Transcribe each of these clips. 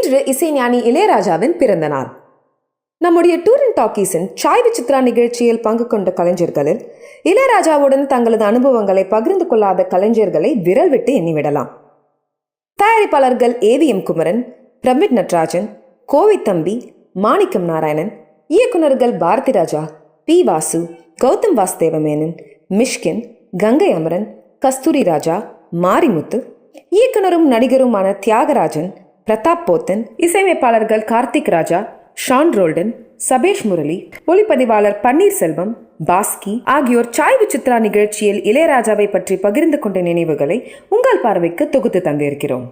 இன்று இசைஞானி இளையராஜாவின் பிறந்த நாள். நம்முடைய டூர் அண்ட் டாக்கீஸின் சாய் விசித்ரா நிகழ்ச்சியில் பங்கு கொண்ட கலைஞர்களில் இளையராஜாவுடன் தங்களது அனுபவங்களை பகிர்ந்து கொள்ளாத கலைஞர்களை விரல் விட்டு எண்ணிவிடலாம். தயாரிப்பாளர்கள் AVM குமரன், பிரமிட் நட்ராஜன், கோவை தம்பி, மாணிக்கம் நாராயணன், இயக்குநர்கள் பாரதி ராஜா, P. வாசு, கௌதம் வாசுதேவமேனன், மிஷ்கின், கங்கை அமரன், கஸ்தூரி ராஜா, மாரிமுத்து, இயக்குனரும் நடிகருமான தியாகராஜன், பிரதாப் போத்தன், இசையமைப்பாளர்கள் கார்த்திக் ராஜா, ஷான் ரோல்டன், சபேஷ் முரளி, ஒளிப்பதிவாளர் பன்னீர்செல்வம், பாஸ்கி ஆகியோர் சாய் விசித்ரா நிகழ்ச்சியில் இளையராஜாவை பற்றி பகிர்ந்து கொண்ட நினைவுகளை உங்கள் பார்வைக்கு தொகுத்து தந்திருக்கிறோம்.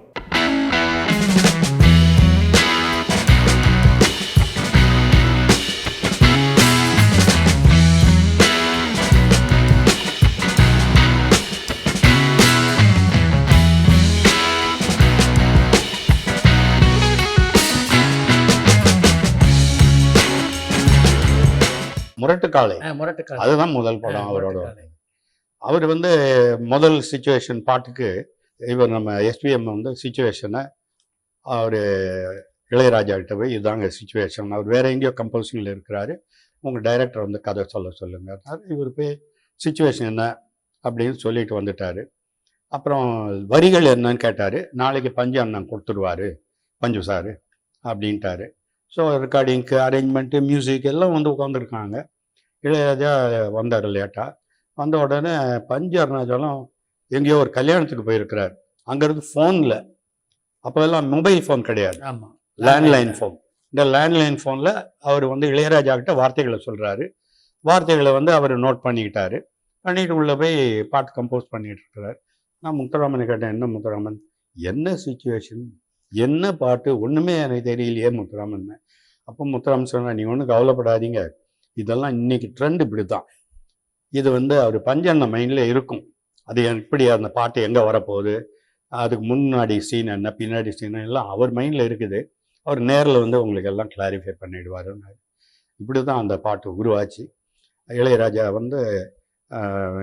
முரட்டுக்காலை, அதுதான் முதல் படம் அவரோட. அவர் முதல் சிச்சுவேஷன் பாட்டுக்கு இவர் நம்ம SPM சிச்சுவேஷனை அவர் இளையராஜா கிட்ட போய் இதாங்க சிச்சுவேஷன், அவர் வேற எங்கேயோ கம்போசிங்கில் இருக்கிறாரு, உங்கள் டைரக்டர் கதை சொல்லுங்க. இவர் போய் சிச்சுவேஷன் என்ன அப்படின்னு சொல்லிட்டு வந்துட்டார். அப்புறம் வரிகள் என்னன்னு கேட்டார். நாளைக்கு பஞ்சு அண்ணன் கொடுத்துருவாரு பஞ்சு சார் அப்படின்ட்டாரு. ஸோ ரெக்கார்டிங்க்கு அரேஞ்ச்மெண்ட்டு மியூசிக் எல்லாம் உட்காந்துருக்காங்க. இளையராஜா வந்தார் லேட்டாக. வந்த உடனே பஞ்சு அருணாச்சலம் எங்கேயோ ஒரு கல்யாணத்துக்கு போயிருக்கிறார். அங்கேருந்து ஃபோனில், அப்போல்லாம் மொபைல் ஃபோன் கிடையாது, லேண்ட்லைன் ஃபோன். இந்த லேண்ட்லைன் ஃபோனில் அவர் இளையராஜா கிட்ட வார்த்தைகளை சொல்கிறாரு. வார்த்தைகளை அவர் நோட் பண்ணிக்கிட்டாரு. பண்ணிட்டு உள்ளே போய் பாட்டு கம்போஸ் பண்ணிகிட்டு இருக்கிறார். நான் முத்துராமனை கேட்டேன், என்ன முத்துராமன், என்ன சிச்சுவேஷன், என்ன பாட்டு, ஒன்றுமே எனக்கு தெரியலையே முத்துராமன். அப்போ முத்துராமன் சொன்னால், நீ ஒன்றும் கவலைப்படாதீங்க, இதெல்லாம் இன்னைக்கு ட்ரெண்ட் இப்படி தான். இது அவர் பஞ்சண்ண மைண்டில் இருக்கும். அது எப்படி அந்த பாட்டு எங்கே வரப்போகுது, அதுக்கு முன்னாடி சீன் என்ன பின்னாடி சீன் எல்லாம் அவர் மைண்டில் இருக்குது. அவர் நேரில் உங்களுக்கு எல்லாம் கிளாரிஃபை பண்ணிடுவாருன்னு. இப்படி தான் அந்த பாட்டு உருவாச்சு. இளையராஜா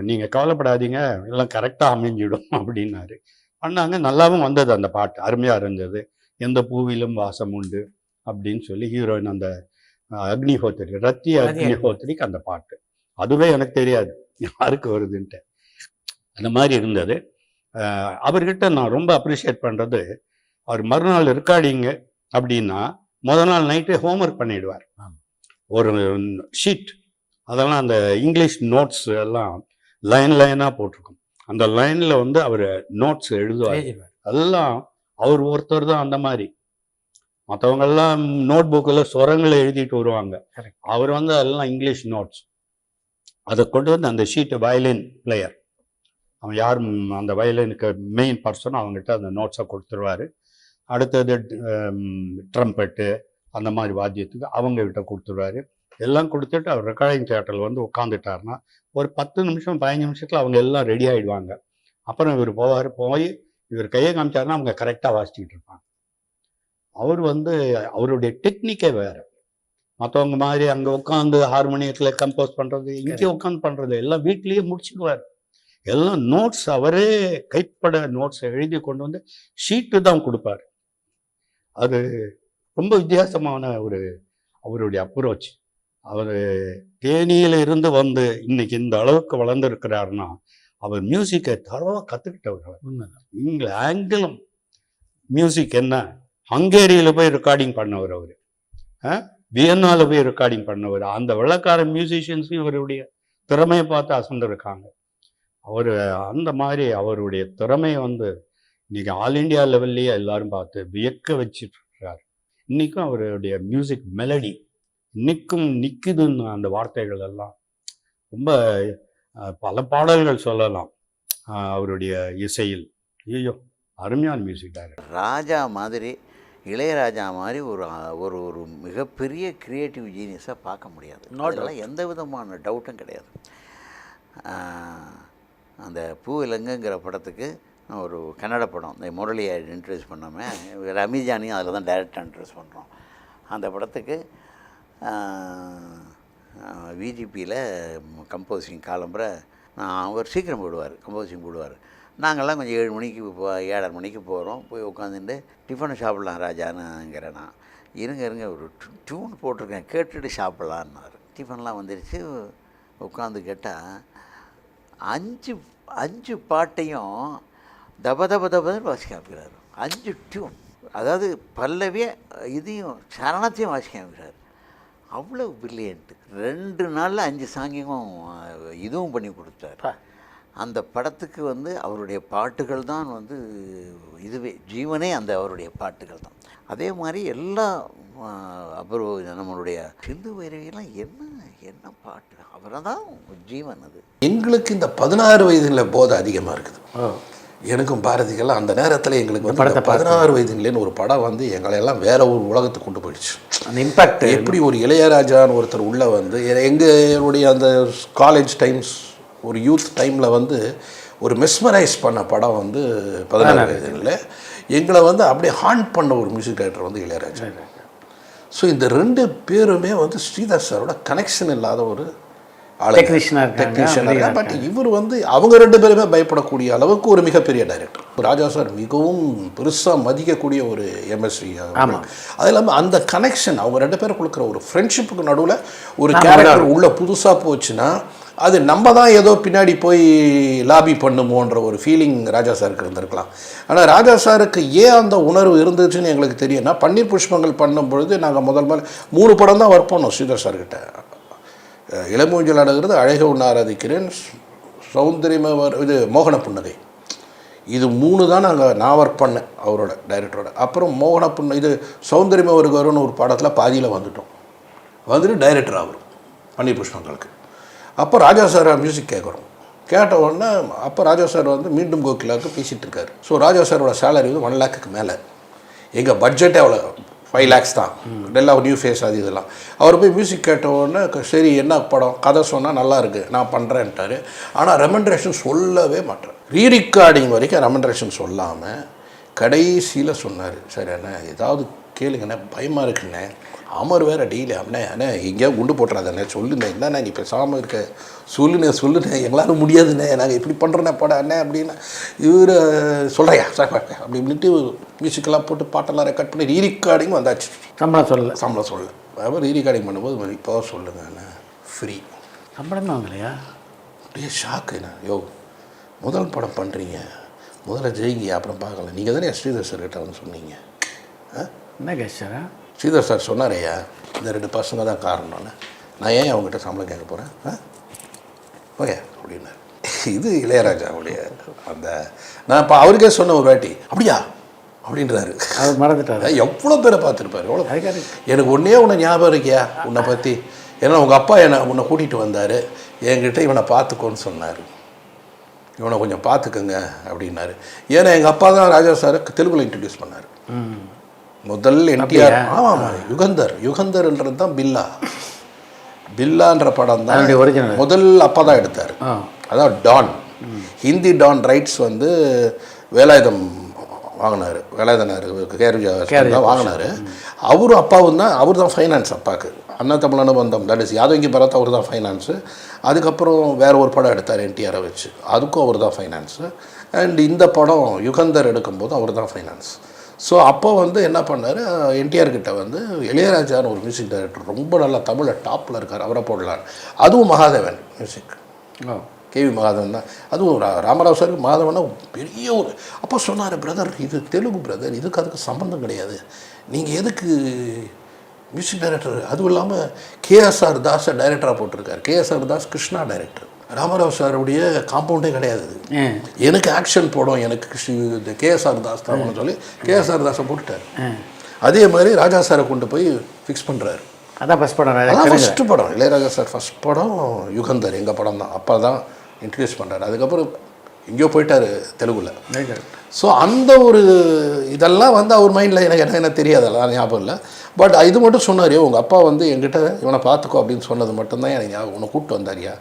நீங்கள் கவலைப்படாதீங்க, எல்லாம் கரெக்டாக அமைஞ்சிடும் அப்படின்னாரு. பண்ணாங்க. நல்லாவும் வந்தது அந்த பாட்டு, அருமையாக இருந்தது. எந்த பூவிலும் வாசம் உண்டு அப்படின்னு சொல்லி ஹீரோயின் அந்த அக்னிஹோத்திரி, அக்னிஹோத்திரிக்கு அந்த பாட்டு, அதுவே எனக்கு தெரியாது யாருக்கு வருதுன்ட்டு. அந்த மாதிரி இருந்தது. அவர்கிட்ட நான் ரொம்ப அப்ரிஷியேட் பண்ணுறது, அவர் மறுநாள் ரெக்கார்டிங்கு அப்படின்னா முதல் நாள் நைட்டு ஹோம்ஒர்க் பண்ணிடுவார். ஒரு ஷீட், அதெல்லாம் அந்த இங்கிலீஷ் நோட்ஸ் எல்லாம் லைனாக போட்டிருக்கும். அந்த லைனில் அவர் நோட்ஸ் எழுதுவார். எல்லாம் அவர் ஒருத்தர் தான் அந்த மாதிரி. மற்றவங்கெல்லாம் நோட் புக்கில் சுரங்களை எழுதிட்டு வருவாங்க. அவர் அதெல்லாம் இங்கிலீஷ் நோட்ஸ். அதை கொண்டு அந்த ஷீட்டு வயலின் பிளேயர், அவன் யார் அந்த வயலினுக்கு மெயின் பர்சன், அவங்ககிட்ட அந்த நோட்ஸை கொடுத்துருவார். அடுத்தது ட்ரம்பெட்டு அந்த மாதிரி வாத்தியத்துக்கு அவங்ககிட்ட கொடுத்துருவாரு. எல்லாம் கொடுத்துட்டு அவர் ரெக்கார்டிங் தியேட்டரில் உட்காந்துட்டாருன்னா ஒரு 10 நிமிஷம் 15 நிமிஷத்தில் அவங்க எல்லாம் ரெடி ஆகிடுவாங்க. அப்புறம் இவர் போய் இவர் கையை காமிச்சாருன்னா அவங்க கரெக்டாக வாசிச்சுக்கிட்டு இருப்பாங்க. அவர் அவருடைய டெக்னிக்கே வேறு. மற்றவங்க மாதிரி அங்கே உட்காந்து ஹார்மோனியத்தில் கம்போஸ் பண்ணுறது, இங்கே உட்காந்து பண்ணுறது எல்லாம் வீட்லேயே முடிச்சுக்குவார். எல்லாம் நோட்ஸ் அவரே கைப்பட நோட்ஸை எழுதி கொண்டு ஷீட்டு தான் கொடுப்பார். அது ரொம்ப வித்தியாசமான அவருடைய அப்ரோச். அவர் தேனியில் இருந்து இன்னைக்கு இந்த அளவுக்கு வளர்ந்துருக்கிறாருன்னா அவர் மியூசிக்கை தரவாக கற்றுக்கிட்டவர். இங்கே ஆங்கிலம் மியூசிக் என்ன, ஹங்கேரியில் போய் ரெக்கார்டிங் பண்ணவர், அவர் வியன்னாவில் போய் ரெக்கார்டிங் பண்ணவர். அந்த வெள்ளக்கார மியூசிஷியன்ஸும் இவருடைய திறமையை பார்த்து அசந்திருக்காங்க. அவர் அந்த மாதிரி அவருடைய திறமையை இன்னைக்கு ஆல் இண்டியா லெவல்லையே எல்லாரும் பார்த்து வியக்க வச்சுட்டு இருக்கிறார். இன்றைக்கும் அவருடைய மியூசிக் மெலடி இன்னைக்கும் நிற்குதுன்னு அந்த வார்த்தைகள் எல்லாம் ரொம்ப பல பாடல்கள் சொல்லலாம் அவருடைய இசையில். ஐயோ, அருமையான மியூசிக் டைரக்டர். ராஜா மாதிரி, இளையராஜா மாதிரி ஒரு ஒரு ஒரு மிகப்பெரிய கிரியேட்டிவ் ஜீனியஸாக பார்க்க முடியாது. அதெல்லாம் எந்த விதமான டவுட்டும் கிடையாது. அந்த பூவிலங்குங்கிற படத்துக்கு ஒரு கன்னட படம், இந்த முரளியை இன்ட்ரடியூஸ் பண்ணாமல் ரமிஜானியும் அதில் தான் டைரக்டாக இன்ட்ரடியூஸ் பண்ணுறோம். அந்த படத்துக்கு விஜிபியில் கம்போசிங் காலம்புரை அவர் சீக்கிரம் போடுவார், கம்போசிங் போடுவார். நாங்கள்லாம் கொஞ்சம் 7 மணிக்கு 7:30 மணிக்கு போகிறோம். போய் உட்காந்துட்டு டிஃபனை சாப்பிட்லாம் ராஜானுங்கிறேன் நான். இருங்க ஒரு டியூன் போட்டிருக்கேன் கேட்டுட்டு சாப்பிட்லான்னாரு. டிஃபன்லாம் வந்துடுச்சு. உட்காந்து கேட்டால் 5 பாட்டையும் தபன்னு வாசிக்க ஆரம்பிக்கிறாரு. 5 டியூன், அதாவது பல்லவியே இதையும் சரணத்தையும் வாசிக்க ஆரம்பிக்கிறார். அவ்வளோ பிரில்லியன்ட்டு. 2 நாளில் 5 சாங்கியும் இதுவும் பண்ணி கொடுத்தார். அந்த படத்துக்கு வந்து அவருடைய பாட்டுகள் தான் வந்து இதுவே ஜீவனே, அந்த அவருடைய பாட்டுகள் தான். அதே மாதிரி எல்லா அப்புறம் நம்மளுடைய சிந்து வைரவியெல்லாம் என்ன பாட்டு, அவரை தான் ஜீவன். அது எங்களுக்கு இந்த 16 வயதில் போதை அதிகமாக இருக்குது. எனக்கும் பாரதிக்கெல்லாம் அந்த நேரத்தில் எங்களுக்கு வந்து 16 வயதுலேன்னு ஒரு படம் வந்து எங்களையெல்லாம் வேற ஒரு உலகத்துக்கு கொண்டு போயிடுச்சு. அந்த இம்பேக்ட் எப்படி ஒரு இளையராஜான்னு ஒருத்தர் உள்ளே வந்து எங்களுடைய அந்த காலேஜ் டைம்ஸ், ஒரு யூத் டைமில் வந்து ஒரு மெஸ்மரைஸ் பண்ண படம் வந்து 16 வயதில் எங்களை வந்து அப்படியே ஹாண்ட் பண்ண ஒரு மியூசிக் டைரக்டர் வந்து இளையராஜா. ஸோ இந்த 2 பேருமே வந்து ஸ்ரீதர் சாரோட கனெக்ஷன் இல்லாத ஒரு டெக்னீஷியனாக. பட் இவர் வந்து அவங்க 2 பேருமே பயப்படக்கூடிய அளவுக்கு ஒரு மிகப்பெரிய டைரக்டர். ராஜா சார் மிகவும் பெருசாக மதிக்கக்கூடிய ஒரு எம்எஸ்வி. அது இல்லாமல் அந்த கனெக்ஷன் அவங்க 2 பேரும் கொடுக்குற ஒரு ஃப்ரெண்ட்ஷிப்புக்கு நடுவில் ஒரு கேரக்டர் உள்ள புதுசாக போச்சுன்னா அது நம்ம தான் ஏதோ பின்னாடி போய் லாபி பண்ணுமோன்ற ஒரு ஃபீலிங் ராஜா சாருக்கு இருந்திருக்கலாம். ஆனால் ராஜா சாருக்கு ஏன் அந்த உணர்வு இருந்துச்சுன்னு எங்களுக்கு தெரியும்னா, பன்னீர் புஷ்பங்கள் பண்ணும்பொழுது நாங்கள் முதல் 3 படம் தான் ஒர்க் பண்ணோம் ஸ்ரீதர் சார்கிட்ட. இளமூஞ்சல் அடங்கிறது, அழக உன்ன ஆராதிக்கிறேன், சௌந்தரியமாக இது மோகன புன்னகை, இது 3 தான் நான் ஒர்க் பண்ணேன் அவரோட டைரக்டரோட. அப்புறம் மோகன இது சௌந்தரியமாக வருகிறோன்னு ஒரு படத்தில் பாதியில் வந்துட்டு டைரக்டர் ஆகிறோம் பன்னீர் புஷ்பங்களுக்கு. அப்போ ராஜா சார் மியூசிக் கேட்ட உடனே அப்போ ராஜா சார் வந்து மீண்டும் கோகிலாவுக்கு பேசிகிட்டு இருக்காரு. ஸோ ராஜா சாரோட சேலரி வந்து 1 lakhக்கு மேலே, எங்கள் பட்ஜெட்டே அவ்வளோ 5 lakhs தான், எல்லாம் நியூ ஃபேஸ் அது இதெல்லாம். அவர் போய் மியூசிக் கேட்ட உடனே சரி என்ன படம் கதை சொன்னால் நல்லா இருக்குது நான் பண்ணுறேன்ட்டார். ஆனால் ரெமண்ட்ரேஷன் சொல்லவே மாட்டேன். ரீரிகார்டிங் வரைக்கும் ரெமண்ட்ரேஷன் சொல்லாமல் கடைசியில் சொன்னார், சரி அண்ணே ஏதாவது கேளுங்கண்ணே பயமாக இருக்குண்ணே, அமர் வேறு டெய்லி அண்ணே எங்கேயா குண்டு போட்டுறாதண்ணே சொல்லுண்ணே, என்னண்ணே நீ பேசாமல் இருக்க சொல்லுண்ணே எங்களால் முடியாதுண்ணே நாங்கள் இப்படி பண்ணுறேண்ணே படம் அண்ணே அப்படின்னு இவர் சொல்கிறியா சார் அப்படி இப்படின்ட்டு மியூசிக்கெல்லாம் போட்டு பாட்டெல்லாம் ரெக்கார்ட் பண்ணி ரீரிகார்டிங் வந்தாச்சு. சம்பளம் சொல்லலை. அப்புறம் ரீரிகார்டிங் பண்ணும்போது இப்போ சொல்லுங்க அண்ணே ஃப்ரீ சம்பளமே வாங்கலையா? அப்படியே ஷாக்குண்ணே. முதல் படம் பண்ணுறீங்க, முதல்ல ஜெயிங்க அப்புறம் பார்க்கலாம். நீங்கள் தானே ஸ்ரீதர் சார் கிட்ட வந்து சொன்னீங்க. என்ன கேஷரா? ஸ்ரீதர் சார் சொன்னார், ஐயா இந்த 2 பசங்க தான் காரணம்னு, நான் ஏன் அவங்ககிட்ட சம்பளம் கேட்க போகிறேன் ஓகே அப்படின்னாரு. இது இளையராஜாவுடைய அந்த நான் இப்போ அவருக்கே சொன்ன ஒரு வாட்டி அப்படியா அப்படின்றாரு. அவர் மறந்துட்டார். எவ்வளோ பேரை பார்த்துருப்பாரு. எவ்வளோ எனக்கு ஒன்றே ஞாபகம் இருக்கியா உன்னை பற்றி, ஏன்னா உங்கள் அப்பா உன்னை கூட்டிகிட்டு வந்தார் என்கிட்ட இவனை பார்த்துக்கோன்னு சொன்னார், இவனை கொஞ்சம் பார்த்துக்குங்க அப்படின்னாரு. ஏன்னா எங்கள் அப்பா தான் ராஜா சாருக்கு தெலுங்குல இன்ட்ரடியூஸ் பண்ணார். முதல் என்டிஆர் ஆமாம் யுகந்தர்ன்றது தான் பில்லான்ற படம் தான் முதல் அப்பா தான் எடுத்தார். அதான் டான், ஹிந்தி டான் ரைட்ஸ் வந்து வேலாயுதம் வாங்கினார், வேலாயுதனார் கேரஜா வாங்கினார். அவரும் அப்பாவும் தான், அவர் தான் ஃபைனான்ஸ் அப்பாவுக்கு. அண்ணா தமிழ் அனுபந்தம் தட் இஸ் யாதவங்கி பரத் அவர் தான் ஃபைனான்ஸு. அதுக்கப்புறம் வேறு ஒரு படம் எடுத்தார் என்டிஆரை வச்சு, அதுக்கும் அவர் தான் ஃபைனான்ஸு. அண்ட் இந்த படம் யுகந்தர் எடுக்கும்போது அவர் தான் ஃபைனான்ஸ். ஸோ அப்போ வந்து என்ன பண்ணார், என்டிஆர் கிட்ட வந்து இளையராஜான்னு ஒரு மியூசிக் டைரக்டர் ரொம்ப நல்லா தமிழில் டாப்பில் இருக்கார், அவரை போடலான்னு. அதுவும் மகாதேவன் மியூசிக், கேவி மகாதேவன் தான். அதுவும் ராமராவ் சார் மகாதேவனா பெரிய ஒரு. அப்போ சொன்னார், பிரதர் இது தெலுங்கு பிரதர், இதுக்கு அதுக்கு சம்மந்தம் கிடையாது, நீங்கள் எதுக்கு மியூசிக் டைரக்டர், அதுவும் இல்லாமல் கேஎஸ்ஆர் தாஸை டைரக்டராக போட்டிருக்கார். கேஎஸ்ஆர் தாஸ் கிருஷ்ணா டைரக்டர், ராமராவ் சாருடைய காம்பவுண்டே கிடையாது. எனக்கு ஆக்ஷன் போடும் எனக்கு கேஎஸ்ஆர் தாஸ் தான் சொல்லி கேஎஸ்ஆர் தாஸை போட்டுட்டார். அதே மாதிரி ராஜா சாரை கொண்டு போய் ஃபிக்ஸ் பண்ணுறாரு. அதான் ஃபஸ்ட்டு படம் இளையராஜா சார் ஃபஸ்ட் படம் யுகந்தர் எங்கள் படம் தான். அப்போ தான் இன்ட்ரடியூஸ் பண்ணுறாரு. அதுக்கப்புறம் எங்கேயோ போயிட்டார் தெலுங்குல. ஸோ அந்த ஒரு இதெல்லாம் வந்து அவர் மைண்டில் எனக்கு என்ன தெரியாது, அதெல்லாம் ஞாபகம் இல்லை. பட் இது மட்டும் சொன்னார், உங்கள் அப்பா வந்து என்கிட்ட இவனை பார்த்துக்கோ அப்படின்னு சொன்னது மட்டும்தான் எனக்கு ஞாபகம். உன்னை கூப்பிட்டு வந்தாரியா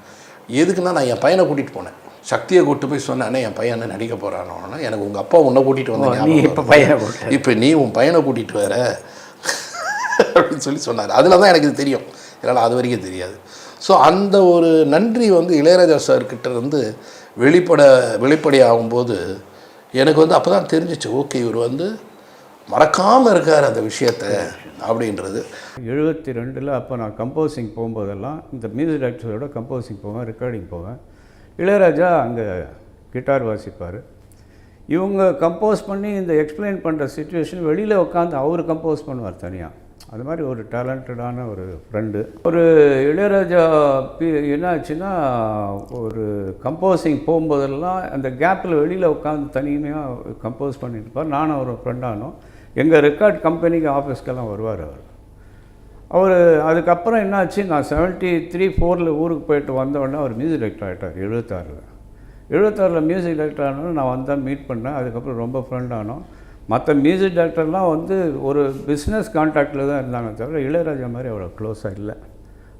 எதுக்குன்னா, நான் என் பையனை கூட்டிகிட்டு போனேன், சக்தியை கூப்பிட்டு போய் சொன்னேன் என் பையனை நடிக்க போகிறானோன்னா, எனக்கு உங்கள் அப்பா உன்னை கூட்டிகிட்டு வந்தேன், இப்போ நீ உன் பையனை கூட்டிகிட்டு வர அப்படின்னு சொன்னார். அதில் தான் எனக்கு இது தெரியும், இல்லைனா அது வரைக்கும் தெரியாது. ஸோ அந்த ஒரு நன்றி வந்து இளையராஜா சார்கிட்ட இருந்து வெளிப்படை ஆகும்போது எனக்கு வந்து அப்போ தான் தெரிஞ்சிச்சு, ஓகே இவர் வந்து மறக்காமல் இருக்கார் அந்த விஷயத்தை அப்படின்றது. 72 அப்போ நான் கம்போசிங் போகும்போதெல்லாம் இந்த மியூசிக் டைரக்டரோட கம்போசிங் போவேன், ரெக்கார்டிங் போவேன். இளையராஜா அங்கே கிட்டார் வாசிப்பார். இவங்க கம்போஸ் பண்ணி இந்த எக்ஸ்பிளைன் பண்ணுற சுச்சுவேஷன் வெளியில் உட்காந்து அவர் கம்போஸ் பண்ணுவார் தனியாக. அது மாதிரி ஒரு டேலண்டடான ஒரு ஃப்ரெண்டு. ஒரு இளையராஜா என்ன ஆச்சுன்னா, ஒரு கம்போசிங் போகும்போதெல்லாம் அந்த கேப்பில் வெளியில் உட்காந்து தனிமையாக கம்போஸ் பண்ணிட்டு இருப்பார். நானும் ஒரு ஃப்ரெண்டானோம். எங்கள் ரெக்கார்ட் கம்பெனிக்கு ஆஃபீஸ்க்கெல்லாம் வருவார் அவர். அதுக்கப்புறம் என்னாச்சு, நான் 73-74 ஊருக்கு போயிட்டு வந்தோடனே அவர் மியூசிக் டைரக்டர் ஆகிட்டார். 76 மியூசிக் டைரக்டர் ஆனோன்னு நான் வந்தால் மீட் பண்ணேன். அதுக்கப்புறம் ரொம்ப ஃப்ரெண்ட் ஆனோம். மற்ற மியூசிக் டைரக்டர்லாம் வந்து ஒரு பிஸ்னஸ் கான்டாக்டில் தான் இருந்தாங்க தவிர இளையராஜா மாதிரி அவ்வளோ க்ளோஸாக இல்லை.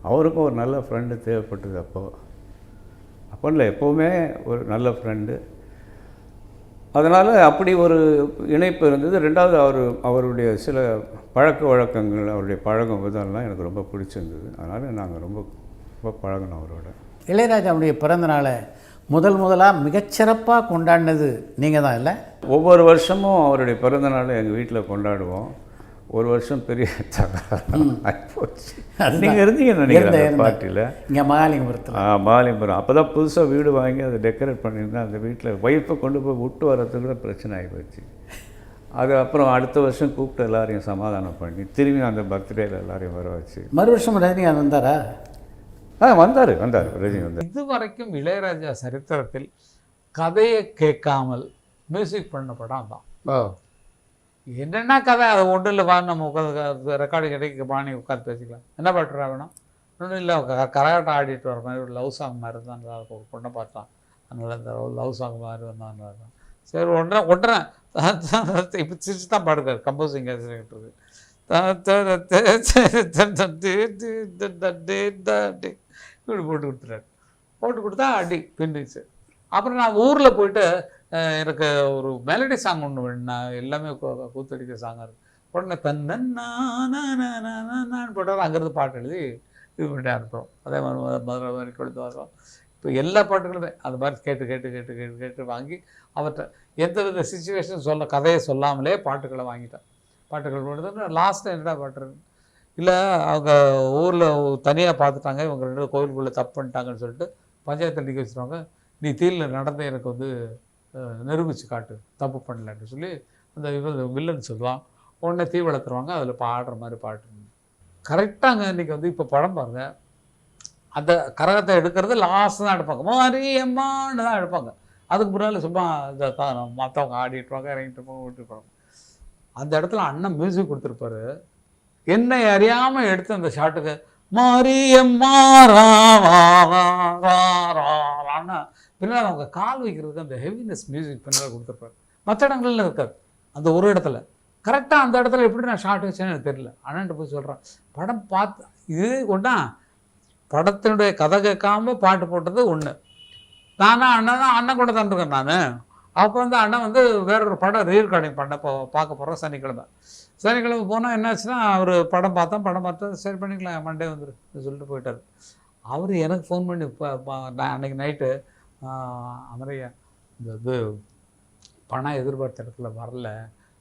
அவருக்கும் ஒரு நல்ல ஃப்ரெண்டு தேவைப்பட்டது. அப்போ இல்லை, எப்போவுமே ஒரு நல்ல ஃப்ரெண்டு. அதனால் அப்படி ஒரு இணைப்பு இருந்தது. ரெண்டாவது அவருடைய சில பழக்க வழக்கங்கள், அவருடைய பழகும் விதம்லாம் எனக்கு ரொம்ப பிடிச்சிருந்தது. அதனால் நாங்கள் ரொம்ப ரொம்ப பழகினோம் அவரோட. இளையராஜாவுடைய பிறந்த நாளை முதலாக மிகச்சிறப்பாக கொண்டாடினது நீங்கள் தான் இல்லை? ஒவ்வொரு வருஷமும் அவருடைய பிறந்த நாளை எங்கள் வீட்டில் கொண்டாடுவோம். ஒரு வருஷம் பெரிய போச்சு. நீங்கள் இருந்தீங்கன்னு நினைக்கிறேன் பார்ட்டியில். இங்கே மகாலிங்கபுரத்தில். மகாலிங்கபுரம். அப்போ தான் புதுசாக வீடு வாங்கி அதை டெக்கரேட் பண்ணியிருந்தேன். அந்த வீட்டில் ஒய்ஃபை கொண்டு போய் விட்டு வரதுக்கு தான் பிரச்சனை ஆகி போச்சு. அது அப்புறம் அடுத்த வருஷம் கூப்பிட்டு எல்லாரையும் சமாதானம் பண்ணி திரும்பி அந்த பர்த்டேயில் எல்லாரையும் வர வச்சு. மறு வருஷம் ரஜினிகாந்த் வந்தாரா? வந்தார் ரஜினி வந்தார். இதுவரைக்கும் இளையராஜா சரித்திரத்தில் கதையை கேட்காமல் மியூசிக் பண்ண படம் தான். என்னென்ன கதை, அது ஒன்றும் இல்லை, நம்ம உட்காந்து ரெக்கார்டிங் கிடைக்க பாணி உட்காந்து பேசிக்கலாம். என்ன பாட்டுறா வேணும், ஒன்றும் இல்லை, கரகாட்டம் ஆடிட்டு வர மாதிரி ஒரு லவ் சாங் மாதிரி தான் ஒரு பொண்ணை பார்த்தான். அதனால் அந்த லவ் சாங் மாதிரி வந்தான். சரி ஒன்றரை இப்போ சிரிச்சு தான் பாடுறாரு கம்போசிங் கேட்டுருக்கு. இப்படி போட்டு கொடுத்துட்டாரு. போட்டு கொடுத்தா அடி பின்னிச்சு. அப்புறம் நான் ஊரில் போயிட்டு எனக்கு ஒரு மெலடி சாங் ஒன்று வேணும், நான் எல்லாமே கூத்தடிக்கிற சாங்காக இருக்குது. உடனே தன்னான்னு போட்டாலும் அங்கேருந்து பாட்டு எழுதி இது பண்ணி அனுப்புகிறோம். அதே மாதிரி மதுரை மாதிரி கொடுத்து வரோம். இப்போ எல்லா பாட்டுகளுமே அது மாதிரி கேட்டு கேட்டு கேட்டு கேட்டு கேட்டு வாங்கி அவர்கிட்ட எந்தவித சுச்சுவேஷன் கதையை சொல்லாமலே பாட்டுகளை வாங்கிட்டேன். பாட்டுகள் போட்டு லாஸ்ட்டில் என்னடா பாட்டு இல்லை, அவங்க ஊரில் தனியாக பார்த்துட்டாங்க, இவங்க 2 கோவிலுக்குள்ளே தப்பு பண்ணிட்டாங்கன்னு சொல்லிட்டு பஞ்சாயத்தில் நிற்க வச்சுருவாங்க. நீ தீயில் நடந்த எனக்கு வந்து நிரூபித்து காட்டு தப்பு பண்ணலன்னு சொல்லி அந்த வில்லன் சொல்லுவான். உடனே தீ வளர்த்துருவாங்க, அதில் பாடுற மாதிரி பாட்டு. கரெக்டாங்க இன்றைக்கி வந்து இப்போ படம் பாருங்க, அந்த கரகத்தை எடுக்கிறது லாஸ்ட் தான் எடுப்பாங்க, மாரியம்மான்னு தான் எடுப்பாங்க. அதுக்கு முன்னால் சும்மா இந்த மற்றவங்க ஆடிட்டுருவாங்க, இறங்கிட்டு இருப்பாங்க, விட்டுருப்பாங்க. அந்த இடத்துல அண்ணன் மியூசிக் கொடுத்துருப்பாரு. என்னை அறியாமல் எடுத்து அந்த ஷாட்டுக்கு மாரியம்மா பின்னால் அவங்க கால் வைக்கிறதுக்கு அந்த ஹெவினஸ் மியூசிக் பின்னால் கொடுத்துருப்பாரு. மற்ற இடங்கள்ல இருக்காது, அந்த ஒரு இடத்துல கரெக்டாக அந்த இடத்துல எப்படி நான் ஷார்ட் வச்சேன்னு எனக்கு தெரியல. அண்ணன்ட்டு போய் சொல்கிறேன், படம் பார்த்து இது ஒன்றா படத்தினுடைய கதை கேட்காம பாட்டு போட்டது ஒன்று. அண்ணன் கூட தந்துருக்கேன் நான். அப்போ வந்து அண்ணன் வந்து வேறொரு படம் ரீரெக்கார்டிங் பண்ண பார்க்க போகிறோம் சனிக்கிழமை போனால் என்னாச்சுன்னா, அவர் படம் பார்த்தா சரி பண்ணிக்கலாம் மண்டே வந்துரு சொல்லிட்டு போயிட்டார். அவர் எனக்கு ஃபோன் பண்ணி நான் அன்றைக்கி நைட்டு அமரையா இந்த இது பணம் எதிர்பார்த்த இடத்துல வரல,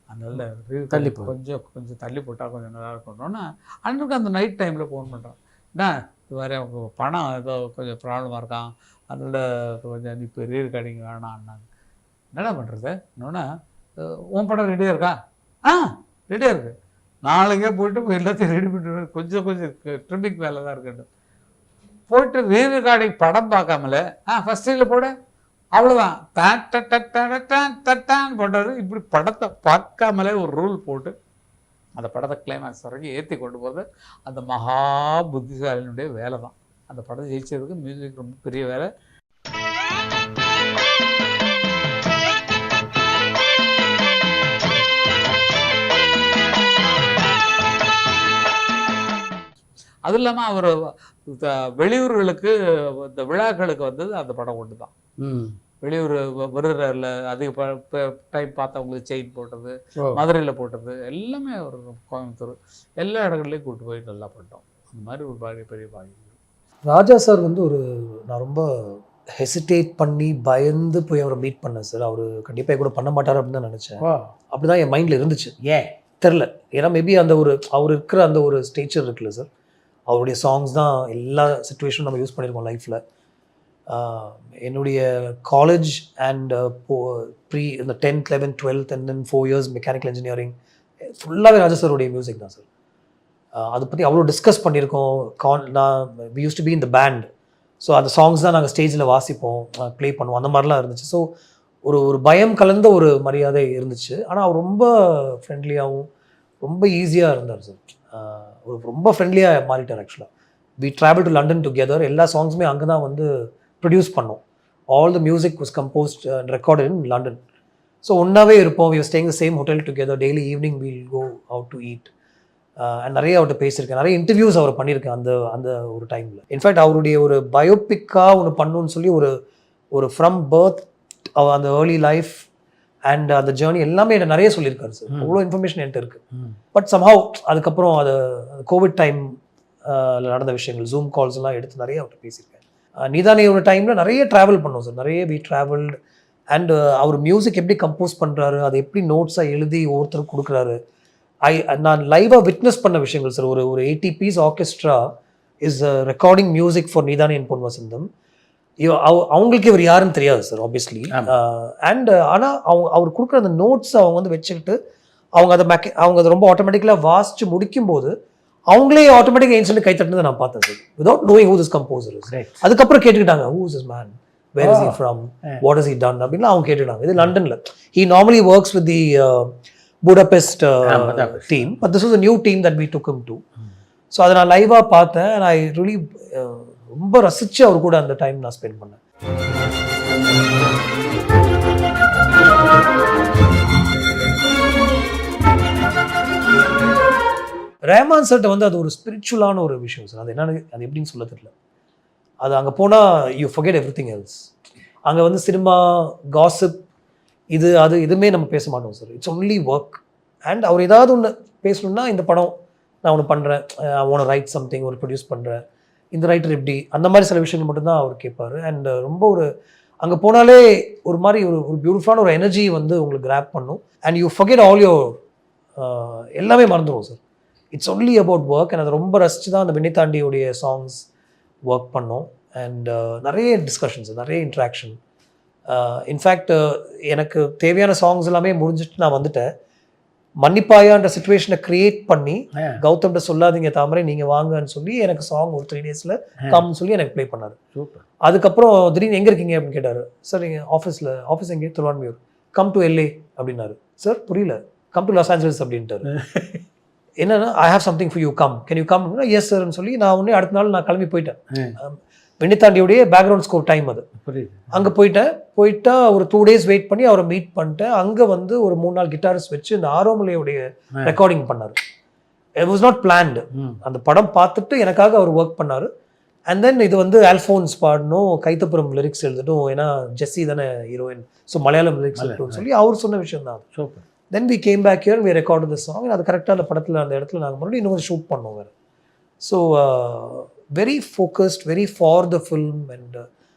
அதனால தள்ளி கொஞ்சம் தள்ளி போட்டால் கொஞ்சம் நல்லா இருக்கணும்னா அண்ணனுக்கு அந்த நைட் டைமில் ஃபோன் பண்ணுறான். என்ன இது மாதிரி அவங்க பணம் ஏதோ கொஞ்சம் ப்ராப்ளமாக இருக்கான், அதனால் கொஞ்சம் இப்போ ரீரெக்கார்டிங் வேணாம் அண்ணாங்க. என்னடா பண்ணுறது இன்னொன்னா, உன் படம் ரெடியாக இருக்கா? ரெடியாக இருக்குது, நாளைக்கே போய்ட்டு எல்லாத்தையும் ரெடி பண்ணிட்டு கொஞ்சம் ட்ரிமிக் வேலை தான் இருக்குன்னு போயிட்டு ரீரெக்கார்டிங் படம் பார்க்காமல ஃபஸ்ட்டில் போட அவ்வளோதான் டான் போட்டாரு. இப்படி படத்தை பார்க்காமலே ஒரு ரூல் போட்டு அந்த படத்தை கிளைமேக்ஸ் வரைக்கும் ஏற்றி கொண்டு போகிறது அந்த மகா புத்திசாலினுடைய வேலை தான். அந்த படம் ஜெயிச்சதுக்கு மியூசிக் ரொம்ப பெரிய வேலை. அது இல்லாமல் அவர் வெளியூர்களுக்கு இந்த விழாக்களுக்கு வந்தது அந்த படம் ஒன்று தான். வெளியூர் விருதுல அதிக டைம் பார்த்தவங்களுக்கு செயின் போட்டது, மதுரையில் போட்டது எல்லாமே ஒரு கோயம்புத்தூர் எல்லா இடங்கள்லையும் கூப்பிட்டு போய் நல்லா பண்ணிட்டோம். அந்த மாதிரி ஒரு பெரிய பாக்கியம். ராஜா சார் வந்து நான் ரொம்ப ஹெசிடேட் பண்ணி பயந்து போய் அவரை மீட் பண்ணேன் சார். அவர் கண்டிப்பாக கூட பண்ண மாட்டார் அப்படின்னு தான் நினச்சேன். வா அப்படி தான் என் மைண்டில் இருந்துச்சு. ஏன் தெரில, ஏன்னா மேபி அந்த ஒரு அவர் இருக்கிற அந்த ஒரு ஸ்டேச்சர் இருக்குல்ல சார், அவருடைய சாங்ஸ் தான் எல்லா சுச்சுவேஷனும் நம்ம யூஸ் பண்ணியிருக்கோம் லைஃப்பில். என்னுடைய காலேஜ் அண்ட் ப்ரீ இந்த 10th 11th 12th and then 4 years mechanical engineering ஃபுல்லாகவே ராஜா சாருடைய மியூசிக் தான் சார். அதை பற்றி அவ்வளோ டிஸ்கஸ் பண்ணியிருக்கோம். நான் we use to be in the band. So அந்த சாங்ஸ் தான் நாங்கள் ஸ்டேஜில் வாசிப்போம், ப்ளே பண்ணுவோம், அந்த மாதிரிலாம் இருந்துச்சு. ஸோ ஒரு பயம் கலந்த ஒரு மரியாதை இருந்துச்சு. ஆனால் அவர் ரொம்ப ஃப்ரெண்ட்லியாகவும் ரொம்ப ஈஸியாக இருந்தார் சார். ஒரு ரொம்ப ஃப்ரெண்ட்லியாக மாறிட்டார் ஆக்சுவலாக. We travel to London together. எல்லா சாங்ஸுமே அங்கே தான் வந்து ப்ரொடியூஸ் பண்ணோம். All the music was composed and recorded in London. So ஒன்றாவே இருப்போம். We are staying the same hotel together. Daily evening will go out to eat. And நிறைய அவர்கிட்ட பேசியிருக்கேன், நிறைய இன்டர்வியூஸ் அவர் பண்ணியிருக்கேன் அந்த ஒரு டைமில். இன்ஃபேக்ட் அவருடைய ஒரு பயோபிக்காக ஒன்று பண்ணணுன்னு சொல்லி ஒரு ஃப்ரம் பர்த் அந்த ஏர்லி லைஃப் அண்ட் அந்த ஜேர்னி எல்லாமே என்ன நிறைய சொல்லியிருக்காரு சார். அவ்வளோ இன்ஃபர்மேஷன் என்கிட்ட இருக்குது. பட் சம்ஹவ் அதுக்கப்புறம் அது கோவிட் டைம் நடந்த விஷயங்கள், ஜூம் கால்ஸ் எல்லாம் எடுத்து நிறைய அவர்கிட்ட பேசியிருக்கேன். நீதானேயோட டைமில் நிறைய ட்ராவல் பண்ணோம் சார். நிறைய வி ட்ராவல்டு. அண்ட் அவர் மியூசிக் எப்படி கம்போஸ் பண்ணுறாரு, அதை எப்படி நோட்ஸாக எழுதி ஒவ்வொருத்தருக்கு கொடுக்குறாரு. நான் லைவாக விட்னஸ் பண்ண விஷயங்கள் சார். ஒரு 80 piece orchestra is recording music for நீதானே என் பொன் வசந்தம். அவங்களுக்கு இவர் யாருன்னு தெரியாது சார் ஆப்வியஸ்லி. அண்ட் ஆனால் அவர் கொடுக்குற அந்த நோட்ஸ் அவங்க வந்து வச்சுக்கிட்டு அவங்க அதை ரொம்ப ஆட்டோமேட்டிக்கலாக வாசித்து முடிக்கும்போது அவங்களே ஆட்டோமேட்டிக்காக ஏன் சொல்லி கைத்தட்டுனதை நான் பார்த்தேன் sir. Without knowing who this composer is. அதுக்கப்புறம் கேட்டுக்கிட்டாங்க, who is this man, where is he from, what is he done அப்படின்னு அவங்க கேட்டுக்கிட்டாங்க. இது லண்டனில். He normally works with the Budapest team, but this was a new team that we took him to. So அதை நான் லைவாக பார்த்தேன். நான் ரியலி ரொம்ப ரசித்து அவர் கூட அந்த டைம் நான் ஸ்பெண்ட் பண்ணேன். ரஹ்மான் சார்ட்ட வந்து அது ஒரு ஸ்பிரிச்சுவலான ஒரு விஷயம் சார். அது என்னன்னு அது எப்படின்னு சொல்ல தெரியல. அது அங்கே போனால் யூ ஃபர்கெட் எவ்ரிதிங் எல்ஸ். அங்கே வந்து சினிமா காசிப் அது எதுவுமே நம்ம பேச மாட்டோம் sir. It's only work. And அவர் ஏதாவது ஒன்று பேசணுன்னா, இந்த படம் நான் ஒன்று பண்ணுறேன், ஒன்று ரைட் சம்திங், ஒரு ப்ரொடியூஸ் பண்ணுறேன், இந்த ரைட்டர் எப்படி, அந்த மாதிரி சில விஷயங்கள் மட்டும்தான் அவர் கேட்பார். அண்ட் ரொம்ப அங்கே போனாலே ஒரு மாதிரி ஒரு பியூட்டிஃபுல்லான ஒரு எனர்ஜி வந்து உங்களுக்கு கிராப் பண்ணும். And you forget all your எல்லாமே மறந்துடும் sir. It's only about work. And அதை ரொம்ப ரசித்து தான் அந்த விண்ணைத்தாண்டியோடைய சாங்ஸ் ஒர்க் பண்ணோம். அண்ட் நிறைய டிஸ்கஷன்ஸ், நிறைய இன்ட்ராக்ஷன். இன்ஃபேக்ட் எனக்கு தேவையான சாங்ஸ் எல்லாமே முடிஞ்சிட்டு நான் வந்துட்டேன். மன்னிப்பாயான்ற சுச்சுவேஷனை கிரியேட் பண்ணி கௌதம்கிட்ட சொல்லாதீங்க தாமரை, நீங்கள் வாங்கன்னு சொல்லி எனக்கு சாங் ஒரு 3 days கம்னு சொல்லி எனக்கு ப்ளே பண்ணார். அதுக்கப்புறம் திடீர்னு எங்கே இருக்கீங்க அப்படின்னு கேட்டார். சார் நீங்கள் ஆஃபீஸ் எங்கே, திருவான்மையூர், கம் டு LA அப்படின்னாரு. சார் புரியல. கம் டு லாஸ் ஏஞ்சல்ஸ் அப்படின்ட்டாரு. என்னன்னா, I have something for you, come, can you come? Yes சார்ன்னு சொல்லி நான் உடனே அடுத்த நாள் நான் கிளம்பி போயிட்டேன். விண்ணைத்தாண்டியோடைய பேக்ரவுண்ட் ஸ்கோர் டைம் அது. அங்கே போயிட்டா ஒரு 2 days வெயிட் பண்ணி அவரை மீட் பண்ணிட்டேன். அங்கே வந்து ஒரு 3 நாள் கிட்டாரிஸ்ட் வச்சு இந்த ஆரோமலையோடைய ரெக்கார்டிங் பண்ணார். It was not planned. அந்த படம் பார்த்துட்டு எனக்காக அவர் ஒர்க் பண்ணார். அண்ட் தென் இது வந்து ஆல்ஃபோன்ஸ் பாடணும், கைத்தப்புறம் லிரிக்ஸ் எழுதட்டும், ஏன்னா ஜெஸ்ஸி தானே ஹீரோயின், ஸோ மலையாளம் லிரிக்ஸ் எழுதட்டும்னு சொல்லி அவர் சொன்ன விஷயம் தான். Then we came back here, we record the song. அது கரெக்டாக அந்த படத்தில் அந்த இடத்துல நாங்கள் மறுபடியும் இன்னும் ஷூட் பண்ணோம் வேறு. So very focused, very for the film. And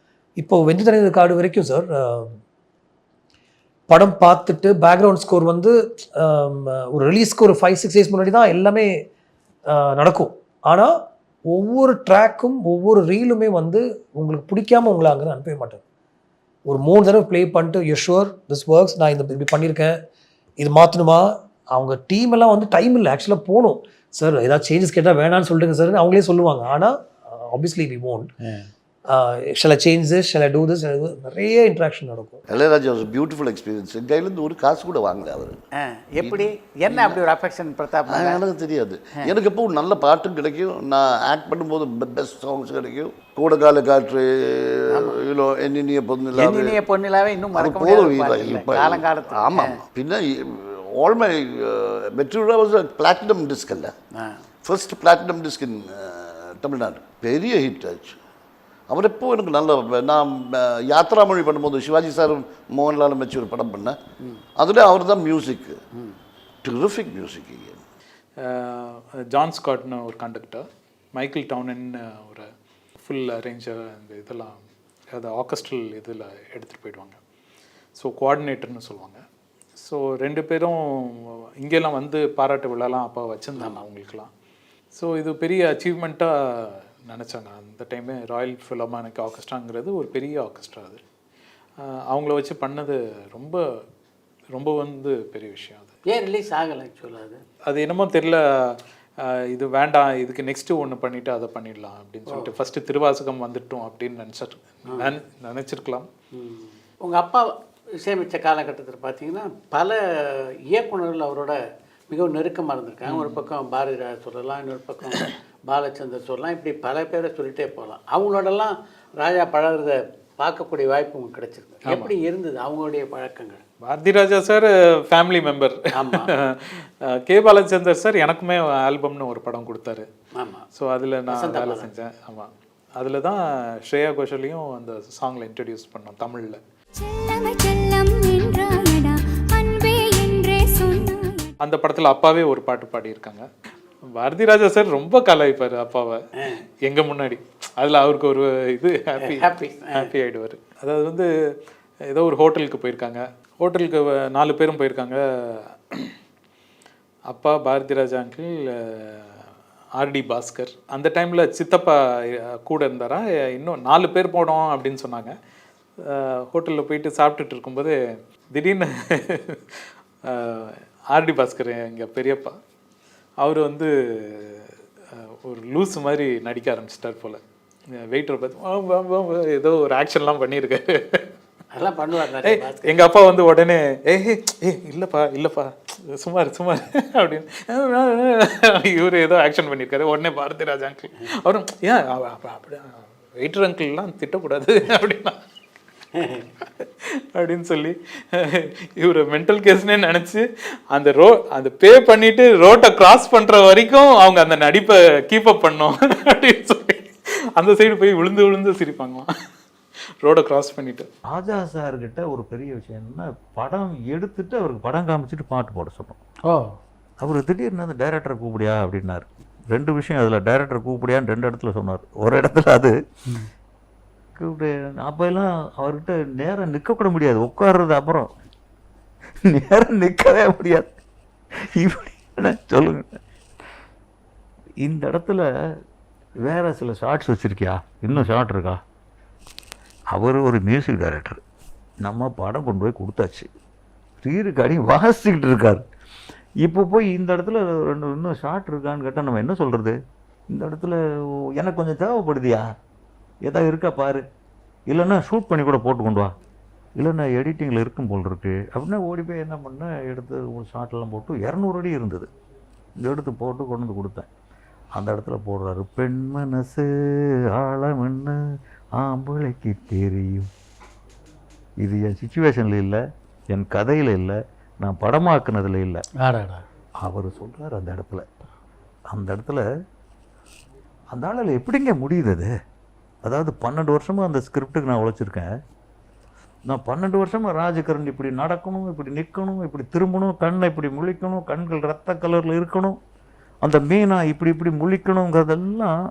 இப்போ வெந்து தனிந்த காடு வரைக்கும் சார் படம் பார்த்துட்டு பேக்ரவுண்ட் ஸ்கோர் வந்து ஒரு ரிலீஸ்க்கு ஒரு 5-6 days முன்னாடி தான் எல்லாமே நடக்கும். ஆனால் ஒவ்வொரு ட்ராக்கும் ஒவ்வொரு ரீலுமே வந்து உங்களுக்கு பிடிக்காமல் உங்களை அங்கே அனுப்பவே மாட்டேன். ஒரு 3 தடவை ப்ளே பண்ணிட்டு யூ ஷுர் திஸ் ஒர்க்ஸ், நான் இப்படி பண்ணியிருக்கேன், இது மாற்றணுமா. அவங்க டீம் எல்லாம் வந்து டைம் இல்லை ஆக்சுவலாக போகணும். சார் ஏதாவது சேஞ்சஸ் கேட்டால் வேணான்னு சொல்லிட்டுங்க சார் அவங்களே சொல்லுவாங்க. ஆனால் obviously we won't. Shall I change this, shall I do this, நிறைய இன்ட்ராக்ஷன் நடக்கும். Ilaiyaraaja was beautiful experience. என் கையிலேருந்து ஒரு காசு கூட வாங்கல அவர். எப்படி என்ன அப்படி ஒரு அஃபெக்ஷன் பிரதாப்? எனக்கு தெரியாது. எனக்கு எப்போ நல்ல பாட்டும் கிடைக்கும், நான் ஆக்ட் பண்ணும்போது பெஸ்ட் சாங்ஸ் கிடைக்கும். கூடக்கால காற்று, இவ்வளோ எண்ணினிய பொண்ணிலாவே இன்னும் மறக்க முடியாது காலங்காலத்தில். ஆமாம். பின்ன all my matricular was platinum disc அல்ல, first platinum disc in Tamil Nadu. பெரிய ஹிட் ஆச்சு. அவர் எப்போ எனக்கு நல்ல, நான் யாத்ரா மொழி பண்ணும்போது சிவாஜி சாரும் மோகன்லாலும் வச்சு ஒரு படம் பண்ணேன். அதில் அவர் தான் மியூசிக், டெரிஃபிக் மியூசிக். ஜான் ஸ்காட்னு ஒரு கண்டக்டர், மைக்கேல் டவுனன் ஒரு ஃபுல் அரேஞ்சர், அந்த இதெல்லாம் அது ஆர்கெஸ்ட்ரல் இதில் எடுத்துகிட்டு போயிடுவாங்க. ஸோ கோஆர்டினேட்டர்னு சொல்லுவாங்க. ஸோ 2 பேரும் இங்கெல்லாம் வந்து பாராட்டு விழாலாம் அப்போ வச்சுருந்தாங்க அவங்களுக்கெல்லாம். ஸோ இது பெரிய அச்சீவ்மெண்ட்டாக நினச்சாங்க அந்த டைமு. ராயல் ஃபிலமானிக் ஆர்கெஸ்ட்ராங்கிறது ஒரு பெரிய ஆர்கெஸ்ட்ரா. அது அவங்கள வச்சு பண்ணது ரொம்ப ரொம்ப வந்து பெரிய விஷயம். அது ஏன் ரிலீஸ் ஆகலை ஆக்சுவலாக? அது என்னமோ தெரில, இது வேண்டாம், இதுக்கு நெக்ஸ்ட்டு ஒன்று பண்ணிவிட்டு அதை பண்ணிடலாம் அப்படின்னு சொல்லிட்டு ஃபஸ்ட்டு திருவாசகம் வந்துட்டோம் அப்படின்னு நினச்சிருக்கலாம். உங்கள் அப்பா இசையமைச்ச காலகட்டத்தில் பார்த்தீங்கன்னா பல இயக்குநர்கள் அவரோட மிகவும் நெருக்கமாக இருந்திருக்காங்க. ஒரு பக்கம் பாரதி ராஜா சொல்லலாம், இன்னொரு பக்கம் பாலச்சந்தர் சொல்லலாம், இப்படி பல பேரை சொல்லிகிட்டே போகலாம். அவங்களோடலாம் ராஜா பழகிறத பார்க்கக்கூடிய வாய்ப்பு உங்களுக்கு கிடைச்சிருக்கு. எப்படி இருந்தது அவங்களுடைய பழக்கங்கள்? Bharathi Raja sir family member. ஆமாம். கே பாலச்சந்தர் சார் எனக்குமே ஆல்பம்னு ஒரு படம் கொடுத்தாரு. ஆமாம். ஸோ அதில் நான் வேலை செஞ்சேன். ஆமாம், அதில் தான் ஸ்ரேயா கோஷலையும் அந்த சாங்கில் இன்ட்ரடியூஸ் பண்ணோம் தமிழில். அந்த படத்தில் அப்பாவே ஒரு பாட்டு பாடியிருக்காங்க. பாரதி ராஜா சார் ரொம்ப கலாய்ப்பார் அப்பாவை எங்கள் முன்னாடி. அதில் அவருக்கு ஒரு இது ஹாப்பி ஆகிடுவார். அதாவது வந்து ஏதோ ஒரு ஹோட்டலுக்கு போயிருக்காங்க. ஹோட்டலுக்கு 4 பேரும் போயிருக்காங்க. அப்பா, பாரதி ராஜா அங்கிள், ஆர்டி பாஸ்கர். அந்த டைமில் சித்தப்பா கூட இருந்தாரா, இன்னும் 4 பேர் போனோம் அப்படின்னு சொன்னாங்க. ஹோட்டலில் போயிட்டு சாப்பிட்டுட்டு இருக்கும்போது திடீர்னு ஆர்டி பாஸ்கர் எங்கள் பெரியப்பா அவர் வந்து ஒரு லூஸ் மாதிரி நடிக்க ஆரம்பிச்சிட்டார் போல். வெயிட்டரை பார்த்து ஏதோ ஒரு ஆக்ஷன்லாம் பண்ணியிருக்காரு. அதெல்லாம் பண்ணுவார். எங்கள் அப்பா வந்து உடனே இல்லைப்பா சுமார் அப்படின்னு இவர் ஏதோ ஆக்ஷன் பண்ணியிருக்காரு. உடனே பாரதி ராஜா அங்கிள் அவரும் ஏன் அப்படி வெயிட்டர் அங்கிள்லாம் திட்டக்கூடாது அப்படின்னா அப்படின்னு சொல்லி இவர் மென்டல் கேஸ்னே நினச்சி அந்த பே பண்ணிட்டு ரோட்டை கிராஸ் பண்ணுற வரைக்கும் அவங்க அந்த நடிப்பை கீப்பப் பண்ணோம் அப்படின்னு சொல்லி அந்த சைடு போய் விழுந்து சிரிப்பாங்களாம் ரோடை கிராஸ் பண்ணிட்டு. ராஜா சார்கிட்ட ஒரு பெரிய விஷயம் என்னன்னா, படம் எடுத்துட்டு அவருக்கு படம் காமிச்சிட்டு பாட்டு போட சொன்னோம். அவர் திடீர்னு அந்த டைரக்டரை கூப்பிடியா அப்படின்னாரு. 2 விஷயம் அதில். டைரக்டரை கூப்பிடியான்னு 2 இடத்துல சொன்னார். ஒரு இடத்துல அது கூப்பிடு, அப்போல்லாம் அவர்கிட்ட நேரம் நிற்கக்கூட முடியாது, உட்கார்றது. அப்புறம் நேரம் நிற்கவே முடியாது. இப்படி சொல்லுங்க, இந்த இடத்துல வேற சில ஷார்ட்ஸ் வச்சுருக்கியா, இன்னும் ஷார்ட் இருக்கா? அவர் ஒரு மியூசிக் டைரக்டர். நம்ம படம் கொண்டு போய் கொடுத்தாச்சு, ரீருக்காடி வாசிக்கிட்டு இருக்கார். இப்போ போய் இந்த இடத்துல 2 இன்னும் ஷார்ட் இருக்கான்னு கேட்டால் நம்ம என்ன சொல்கிறது? இந்த இடத்துல எனக்கு கொஞ்சம் தேவைப்படுதியா, ஏதாவது இருக்கா பாரு, இல்லைன்னா ஷூட் பண்ணி கூட போட்டு கொண்டு வா, இல்லைன்னா எடிட்டிங்கில் இருக்கும் போல் இருக்குது அப்படின்னா ஓடி போய் என்ன பண்ணேன், எடுத்து ஒரு ஷார்ட்லாம் போட்டு 200 அடி இருந்தது, எடுத்து போட்டு கொண்டு வந்து கொடுத்தேன். அந்த இடத்துல போடுறாரு, பெண் மனசு ஆழம்னு ஆம்பளைக்கு தெரியும். இது என் சிச்சுவேஷனில் இல்லை, என் கதையில் இல்லை, நான் படமாக்குனதில் இல்லை. அவர் சொல்கிறார் அந்த இடத்துல அந்த ஆளில் எப்படிங்க முடியுது அது? அதாவது 12 வருஷமாக அந்த ஸ்கிரிப்டுக்கு நான் உழைச்சிருக்கேன். நான் 12 வருஷமாக ராஜகரன் இப்படி நடக்கணும், இப்படி நிற்கணும், இப்படி திரும்பணும், கண்ணை இப்படி முழிக்கணும், கண்கள் ரத்த கலரில் இருக்கணும், அந்த மீனா இப்படி முழிக்கணுங்கிறதெல்லாம்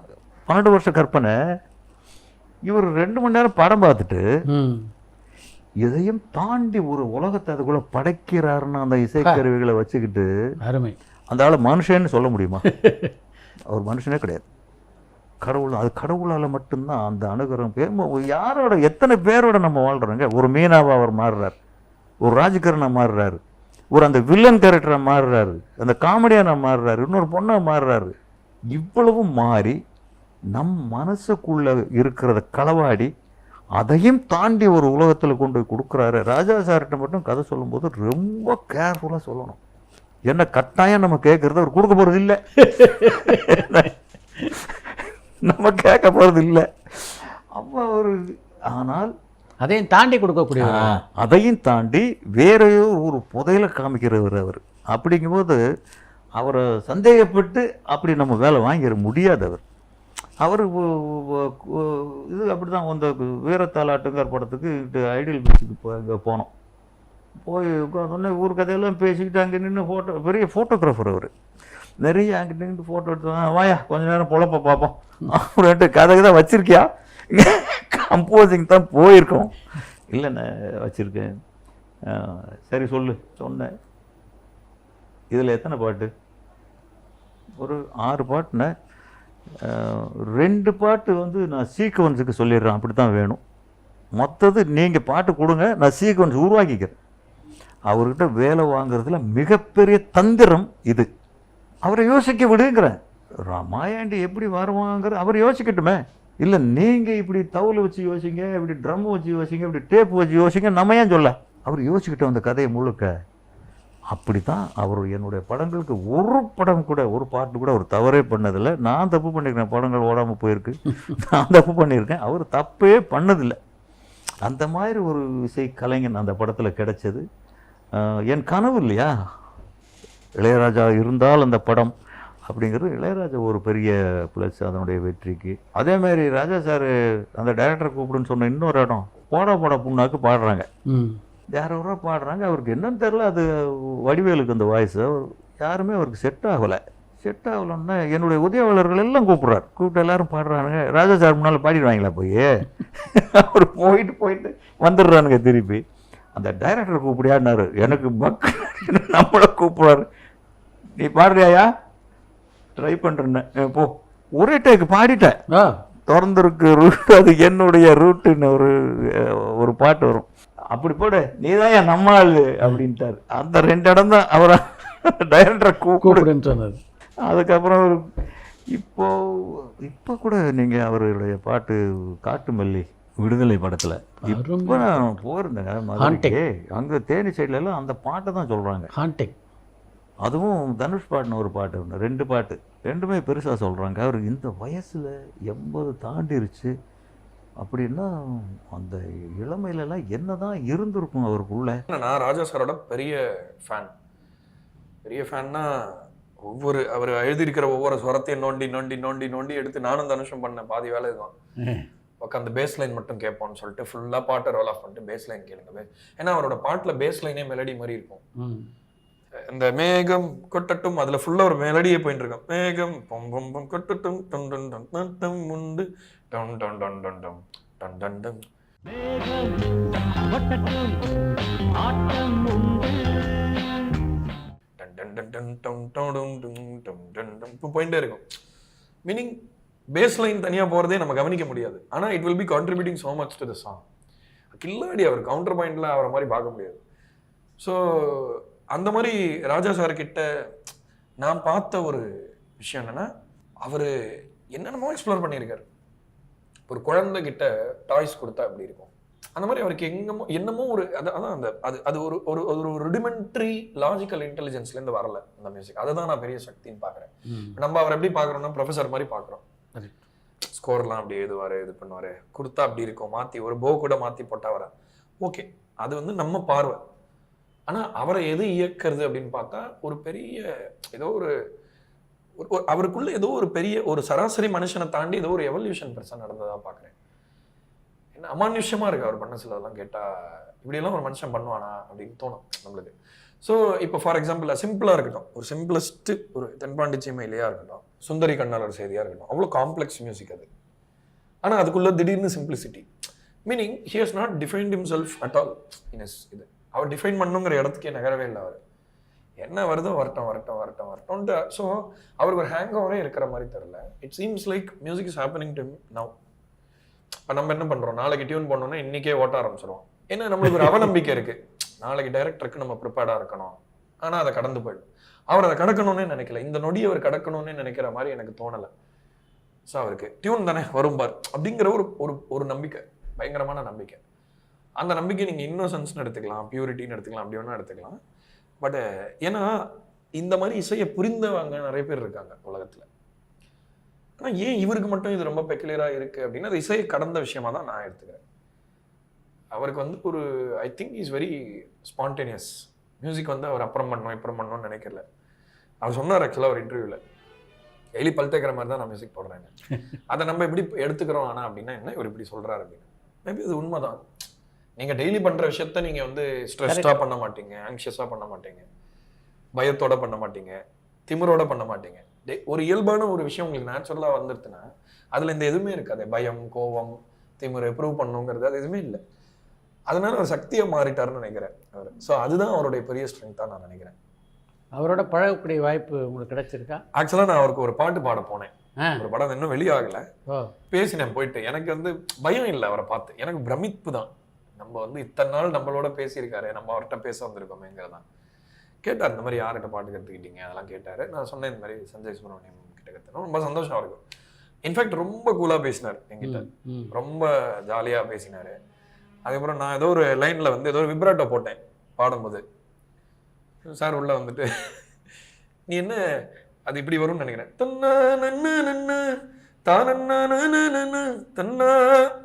12 வருஷ கற்பனை. இவர் 2 மணி நேரம் படம் பார்த்துட்டு இதையும் தாண்டி ஒரு உலகத்தை அதுக்குள்ளே படைக்கிறாருன்னு அந்த இசைக்கருவிகளை வச்சுக்கிட்டு அருமை. அந்த ஆளை மனுஷன்னு சொல்ல முடியுமா? அவர் மனுஷனே கிடையாது, கடவுள். அது கடவுளால் மட்டும்தான் அந்த அனுகிரகம். யாரோட எத்தனை பேரோட நம்ம வாழ்கிறோங்க. ஒரு மீனாவை அவர் மாறுறார், ஒரு ராஜ்கரனை மாறுறாரு, ஒரு அந்த வில்லன் கேரக்டரை மாறுறாரு, அந்த காமெடியான மாறுறாரு, இன்னொரு பொண்ணை மாறுறாரு. இவ்வளவும் மாறி நம் மனசுக்குள்ளே இருக்கிறத களவாடி அதையும் தாண்டி ஒரு உலகத்தில் கொண்டு போய் கொடுக்குறாரு. ராஜா சார்கிட்ட மட்டும் கதை சொல்லும்போது ரொம்ப கேர்ஃபுல்லாக சொல்லணும். என்ன கட்டாயம் நம்ம கேட்குறது அவர் கொடுக்க போகிறது இல்லை, நம்ம கேட்க போகிறது இல்லை. அப்போ ஒரு ஆனால் அதையும் தாண்டி கொடுக்கக்கூடிய, அதையும் தாண்டி வேறையோ ஒரு புதையில காமிக்கிறவர் அவர். அப்படிங்கும்போது அவரை சந்தேகப்பட்டு அப்படி நம்ம வேலை வாங்கிட முடியாது. அவர் இது அப்படி தான். அந்த வீரத்தாலாட்டுங்கிற படத்துக்கு ஐடியல் பீச்சுக்கு போனோம். போய் உட்காந்தோடனே ஊர் கதையெல்லாம் பேசிக்கிட்டு அங்கே நின்று பெரிய ஃபோட்டோகிராஃபர் அவர். நிறைய அங்கிட்டு நின்று ஃபோட்டோ எடுத்து, வாயா கொஞ்ச நேரம் பொழப்ப பார்ப்போம் அப்படின்ட்டு. கதை தான் வச்சிருக்கியா கம்போசிங் தான் போயிருக்கோம். இல்லை நான் வச்சுருக்கேன். சரி சொல்லு. சொன்னேன். இதில் எத்தனை பாட்டு? ஒரு 6 பாட்டுன்னு 2 பாட்டு வந்து நான் சீக்வன்ஸுக்கு சொல்லிடுறேன், அப்படி தான் வேணும். மொத்தது நீங்கள் பாட்டு கொடுங்க, நான் சீக்வன்ஸ் உருவாக்கிக்கிறேன். அவர்கிட்ட வேலை வாங்குறதுல மிகப்பெரிய தந்திரம் இது. அவரை யோசிக்க விடுங்கிறேன். மாயாண்டி எப்படி வருவாங்கிற அவர் யோசிக்கட்டுமே. இல்லை நீங்கள் இப்படி தவுல வச்சு யோசிங்க, இப்படி ட்ரம் வச்சு யோசிங்க, இப்படி டேப் வச்சு யோசிங்க, நம்ம ஏன் சொல்ல? அவர் யோசிக்கிட்டோம் அந்த கதையை முழுக்க. அப்படி தான் அவர் என்னுடைய படங்களுக்கு ஒரு படம் கூட, ஒரு பாட்டு கூட அவர் தவறே பண்ணதில்லை. நான் தப்பு பண்ணியிருக்கேன், படங்கள் ஓடாமல் போயிருக்கு, நான் தப்பு பண்ணியிருக்கேன், அவர் தப்பே பண்ணதில்லை. அந்த மாதிரி ஒரு இசை கலைஞன் அந்த படத்தில் கிடைச்சது என் கனவு இல்லையா. இளையராஜா இருந்தால் அந்த படம் அப்படிங்கிறது இளையராஜா ஒரு பெரிய ப்ளஸ் அதனுடைய வெற்றிக்கு. அதேமாதிரி ராஜா சார் அந்த டைரக்டரை கூப்பிடுன்னு சொன்ன இன்னொரு இடம், போடா போடா புண்ணாக்கு பாடுறாங்க. யாரோ பாடுறாங்க, அவருக்கு என்னன்னு தெரில, அது வடிவேலுக்கு அந்த வாய்ஸு யாருமே அவருக்கு செட் ஆகலைன்னா என்னுடைய உதவியாளர்கள் எல்லாம் கூப்பிட்டு எல்லாரும் பாடுறானுங்க. ராஜா சார் முன்னால் பாடிடுவாங்களா போய்? அவர் போயிட்டு வந்துடுறானுங்க திருப்பி. அந்த டைரக்டரை கூப்பிடியான்னாரு. எனக்கு மக்கள் நம்மளை கூப்பிடுறாரு, நீ பாடுறியாயா? ட்ரை பண்ணுறேன்னு போ. ஒரே டேக்கு பாடிட்டேன். திறந்துருக்கு ரூட், அது என்னுடைய ரூட்டுன்னு ஒரு பாட்டு வரும். அப்படி போடு, நீ தான் என் நம்ம ஆள் அப்படின்ட்டார். அந்த 2 இடம் தான் அவரை டைரக்டரை கூப்பிடுன்னு சொன்னார். அதுக்கப்புறம் இப்போ கூட நீங்கள் அவருடைய பாட்டு காட்டுமல்லி விடுதலை படத்தில் இப்போ நான் போயிருந்தேங்க மதுரைக்கு. அங்கே தேனி சைட்லலாம் அந்த பாட்டை தான் சொல்கிறாங்க. ஹான்டெக். அதுவும் தனுஷ் பாடின ஒரு பாட்டு ஒன்று, 2 பாட்டு, 2மே பெருசாக சொல்கிறாங்க. அவர் இந்த வயசில் 80 தாண்டிருச்சு அப்படின்னா அந்த இளமையிலலாம் என்ன தான் இருந்திருக்கும் அவருக்குள்ள. நான் ராஜா சாரோட பெரிய ஃபேன்னா அவர் எழுதியிருக்கிற ஒவ்வொரு ஸ்வரத்தையும் நோண்டி எடுத்து நானும் தனுஷம் பண்ண பாதி வேலை இதுதான். உட்காந்து பேஸ் லைன் மட்டும் கேட்போம்னு சொல்லிட்டு ஃபுல்லாக பாட்டை ரோல் ஆஃப் பண்ணிட்டு பேஸ் லைன் கேளுங்க. ஏன்னா அவரோட பாட்டில் பேஸ் லைனே மெலடி மாதிரி இருக்கும். இந்த மேகம் கொட்டட்டும் அதுல ஃபுல்லா ஒரு மெலடியே போயிட்டு இருக்கும். மேகம் பொம் பொம் பொம் கொட்டட்டும் டன் டன் டன் டன் டன் முண்டு டன் டன் டன் டன் டன் டன் டன் டன் டன் டன் டன் டன் டன் டன் போயிட்டே இருக்கும். மீனிங் பேஸ் லைன் தனியா போறதே நம்ம கவனிக்க முடியாது. ஆனா it will be contributing so much to the song. கில்லாடி அவர் கவுண்டர் பாயிண்ட்ல அவரை மாதிரி பார்க்க முடியாது. ஸோ அந்த மாதிரி ராஜா சார் கிட்ட நான் பார்த்த ஒரு விஷயம் என்னன்னா, அவர் என்னென்னமோ எக்ஸ்ப்ளோர் பண்ணியிருக்காரு. ஒரு குழந்தை கிட்ட டாய்ஸ் கொடுத்தா அப்படி இருக்கும், அந்த மாதிரி அவருக்கு என்னமோ ஒரு அதான் அந்த அது ஒரு ஒரு ருடிமெண்ட்ரி லாஜிக்கல் இன்டெலிஜென்ஸ்லேருந்து வரல அந்த மியூசிக். அதை தான் நான் பெரிய சக்தின்னு பார்க்குறேன். நம்ம அவர் எப்படி பார்க்குறோம்னா ப்ரொஃபஸர் மாதிரி பார்க்குறோம். ஸ்கோர்லாம் அப்படி எழுதுவார், இது பண்ணுவார், கொடுத்தா அப்படி இருக்கும், மாற்றி ஒரு போ கூட மாற்றி போட்டால் வர ஓகே, அது வந்து நம்ம பார்வை. ஆனால் அவரை எது இயக்கிறது அப்படின்னு பார்த்தா ஒரு பெரிய ஏதோ ஒரு அவருக்குள்ள ஏதோ ஒரு பெரிய ஒரு சராசரி மனுஷனை தாண்டி ஏதோ ஒரு எவல்யூஷன் பெருசாக நடந்ததாக பார்க்குறேன். என்ன அமானுஷ்யமாக இருக்குது அவர் பண்ண சிலதெல்லாம் கேட்டால், இப்படியெல்லாம் ஒரு மனுஷன் பண்ணுவானா அப்படின்னு தோணும் நம்மளுக்கு. ஸோ இப்போ ஃபார் எக்ஸாம்பிள் சிம்பிளாக இருக்கட்டும், ஒரு சிம்பிளஸ்ட்டு ஒரு தென்பாண்டி சீமையிலேயா இருக்கட்டும், சுந்தரி கண்ணாளர் செய்தியாக இருக்கட்டும், அவ்வளோ காம்ப்ளெக்ஸ் மியூசிக் அது. ஆனால் அதுக்குள்ளே திடீர்னு simplicity, meaning he has not defined himself at all in is இது. அவர் டிஃபைன் பண்ணுங்கிற இடத்துக்கே நகரவே இல்லை. அவர் என்ன வருதோ வரட்டும். ஸோ அவருக்கு ஒரு ஹேங் ஓவரே இருக்கிற மாதிரி தெரியல. It seems like music is happening to now. இப்போ நம்ம என்ன பண்ணுறோம், நாளைக்கு டியூன் பண்ணோன்னா இன்றைக்கே ஓட்ட ஆரம்பிச்சிடும். ஏன்னா நம்மளுக்கு ஒரு அவநம்பிக்கை இருக்குது, நாளைக்கு டைரக்டருக்கு நம்ம ப்ரிப்பேர்டாக இருக்கணும். ஆனால் அதை கடந்து போயிடும். அவர் அதை கடக்கணும்னே நினைக்கல, இந்த நொடி அவர் கடக்கணும்னே நினைக்கிற மாதிரி எனக்கு தோணலை. ஸோ அவருக்கு டியூன் தானே வரும் பார் அப்படிங்கிற ஒரு நம்பிக்கை, பயங்கரமான நம்பிக்கை. அந்த நம்பிக்கை நீங்கள் இன்னோசன்ஸ்னு எடுத்துக்கலாம், பியூரிட்டின்னு எடுத்துக்கலாம், அப்படி ஒன்றா எடுத்துக்கலாம். பட் ஏன்னா இந்த மாதிரி இசையை புரிந்தவங்க நிறைய பேர் இருக்காங்க உலகத்தில். ஆனால் ஏன் இவருக்கு மட்டும் இது ரொம்ப பெக்குலராக இருக்குது அப்படின்னா, அது இசையை கடந்த விஷயமா தான் நான் எடுத்துக்கிறேன். அவருக்கு வந்து ஒரு ஐ think is very spontaneous. Music வந்து அவர் அப்புறம் பண்ணணும்னு நினைக்கல. அவர் சொன்னார் ஆக்சுவலாக ஒரு இன்டர்வியூவில், டெய்லி பல் தேக்கிற மாதிரி தான் நான் மியூசிக் போடுறேன், அதை நம்ம எப்படி எடுத்துக்கிறோம் ஆனால் அப்படின்னா என்ன இவர் இப்படி சொல்கிறாரு அப்படின்னு. மேபி அது உண்மைதான். நீங்கள் டெய்லி பண்ணுற விஷயத்த நீங்கள் வந்து ஸ்ட்ரெஸ்டாக பண்ண மாட்டீங்க, ஆங்ஷியஸாக பண்ண மாட்டீங்க, பயத்தோட பண்ண மாட்டீங்க, திமிரோட பண்ண மாட்டீங்க. ஒரு இயல்பான ஒரு விஷயம் உங்களுக்கு நேச்சுரலாக வந்துடுதுன்னா அதில் இந்த எதுவுமே இருக்காது. பயம், கோபம், திமிரு ப்ரூவ் பண்ணுங்கிறது அது எதுவுமே இல்லை. அதனால அவர் சக்தியை மாறிட்டாருன்னு நினைக்கிறேன் அவர். ஸோ அதுதான் அவருடைய பெரிய ஸ்ட்ரென்த்தாக நான் நினைக்கிறேன். அவரோட பழகக்கூடிய வாய்ப்பு உங்களுக்கு கிடைச்சிருக்கா? ஆக்சுவலாக நான் அவருக்கு ஒரு பாட்டு பாட போனேன். ஒரு படம் இன்னும் வெளியாகலை, பேசினேன் போயிட்டு. எனக்கு வந்து பயம் இல்லை அவரை பார்த்து, எனக்கு பிரமிப்பு தான். நம்ம வந்து இத்தனை நாள் நம்மளோட பேசியிருக்காரு, நம்ம அவர்கிட்ட பேச வந்திருக்கோமேங்கிறதான். கேட்டார் இந்த மாதிரி யார்கிட்ட பாட்டு கற்றுக்கிட்டீங்க அதெல்லாம் கேட்டார். நான் சொன்னேன் இந்த மாதிரி சஞ்சய் சுப்ரமணியம் கிட்ட கற்றுனோம். ரொம்ப சந்தோஷம் அவருக்கு. இன்ஃபேக்ட் ரொம்ப கூலாக பேசினார் என்கிட்ட, ரொம்ப ஜாலியாக பேசினார். அதுக்கப்புறம் நான் ஏதோ ஒரு லைனில் வந்து ஏதோ ஒரு விப்ராட்டோ போட்டேன் பாடும்போது. சார் உள்ள வந்துட்டு நீ என்ன அது இப்படி வரும்னு நினைக்கிறேன், தன்னா நன்னா நன்னா தானன்னா தன்னா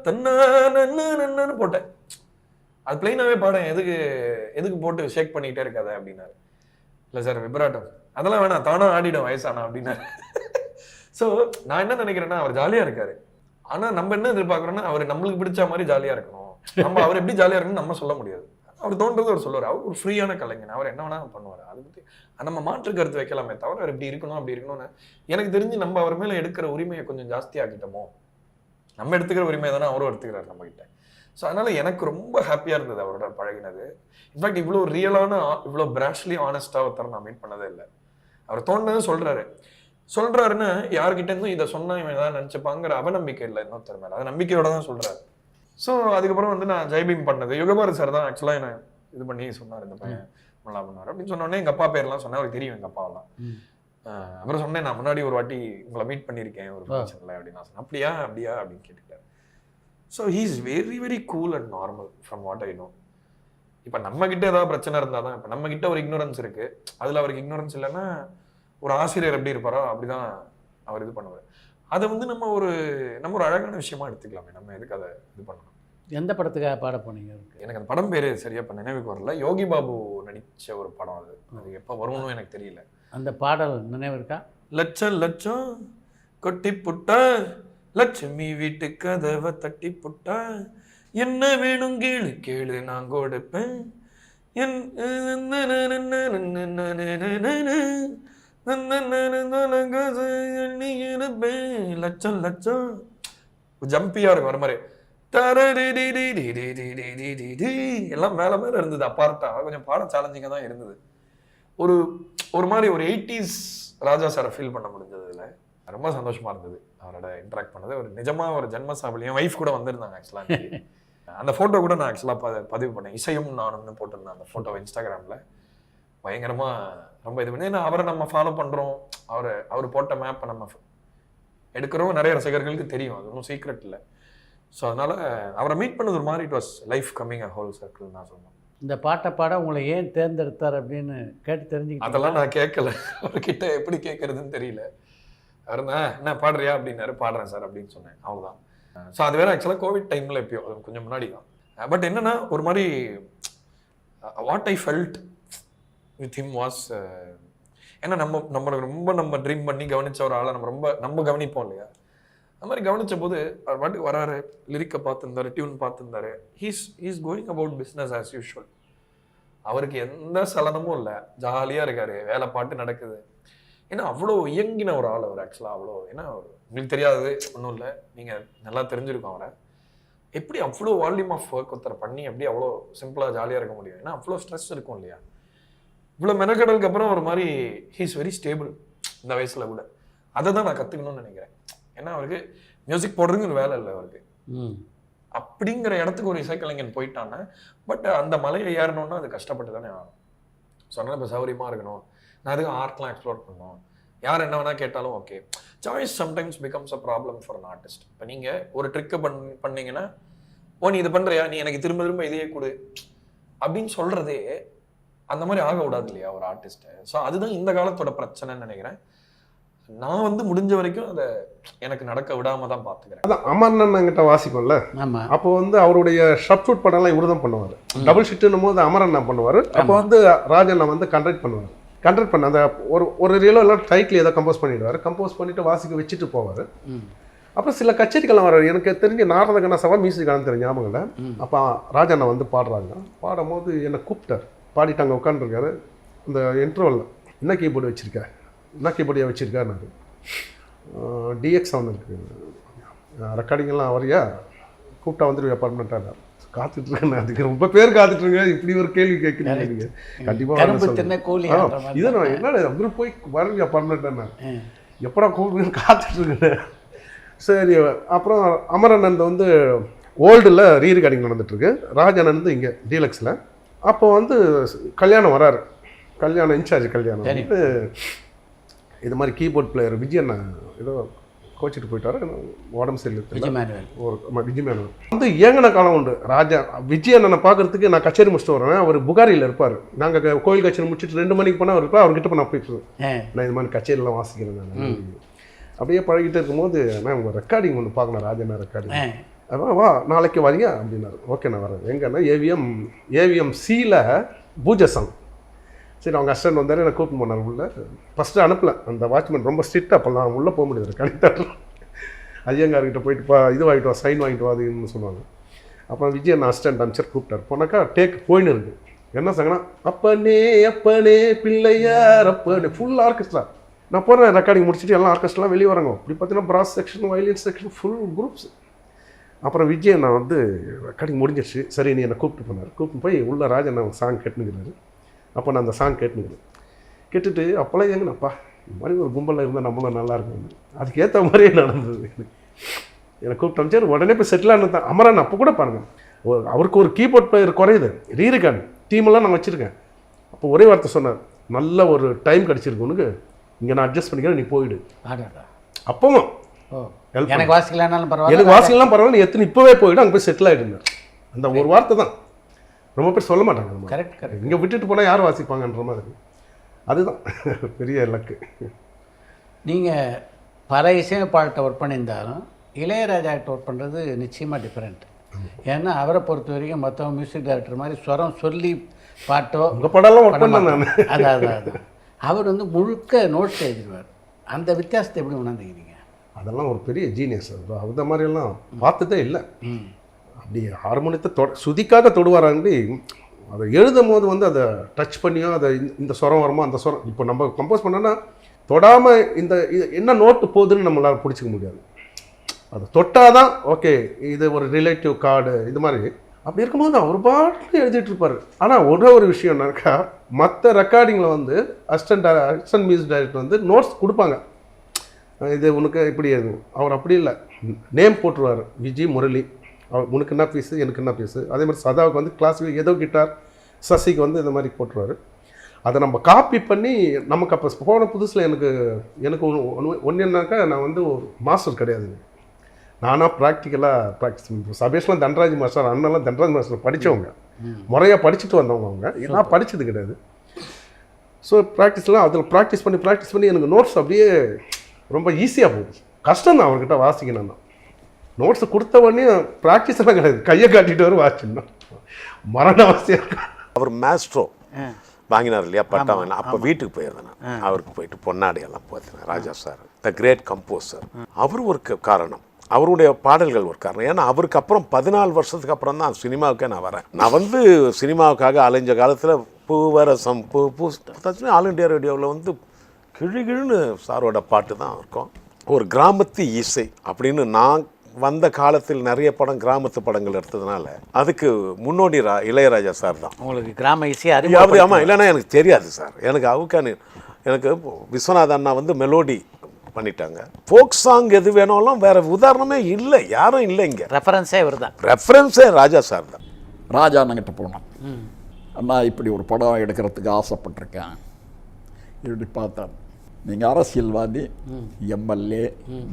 தன்னா நன்னா நன்னு போட்டேன். அது பிளைனாவே பாடேன், எதுக்கு போட்டு ஷேக் பண்ணிக்கிட்டே இருக்காத அப்படின்னாரு. இல்லை சார் விப்ராட்டம் அதெல்லாம் வேணாம், தானா ஆடிடும் வயசானா அப்படின்னாரு. ஸோ நான் என்ன நினைக்கிறேன்னா அவர் ஜாலியாக இருக்காரு. ஆனால் நம்ம என்ன எதிர்பார்க்குறோன்னா அவர் நம்மளுக்கு பிடிச்ச மாதிரி ஜாலியாக இருக்கணும். நம்ம அவர் எப்படி ஜாலியாக இருக்கணும்னு நம்ம சொல்ல முடியாது. அவர் தோன்றது அவர் சொல்லுவார். அவர் ஒரு ஃப்ரீயான கலைஞன், அவர் என்ன வேணாலும் பண்ணுவார். அதை பற்றி நம்ம மாற்று கருத்து வைக்கலாமே தவிர அவர் இப்படி இருக்கணும் அப்படி இருக்கணும்னு எனக்கு தெரிஞ்சு நம்ம அவர் மேலே எடுக்கிற உரிமையை கொஞ்சம் ஜாஸ்தியாக்கிட்டோமோ. நம்ம எடுத்துக்கிற உரிமையை தானே அவரும் எடுத்துக்கிறார் நம்மகிட்ட. ஸோ அதனால எனக்கு ரொம்ப ஹாப்பியாக இருந்தது அவரோட பழகினது. இன்ஃபேக்ட் இவ்வளோ ரியலான இவ்வளோ பிராஷ்லி ஆனஸ்டாக ஒருத்தர் நான் மீட் பண்ணதே இல்லை. அவர் தோணுனது சொல்கிறாருன்னு யார்கிட்ட இருந்தும் இதை சொன்னால் இவன் ஏதாவது நினச்சிப்பாங்கிற அவநம்பிக்கை இல்லை இன்னொருத்தர் மேலே, அது நம்பிக்கையோட தான் சொல்கிறாரு. ஸோ அதுக்கப்புறம் வந்து நான் ஜெய்பீம் பண்ணது யுகபாரதி சார் தான் ஆக்சுவலாக என்ன இது பண்ணி சொன்னார், இந்த பையன் நல்லா பண்ணார் அப்படின்னு சொன்னோடனே எங்கள் அப்பா பேர்லாம் சொன்னேன். அவருக்கு தெரியும் எங்கள் அப்பாவெல்லாம். அப்புறம் சொன்னேன் நான் முன்னாடி ஒரு வாட்டி உங்களை மீட் பண்ணியிருக்கேன் ஒரு ஃபங்க்ஷனில் அப்படின்னு நான் சொன்னேன். அப்படியா அப்படின்னு கேட்டுக்கிட்டார். So he is very very cool and normal from what I know. இப்போ நம்மக்கிட்ட ஏதாவது பிரச்சனை இருந்தால் தான், இப்போ நம்மக்கிட்ட ஒரு இக்னோரன்ஸ் இருக்குது, அதில் அவருக்கு இக்னோரன்ஸ் இல்லைன்னா ஒரு ஆசிரியர் எப்படி இருப்பாரோ அப்படிதான் அவர் இது பண்ணுவார். அதை வந்து நம்ம ஒரு அழகான விஷயமா எடுத்துக்கலாமே, நம்ம எதுக்கு அதை இது பண்ணணும். எந்த படத்துக்காக பாட போனீங்க? எனக்கு அந்த படம் பேர் சரியா இப்போ நினைவுக்கு வரல. யோகி பாபு நடித்த ஒரு படம் அது. அது எப்போ வரும்னு எனக்கு தெரியல. அந்த பாடல் நினைவு இருக்கா? லட்சம் லட்சம் கொட்டி புட்டா லட்சுமி வீட்டு கதவை தட்டி புட்டா என்ன வேணும் கேளு கேளு நான் கொடுப்பேன் லட்சம் லட்சம் ஜம்பியா இருக்கும் வர மாதிரி எல்லாம் மேல மேல இருந்தது. அப்பார்ட்டா கொஞ்சம் பாடம் சேலஞ்சிங்கா தான் இருந்தது. ஒரு மாதிரி ஒரு 80s ராஜா சாரை ஃபீல் பண்ண முடிஞ்சதுல ரொம்ப சந்தோஷமா இருந்தது அவரோட இன்டராக்ட் பண்ணது. ஒரு நிஜமா ஒரு ஜென்மசாபலியும் வைஃப் கூட வந்திருந்தாங்க ஆக்சுவலா. அந்த போட்டோ கூட நான் ஆக்சுவலா பதிவு பண்ணேன். இசையும் நானும்னு போட்டிருந்தேன் அந்த போட்டோ இன்ஸ்டாகிராம்ல. பயங்கரமா ரொம்ப இது பண்ணி அவரை நம்ம ஃபாலோ பண்றோம், அவர் போட்ட மேப்பை நம்ம எடுக்கிறோம். நிறைய ரசிகர்களுக்கு தெரியும், அது ஒன்றும் சீக்ரெட் இல்லை. ஸோ அதனால அவரை மீட் பண்ணது ஒரு மாதிரி it was life coming a whole circle நான் சொன்னேன். இந்த பாட்டை பாட உங்களை ஏன் தேர்ந்தெடுத்தார் அப்படின்னு கேட்டு தெரிஞ்சுக்கிட்டேன். அதெல்லாம் நான் கேட்கல, அவர்கிட்ட எப்படி கேட்கறதுன்னு தெரியல. அவர் என்ன பாடுறியா அப்படின்னாரு. பாடுறேன் சார் அப்படின்னு சொன்னேன், அவ்வளோதான். ஸோ அது வேற ஆக்சுவலாக கோவிட் டைமில் எப்பயோ அது கொஞ்சம் முன்னாடி தான். பட் என்னன்னா ஒரு மாதிரி what I felt with him was, ஏன்னா நம்மளுக்கு ரொம்ப நம்ம ட்ரீம் பண்ணி கவனிச்ச ஒரு ஆளை நம்ம கவனிப்போம் இல்லையா. அது மாதிரி கவனிச்ச போது அவர் பாட்டுக்கு வராரு, லிரிக்கை பார்த்துருந்தாரு, டியூன் பார்த்துருந்தாரு. He's going about business as usual. அவருக்கு எந்த சலனமும் இல்லை, ஜாலியாக இருக்காரு, வேலை பாட்டு நடக்குது. ஏன்னா அவ்வளோ இயங்கின ஒரு ஆள் அவர் ஆக்சுவலாக. அவ்வளோ ஏன்னா உங்களுக்கு தெரியாது ஒன்றும் இல்லை, நீங்கள் நல்லா தெரிஞ்சிருக்கோம் அவரை. எப்படி அவ்வளோ வால்யூம் ஆஃப் ஒர்க் ஒருத்தரை பண்ணி எப்படி அவ்வளோ சிம்பிளாக ஜாலியாக இருக்க முடியும்? ஏன்னா அவ்வளோ ஸ்ட்ரெஸ் இருக்கும் இல்லையா. இவ்வளோ மெனக்கடலுக்கு அப்புறம் ஒரு மாதிரி ஹீஸ் வெரி ஸ்டேபிள் இந்த வயசில் கூட. அதை தான் நான் கற்றுக்கணும்னு நினைக்கிறேன். ஏன்னா அவருக்கு மியூசிக் போடுறதுக்கு ஒரு வேலை இல்லை அவருக்கு. அப்படிங்கிற இடத்துக்கு ஒரு இசைக்கலைஞன் போயிட்டானே. பட் அந்த மலையை ஏறணும்னா அது கஷ்டப்பட்டு தானே ஆகணும். ஸோ அதனால் இப்போ சௌரியமாக இருக்கணும், நான் அதுக்கு ஆர்ட்லாம் எக்ஸ்ப்ளோர் பண்ணணும், யார் என்ன வேணால் கேட்டாலும் okay. Choice sometimes becomes a problem for an artist. இப்போ நீங்கள் ஒரு ட்ரிக்கை பண்ணீங்கன்னா, நீ இது பண்ணுறியா, நீ எனக்கு திரும்ப திரும்ப இதையே கொடு அப்படின்னு சொல்கிறதே அந்த மாதிரி ஆக விடாது இல்லையா ஒரு ஆர்டிஸ்ட்டை. ஸோ அதுதான் இந்த காலத்தோட பிரச்சனைன்னு நினைக்கிறேன். நான் வந்து முடிஞ்ச வரைக்கும் அதை எனக்கு நடக்க விடாம தான் பார்த்துக்கிறேன். அதான் அமரன் கிட்ட வாசிக்கும்ல, அப்போ வந்து அவருடைய ஷார்ட் ஷூட் படம்லாம் இவரு தான் பண்ணுவார். டபுள் ஷிட்டுன்னும் போது அமரன் பண்ணுவார். அப்போ வந்து ராஜன் வந்து கண்டக்ட் பண்ண அந்த ஒரு ரீலோ எல்லாம் டைட்டில் ஏதோ கம்போஸ் பண்ணிடுவார். கம்போஸ் பண்ணிட்டு வாசிக்க வச்சுட்டு போவார். அப்புறம் சில கச்சேரிக்கெல்லாம் வர்றாரு. எனக்கு தெரிஞ்ச நாரத கண்ணசவா மியூசிக் காலம் தெரிஞ்ச ஞாபகம் இல்லை. அப்போ ராஜண்ணா வந்து பாடுறாங்க. பாடும்போது என்னை கூப்பிட்டார், பாடிட்டு அங்கே உட்காந்துருக்காரு. இந்த இன்டர்வலில் என்ன கீபோர்டு வச்சுருக்க, என்ன கீபோர்டியாக வச்சுருக்காருனாரு. டிஎக்ஸ் சவுண்ட் இருக்குது, ரெக்கார்டிங்கெல்லாம் வரையா கூப்பிட்டா வந்துடுவியா பர்மனெண்ட்டாக காத்துட்ருக்கேன். அதுக்கு ரொம்ப பேர் காத்துட்ருங்க. இப்படி ஒரு கேள்வி கேட்குறீங்க நீங்கள். கண்டிப்பாக இதை நான் என்ன அவரு போய் வருவியா பர்மனெண்ட்டாக எப்படா கூப்பிட்டு காத்துட்ருக்கேன். சரி, அப்புறம் அமரனந்த் வந்து ஓல்டில் ரீரெக்கார்டிங் நடந்துட்டுருக்கு. ராஜானந்த் இங்கே டீலக்ஸில். அப்போ வந்து கல்யாணம் வராரு. கல்யாணம் இன்சார்ஜ் கல்யாணம் வந்து இது மாதிரி கீபோர்ட் பிளேயர் விஜயண்ணா ஏதோ கோச்சிட்டு போயிட்டாரு. உடம்பு சரியில்லை. விஜய் மேனுவல் வந்து ஏங்கின காலம் உண்டு. ராஜா விஜய் அண்ணனை பார்க்கறதுக்கு நான் கச்சேரி முடிச்சுட்டு வரேன். அவர் புகாரியில் இருப்பார். நாங்கள் கோயில் கச்சேரி முடிச்சுட்டு 2 மணிக்கு போனால் இருப்பேன். அவர்கிட்ட போய் நான் போயிட்டு நான் இது மாதிரி கச்சேரிலாம் வாசிக்கிறேன். நான் அப்படியே பழகிட்டு இருக்கும்போது நான் உங்கள் ரெக்கார்டிங் ஒன்று பார்க்கணும், ராஜண்ணா ரெக்கார்டிங். அதான் வா நாளைக்கு வரியா அப்படின்னாரு. ஓகே நான் வரேன். எங்கன்னா ஏவிஎம் சியில் பூஜை சாங். சரி, அவங்க அசிஸ்டன்ட் வந்தார், என்னை கூப்பிட்டு போனார் உள்ளே. ஃபஸ்ட்டு அனுப்பல, அந்த வாட்ச்மேன் ரொம்ப ஸ்ட்ரிக்ட். அப்போல்லாம் உள்ளே போக முடியாது கணித்தாட்டில். ஐயங்கார்கிட்ட போயிட்டு இது வாங்கிட்டு வா, சைன் வாங்கிட்டு வா அதுன்னு சொல்லுவாங்க. அப்புறம் விஜய் நான் அசிஸ்டன்ட் அமைச்சர் கூப்பிட்டார். போனாக்கா டேக் போயின்னு இருக்கு. என்ன சாங்கன்னா அப்பனே அப்பனே பிள்ளையார் அப்பனே ஃபுல் ஆர்கெஸ்ட்ரா. நான் போகிறேன் ரெக்கார்டிங் முடிச்சுட்டு எல்லாம் ஆர்கெஸ்ட்ராலாம் வெளியே வராங்க. இப்படி பார்த்தீங்கன்னா brass section, violin section, full groups. அப்புறம் விஜய் நான் வந்து ரெக்கார்டிங் முடிஞ்சிடுச்சு. சரி நீ என்னை கூப்பிட்டு போனார். கூப்பிட்டு போய் உள்ள ராஜன் நான் சாங் கேட்டுனுக்கிறாரு. அப்போ நான் அந்த சாங் கேட்டுனுக்கிறேன். கேட்டுட்டு அப்போல்லாம் எங்கண்ணப்பா இந்த மாதிரி ஒரு கும்பலில் இருந்தால் நம்மளும் நல்லா இருக்கும். அதுக்கேற்ற மாதிரியே நடந்தது. எனக்கு கூப்பிட்டு அமைச்சார். உடனே போய் செட்டில் ஆனது தான். அமரன் அப்போ கூட பாருங்கள், அவருக்கு ஒரு கீபோர்ட் பிளேயர் குறையுது. ரீரெக்கார்டு டீமெல்லாம் நான் வச்சுருக்கேன். அப்போ ஒரே வார்த்தை சொன்னார், நல்ல ஒரு டைம் கிடச்சிருக்கு உனக்கு, இங்கே நான் அட்ஜஸ்ட் பண்ணிக்கிறேன், நீ போயிடு. அப்பவும் எனக்கு வாசிக்கலாம்னாலும் பரவாயில்ல, நீ எத்தனை இப்போவே போயிடு, அங்கே போய் செட்டில் ஆகிடுங்க. அந்த ஒரு வார்த்தை தான். ரொம்ப பேர் சொல்ல மாட்டாங்க. கரெக்ட். இங்கே விட்டுட்டு போனால் யார் வாசிப்பாங்கன்ற மாதிரி. அதுதான் பெரிய லக்கு. நீங்கள் பல இசையமைப்பாளர்கிட்ட ஒர்க் பண்ணியிருந்தாலும் இளையராஜாக்கிட்ட ஒர்க் பண்ணுறது நிச்சயமாக டிஃப்ரெண்ட். ஏன்னா அவரை பொறுத்த வரைக்கும் மற்றவங்க மியூசிக் டைரக்டர் மாதிரி ஸ்வரம் சொல்லி பாட்டோ உங்கள் படம்லாம் ஒர்க் பண்ண நான் அதான் அவர் வந்து முழுக்க நோட்ஸ் எழுதிடுவார். அந்த வித்தியாசத்தை எப்படி உணர்ந்துக்கிறீங்க? அதெல்லாம் ஒரு பெரிய ஜீனியஸ். அந்த மாதிரியெல்லாம் பார்த்ததே இல்லை. அப்படி ஹார்மோனியத்தை சுதிக்காக தொடுவாராண்டி அதை எழுதும் போது வந்து அதை டச் பண்ணியோ அதை இந்த ஸ்வரம் வருமோ அந்த ஸ்வரம். இப்போ நம்ம கம்போஸ் பண்ணோன்னா தொடாமல் இந்த இது என்ன நோட்டு போகுதுன்னு நம்மளால் பிடிச்சிக்க முடியாது. அதை தொட்டால் தான் ஓகே இது ஒரு ரிலேட்டிவ் கார்டு இது மாதிரி. அப்படி இருக்கும்போது அவர் பாட்டு எழுதிட்டு இருப்பார். ஆனால் ஒரு விஷயம்னாக்கா மற்ற ரெக்கார்டிங்கில் வந்து அசிஸ்டன்ட் மியூசிக் டைரக்டர் வந்து நோட்ஸ் கொடுப்பாங்க. இது உனக்கு இப்படி எழுதும். அவர் அப்படி இல்லை, நேம் போட்டுருவார். விஜய் முரளி, அவர் உனக்கு என்ன பீஸு எனக்கு என்ன பீஸு. அதே மாதிரி சதாவுக்கு வந்து கிளாஸிக் ஏதோ கிட்டார், சசிக்கு வந்து இந்த மாதிரி போட்டுருவார். அதை நம்ம காப்பி பண்ணி நமக்கு அப்போ போன புதுசில் எனக்கு ஒன்று என்னன்னாக்கா நான் வந்து ஒரு மாஸ்டர் கிடையாது. நானாக ப்ராக்டிக்கலாக ப்ராக்டிஸ் பண்ணுறேன். சபேஷ்லாம் தண்டராஜ் மாஸ்டர், அண்ணெல்லாம் தண்டராஜ் மாஸ்டர் படித்தவங்க, முறையாக படிச்சுட்டு வந்தவங்க. அவங்க நான் படித்தது கிடையாது. ஸோ ப்ராக்டிஸ்லாம் அதில் ப்ராக்டிஸ் பண்ணி எனக்கு நோட்ஸ் அப்படியே ரொம்ப ஈஸியாக போகுது. கஷ்டம் தான் அவர்கிட்ட வாசிக்கணும்னா. நோட்ஸை கொடுத்த உடனே ப்ராக்டிஸ் எல்லாம் கிடையாது, கையை காட்டிட்டு வரும் வாசிக்கணும். மரண அவசியம் இருக்கு. அவர் மேஸ்ட்ரோ வாங்கினார் இல்லையா, பட்டா வாங்கினா. அப்போ வீட்டுக்கு போயிருந்தேன் நான். அவருக்கு போயிட்டு பொன்னாடியெல்லாம் பார்த்தேன். ராஜா சார் த கிரேட் கம்போசர். அவர் ஒரு காரணம், அவருடைய பாடல்கள் ஒரு காரணம். ஏன்னா அவருக்கு அப்புறம் 14 வருஷத்துக்கு அப்புறம் தான் சினிமாவுக்கே நான் வரேன். நான் வந்து சினிமாவுக்காக அலைஞ்ச காலத்தில் பூவரசம் பூ ஆல் இண்டியா ரேடியோவில் வந்து கிழுகிழுன்னு சாரோட பாட்டு தான் இருக்கும். ஒரு கிராமத்து இசை அப்படின்னு நான் வந்த காலத்தில் நிறைய படம் கிராமத்து படங்கள் எடுத்ததுனால அதுக்கு முன்னோடி இளையராஜா சார் தான். உங்களுக்கு கிராம இசை அறியாவது? ஆமாம், இல்லைன்னா எனக்கு தெரியாது சார். எனக்கு விஸ்வநாத அண்ணா வந்து மெலோடி பண்ணிட்டாங்க. ஃபோக் சாங் எது வேணாலும் வேற உதாரணமே இல்லை, யாரும் இல்லை இங்கே. ரெஃபரன்ஸே இவர் தான். ரெஃபரன்ஸே ராஜா சார் தான். ராஜா அண்ணங்கிட்ட போனோம். அண்ணா இப்படி ஒரு படம் எடுக்கிறதுக்கு ஆசைப்பட்டிருக்கேன். இப்படி பார்த்தேன், நீங்கள் அரசியல்வாதி, எம்எல்ஏ,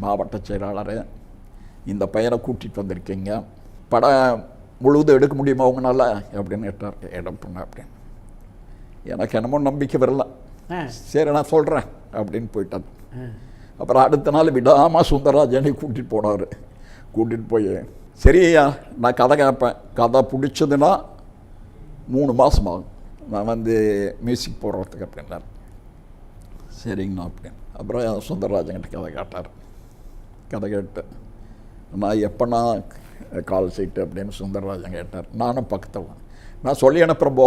மாவட்ட செயலாளர், இந்த பையனை கூட்டிகிட்டு வந்திருக்கீங்க, படம் முழுவதும் எடுக்க முடியுமா உங்களால் அப்படின்னு கேட்டார். எடுப்பேன் அப்படின்னு. எனக்கு என்னமோ நம்பிக்கை வரல. சரி நான் சொல்கிறேன் அப்படின்னு போயிட்டார். அப்புறம் அடுத்த நாள் விடாமல் சுந்தரராஜனை கூட்டிகிட்டு போனார். கூட்டிகிட்டு போய் சரியா நான் கதை கேட்பேன், கதை பிடிச்சதுன்னா 3 மாதம் ஆகும் நான் வந்து மியூசிக் போடுறதுக்கு அப்படின்னார். சரிங்கண்ணா அப்படின்னு. அப்புறம் சுந்தரராஜன்கிட்ட கதை கேட்டார். கதை கேட்டு நான் எப்போனா கால் சீட்டு அப்படின்னு சுந்தரராஜன் கேட்டார். நானும் பக்கத்தில் நான் சொல்லி அனுப்புகிறேன் போ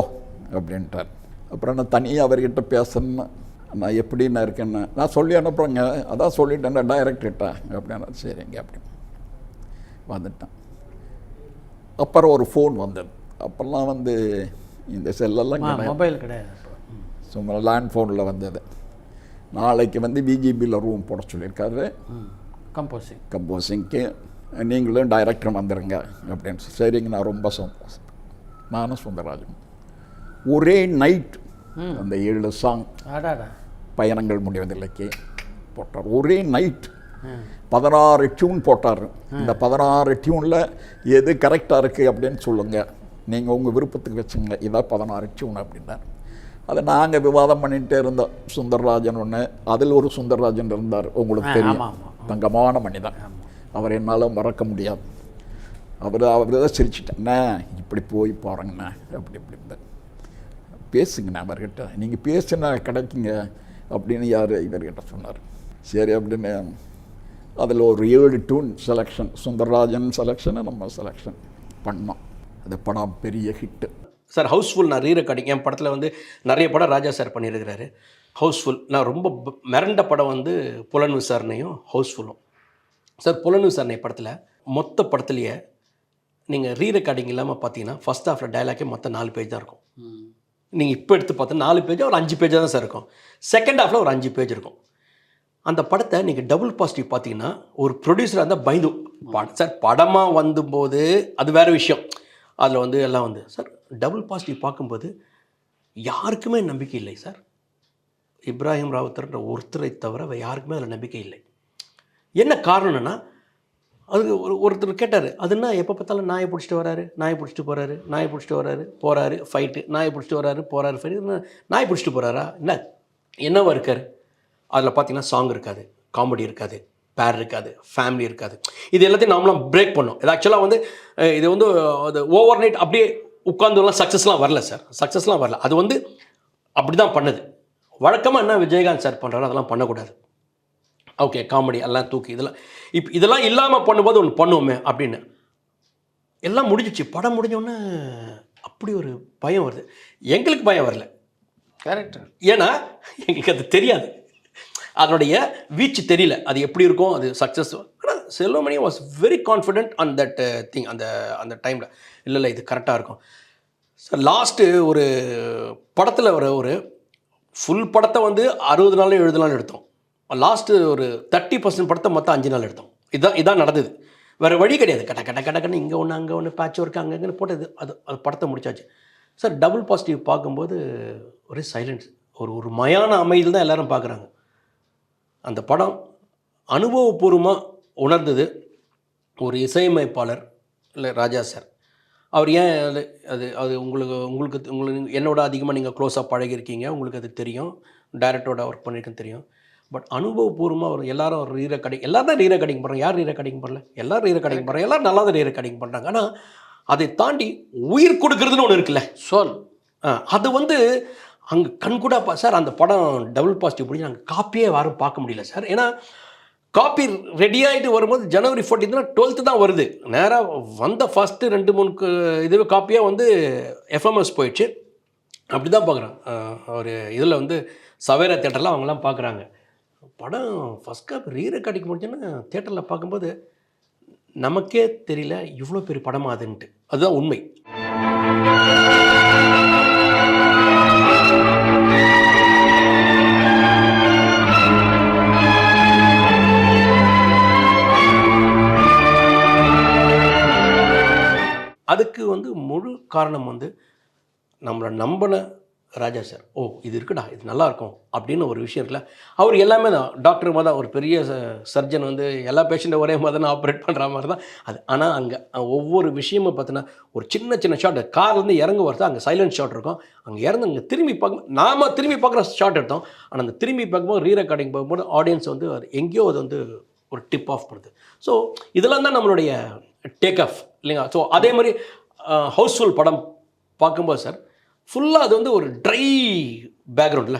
அப்படின்ட்டார். அப்புறம் நான் தனியாக அவர்கிட்ட பேசணுன்னு நான் எப்படி நான் இருக்கேன்னு நான் சொல்லி அனுப்புகிறேங்க, அதான் சொல்லிட்டேன் டைரக்டர்கிட்ட அப்படின்னா. சரிங்க அப்படின்னு வந்துட்டேன். அப்புறம் ஒரு ஃபோன் வந்தது. அப்போல்லாம் வந்து இந்த செல்லெல்லாம் மொபைல் கிடையாது, சும்மா லேண்ட் ஃபோனில் வந்தது. நாளைக்கு வந்து பிஜிபியில் ரூம் போட சொல்லியிருக்காரு கம்போசிங்க்கு, நீங்களும் டைரக்டர் வந்துடுங்க அப்படின்னு. சரிங்க, நான் ரொம்ப சந்தோஷம். நானும் சுந்தரராஜன் ஒரே நைட் அந்த 7 சாங் பயணங்கள் முடிவதில்லைக்கு போட்டார். ஒரே நைட் 16 டியூன் போட்டார். இந்த 16 டியூனில் எது கரெக்டாக இருக்குது அப்படின்னு சொல்லுங்கள், நீங்கள் உங்கள் விருப்பத்துக்கு வச்சுங்க, இதான் 16 டியூன் அப்படின்னார். அதை நாங்கள் விவாதம் பண்ணிகிட்டே இருந்தோம். சுந்தரராஜன் ஒன்று, அதில் ஒரு சுந்தரராஜன் இருந்தார், உங்களுக்கு தெரியும், தங்கமான மனிதன். அவர் என்னால் மறக்க முடியாது. அவர் தான் சிரிச்சிட்டேண்ணே, இப்படி போய் பாருங்கண்ணே அப்படி இப்படி பேசுங்கண்ணே அவர்கிட்ட, நீங்கள் பேசுனா கிடைக்குங்க அப்படின்னு இவர்கிட்ட சொன்னார். சரி அப்படின்னு அதில் ஒரு 7 டியூன் செலெக்ஷன், சுந்தரராஜன் செலெக்ஷனை நம்ம செலெக்ஷன் பண்ணோம். அந்த படம் பெரிய ஹிட்டு சார். ஹவுஸ்ஃபுல் நான் ரீரெக்கார்டிங், என் படத்தில் வந்து நிறைய படம் ராஜா சார் பண்ணியிருக்கிறாரு. ஹவுஸ்ஃபுல் நான் ரொம்ப மிரண்ட படம் வந்து புலன் விசாரணையும் ஹவுஸ்ஃபுல்லும் சார். புலன் விசாரணை படத்தில் மொத்த படத்துலையே நீங்கள் ரீரெக்கார்டிங் இல்லாமல் பார்த்தீங்கன்னா ஃபஸ்ட் ஹாஃபில் டைலாக்கே மொத்தம் 4 பேஜ் தான் இருக்கும். நீங்கள் இப்போ எடுத்து பார்த்தா 4 பேஜாக ஒரு 5 பேஜாக தான் சார் இருக்கும். செகண்ட் ஹாஃபில் ஒரு 5 பேஜ் இருக்கும். அந்த படத்தை நீங்கள் டபுள் பாசிட்டிவ் பார்த்தீங்கன்னா ஒரு ப்ரொடியூசராக இருந்தால் பயந்து சார், படமாக வந்தும்போது அது வேறு விஷயம், அதில் வந்து எல்லாம் வந்து சார் டபுள் பாசிட்டிவ் பார்க்கும்போது யாருக்குமே நம்பிக்கை இல்லை சார். இப்ராஹிம் ராவுத்தர்ன்ற ஒருத்தரை தவிர யாருக்குமே அதில் நம்பிக்கை இல்லை. என்ன காரணம்னா, அது ஒருத்தர் கேட்டார், அதுனா எப்போ பார்த்தாலும் நாயை பிடிச்சிட்டு வராரு, நாயை பிடிச்சிட்டு போகிறாரு, நாயை பிடிச்சிட்டு வராரு, போகிறாரு ஃபைட்டு, நாயை பிடிச்சிட்டு வராரு, போகிறாரு ஃபைட்டு, நாயை பிடிச்சிட்டு போகிறாரா, என்னவா இருக்கார்? அதில் பார்த்தீங்கன்னா சாங் இருக்காது, காமெடி இருக்காது, பேர் இருக்காது, ஃபேமிலி இருக்காது. இது எல்லாத்தையும் நாமளாம் பிரேக் பண்ணோம். இது ஆக்சுவலாக வந்து இது வந்து அது ஓவர் நைட் அப்படியே உட்காந்துலாம் சக்ஸஸ்லாம் வரல சார், சக்ஸஸ்லாம் வரல. அது வந்து அப்படி தான் பண்ணுது. வழக்கமாக என்ன விஜயகாந்த் சார் பண்ணுறாரு, அதெல்லாம் பண்ணக்கூடாது. ஓகே, காமெடி எல்லாம் தூக்கி இதெல்லாம் இல்லாமல் பண்ணும்போது ஒன்று பண்ணுவோமே அப்படின்னு எல்லாம் முடிஞ்சிச்சு. படம் முடிஞ்சோடனே அப்படி ஒரு பயம் வருது. எங்களுக்கு பயம் வரல, கரெக்ட், ஏன்னா எங்களுக்கு அது தெரியாது, அதனுடைய வீச்சு தெரியல, அது எப்படி இருக்கும், அது சக்ஸஸ். ஆனால் Selvamani was very confident on that thing. அந்த டைமில் இல்லை இது கரெக்டாக இருக்கும் சார். லாஸ்ட்டு ஒரு படத்தில் ஒரு ஃபுல் படத்தை வந்து 60 நாள் 70 நாள் எடுத்தோம். லாஸ்ட்டு ஒரு 30% படத்தை மொத்தம் 5 நாள் எடுத்தோம். இதான் நடந்தது, வேறு வழி கிடையாது. கட்டன்னு இங்கே ஒன்று அங்கே ஒன்று பேட்ச் ஒர்க்கு அங்கேன்னு போட்டது. அது படத்தை முடிச்சாச்சு சார். டபுள் பாசிட்டிவ் பார்க்கும்போது ஒரே சைலன்ஸ், ஒரு மயான அமைதியில் தான் எல்லோரும் பார்க்குறாங்க. அந்த படம் அனுபவபூர்வமாக உணர்ந்தது ஒரு இசையமைப்பாளர் இல்லை ராஜா சார். அவர் ஏன் அது உங்களுக்கு என்னோட அதிகமாக நீங்கள் க்ளோஸாக பழகிருக்கீங்க, உங்களுக்கு அது தெரியும், டைரக்டரோட ஒர்க் பண்ணியிருக்கேன்னு தெரியும். பட் அனுபவபூர்வமாக அவர் எல்லாரும் ரீரெக்கார்டிங், எல்லோரும் தான் ரீரெக்கார்டிங் பண்ணுறாங்க. யார் ரீரெக்கார்டிங் பண்ணல? எல்லோரும் ரீரெக்கார்டிங் பண்ணுறாங்க, எல்லோரும் நல்லா தான் ரீரெக்கார்டிங் பண்ணுறாங்க. ஆனால் அதை தாண்டி உயிர் கொடுக்குறதுன்னு ஒன்று இருக்குல்ல, சொல், அது வந்து அங்கே கண்கூடா சார். அந்த படம் டபுள் பாசிட்டிவ் முடிஞ்சு நாங்கள் காப்பியே யாரும் பார்க்க முடியல சார். ஏன்னா காப்பி ரெடி ஆகிட்டு வரும்போது ஜனவரி 14 12 தான் வருது. நேராக வந்த ஃபஸ்ட்டு 2-3 இதுவே காப்பியாக வந்து எஃப்எம்எஸ் போயிடுச்சு. அப்படி தான் பார்க்குறேன். ஒரு இதில் வந்து சவேரா தேட்டரில் அவங்களாம் பார்க்குறாங்க. படம் ஃபஸ்ட் காப்பி ரீரெக்கார்டிங் முடிஞ்சோன்னா தேட்டரில் பார்க்கும்போது நமக்கே தெரியல இவ்வளோ பெரிய படமாக அதுன்ட்டு. அதுதான் உண்மை. அதுக்கு வந்து முழு காரணம் வந்து நம்மளை நம்பின ராஜா சார். ஓ இது இருக்குடா, இது நல்லாயிருக்கும் அப்படின்னு ஒரு விஷயம் இருக்குல்ல. அவர் எல்லாமே தான் டாக்டர் மாதிரி தான், ஒரு பெரிய சர்ஜன் வந்து எல்லா பேஷண்ட்டை ஒரே மாதிரி தான் ஆப்ரேட் பண்ணுற மாதிரி தான் அது. ஆனால் அங்கே ஒவ்வொரு விஷயமும் பார்த்தீங்கன்னா ஒரு சின்ன ஷாட், கார்லேருந்து இறங்க வரது அங்கே சைலண்ட் ஷாட் இருக்கும். அங்கே இறந்து அங்கே திரும்பி நாம் திரும்பி பார்க்குற ஷாட் எடுத்தோம். ஆனால் அந்த திரும்பி பார்க்கும்போது ரீரெக்கார்டிங் பார்க்கும்போது ஆடியன்ஸ் வந்து எங்கேயோ அது வந்து ஒரு டிப் ஆஃப் பண்ணுது. ஸோ இதெல்லாம் தான் நம்மளுடைய டேக் ஆஃப் இல்லைங்களா. ஸோ அதே மாதிரி ஹவுஸ்ஃபுல் படம் பார்க்கும்போது சார் ஃபுல்லாக அது வந்து ஒரு ட்ரை பேக்ரவுண்டில்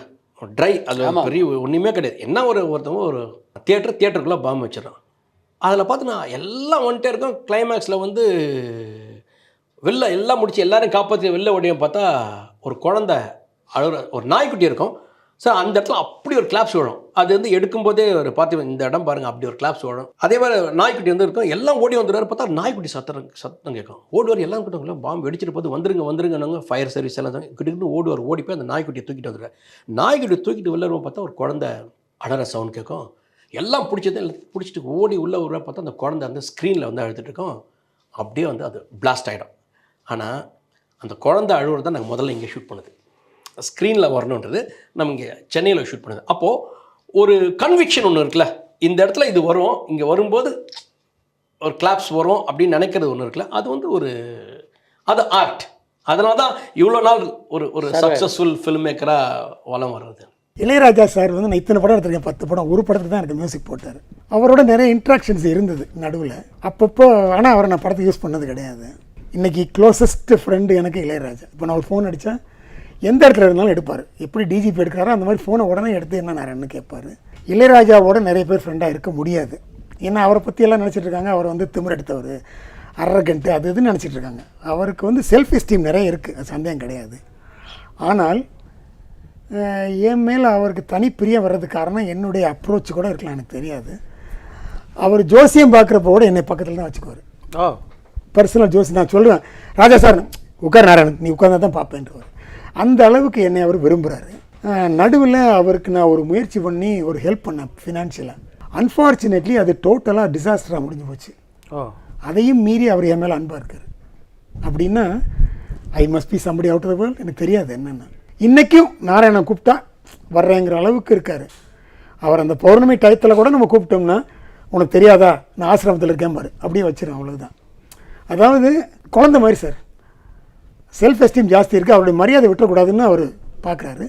ட்ரை, அதில் பெரிய ஒன்றுமே கிடையாது. என்ன ஒருத்தவங்க ஒரு தியேட்டருக்குள்ளே பாம்பு வச்சிடறான். அதில் பார்த்து நான் எல்லாம் வந்துட்டே இருக்கோம். கிளைமேக்ஸில் வந்து வெளில எல்லாம் முடிச்சு எல்லோரும் காப்பாற்றி வெளில ஓடியும் பார்த்தா ஒரு குழந்தை அழுகிற ஒரு நாய்க்குட்டி இருக்கும். சார் அந்த இடத்துல அப்படி ஒரு கிளாப்ஸ் விழும். அது வந்து எடுக்கும்போதே ஒரு பார்த்து இந்த இடம் பாருங்கள், அப்படி ஒரு கிளாப்ஸ் விழும். அதே மாதிரி நாய்க்குட்டி வந்து இருக்கும், எல்லாம் ஓடி வந்துடுவார். பார்த்தா நாய்க்குட்டி சத்தம் கேட்கும். ஓடுவார், எல்லாம் கிட்ட பாம்பு வெடிச்சிட்டு போது வந்துருங்க ஃபயர் சர்வீஸ் எல்லாம் கிட்ட ஓடுவார். ஓடி போய் அந்த நாய்க்குட்டியை தூக்கிட்டு வந்துடுவார். நாய்க்குட்டி தூக்கிட்டு வெளில பார்த்தா ஒரு குழந்தை அடற சவுண்ட் கேட்கும். எல்லாம் பிடிச்சிட்டு ஓடி உள்ளே ஒரு பார்த்தா அந்த குழந்தை அந்த ஸ்க்ரீனில் வந்து அழுதுட்டு இருக்கோம். அப்படியே வந்து அது பிளாஸ்ட் ஆகிடும். ஆனால் அந்த குழந்தை அழுவுறது தான் நாங்கள் முதல்ல இங்கே ஷூட் பண்ணுது. ஸ்க்ரீனில் வரணுன்றது நம்ம இங்கே சென்னையில் ஷூட் பண்ணுது. அப்போது ஒரு கன்விக்ஷன் ஒன்று இருக்குல்ல, இந்த இடத்துல இது வரும், இங்கே வரும்போது ஒரு கிளாப்ஸ் வரும் அப்படின்னு நினைக்கிறது ஒன்று இருக்குல்ல, அது வந்து அது ஆர்ட். அதனால தான் இவ்வளோ நாள் ஒரு சக்ஸஸ்ஃபுல் ஃபில்ம் மேக்கராக வளம் வர்றது. இளையராஜா சார் வந்து நான் இத்தனை படம் எடுத்திருக்கேன், 10 படம், ஒரு படத்துக்கு தான் எனக்கு மியூசிக் போட்டார். அவரோட நிறைய இன்ட்ராக்ஷன்ஸ் இருந்தது நடுவில் அப்பப்போ. ஆனால் அவரை நான் படத்தை யூஸ் பண்ணது கிடையாது. இன்றைக்கி க்ளோசஸ்ட் ஃப்ரெண்டு எனக்கு இளையராஜா. இப்போ நான் ஒரு ஃபோன் அடித்தா எந்த இடத்துல இருந்தாலும் எடுப்பார். எப்படி டிஜிபி எடுக்கிறாரோ அந்த மாதிரி ஃபோனை உடனே எடுத்து என்ன நான் கேட்பார். இளையராஜாவோட நிறைய பேர் ஃப்ரெண்டாக இருக்க முடியாது. ஏன்னா அவரை பற்றியெல்லாம் நினச்சிட்டு இருக்காங்க, அவர் வந்து திமிரெடுத்தவர், அரகண்ட்டு, அது இதுன்னு நினச்சிட்டு இருக்காங்க. அவருக்கு வந்து செல்ஃப் எஸ்டீம் நிறைய இருக்குது, அது சந்தேகம் கிடையாது. ஆனால் என் மேலே அவருக்கு தனிப்பிரியம் வர்றதுக்கு காரணம் என்னுடைய அப்ரோச் கூட இருக்கலாம், எனக்கு தெரியாது. அவர் ஜோசியம் பார்க்குறப்ப கூட என்னை பக்கத்தில் தான் வச்சுக்குவார். பர்சனல் ஜோசி நான் சொல்லுவேன், ராஜா சார் உட்கார் நாராயணன், நீ உட்கார்ந்தா தான் பார்ப்பேன்றவர். அந்த அளவுக்கு என்னை அவர் விரும்புகிறாரு. நடுவில் அவருக்கு நான் ஒரு முயற்சி பண்ணி ஒரு ஹெல்ப் பண்ணேன் ஃபினான்ஷியலாக. அன்ஃபார்ச்சுனேட்லி அது டோட்டலாக டிசாஸ்டராக முடிஞ்சு போச்சு. அதையும் மீறி அவர் என் மேலே அன்பாக இருக்கார். அப்படின்னா I must be somebody out of the world, எனக்கு தெரியாது என்னென்ன. இன்றைக்கும் நாராயணன் கூப்பிட்டா வர்றேங்கிற அளவுக்கு இருக்கார். அவர் அந்த பௌர்ணமி டயத்தில் கூட நம்ம கூப்பிட்டோம்னா உனக்கு தெரியாதா நான் ஆசிரமத்தில் இருக்கேன் பாரு, அப்படியே வச்சிடும், அவ்வளோதான். அதாவது குழந்தை மாதிரி சார், செல்ஃப் எஸ்டீம் ஜாஸ்தி இருக்குது, அவருடைய மரியாதை விட்டுறக்கூடாதுன்னு அவர் பார்க்குறாரு.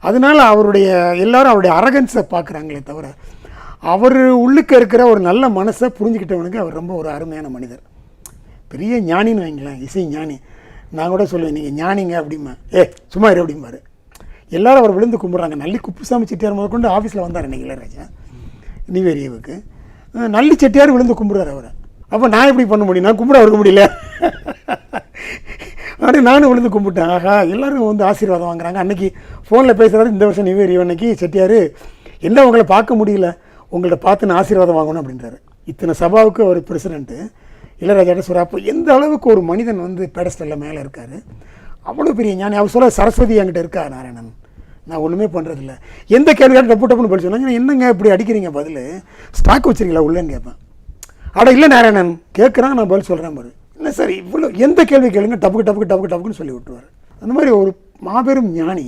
அதனால் அவருடைய எல்லோரும் அவருடைய அரகன்ஸை பார்க்குறாங்களே தவிர அவர் உள்ளுக்க இருக்கிற ஒரு நல்ல மனசை புரிஞ்சுக்கிட்டவனுக்கு அவர் ரொம்ப ஒரு அருமையான மனிதர். பெரிய ஞானின்னு வைங்களேன், இசை ஞானி. நான் கூட சொல்லுவேன் நீங்கள் ஞானிங்க அப்படிமா, சும்மா இரு அப்படிம்பாரு. எல்லோரும் அவர் விழுந்து கும்பிட்றாங்க. நல்லி குப்புசாமி செட்டியார் முதல் கொண்டு ஆஃபீஸில் வந்தார் இன்றைக்கி இளையராஜா நிவேரியவுக்கு. நல்லி செட்டியார் விழுந்து கும்பிட்றாரு அவரை. அப்போ நான் எப்படி பண்ண முடியும், நான் கும்பிட அவருக்கு முடியல. அப்படி நானும் விழுந்து கும்பிட்டேன். ஆஹா, எல்லோரும் வந்து ஆசீர்வாதம் வாங்குறாங்க. அன்றைக்கி ஃபோனில் பேசுகிறாரு, இந்த வருஷம் நிவேரியோ அன்றைக்கி செட்டியார் என்ன உங்களை பார்க்க முடியல, உங்கள்கிட்ட பார்த்து நான் ஆசீர்வாதம் வாங்கணும் அப்படின்றாரு. இத்தனை சபாவுக்கு அவர் பிரசிடென்ட்டு இளையராஜாட்ட சொல்கிறார். அப்போ எந்த அளவுக்கு ஒரு மனிதன் வந்து பெடஸ்டலில் மேலே இருக்கார், அவ்வளோ பெரிய ஞானி. அவர் சொல்ல சரஸ்வதி என்கிட்ட இருக்கா நாராயணன், நான் ஒன்றுமே பண்ணுறதில்ல. எந்த கேள்வியாலும் டப்பு டப்புன்னு பதில் சொன்னாங்க. என்னங்க இப்படி அடிக்கிறீங்க, பதில் ஸ்டாக் வச்சுருக்கீங்களா உள்ளேன்னு கேட்பேன். அட இல்லை நாராயணன் கேட்குறான், நான் பதில் சொல்கிறேன் பாரு. இல்லை சார் இவ்வளோ எந்த கேள்வி கேளுங்க டப்புக்குன்னு சொல்லி விட்டுருவார். அந்த மாதிரி ஒரு மாபெரும் ஞானி,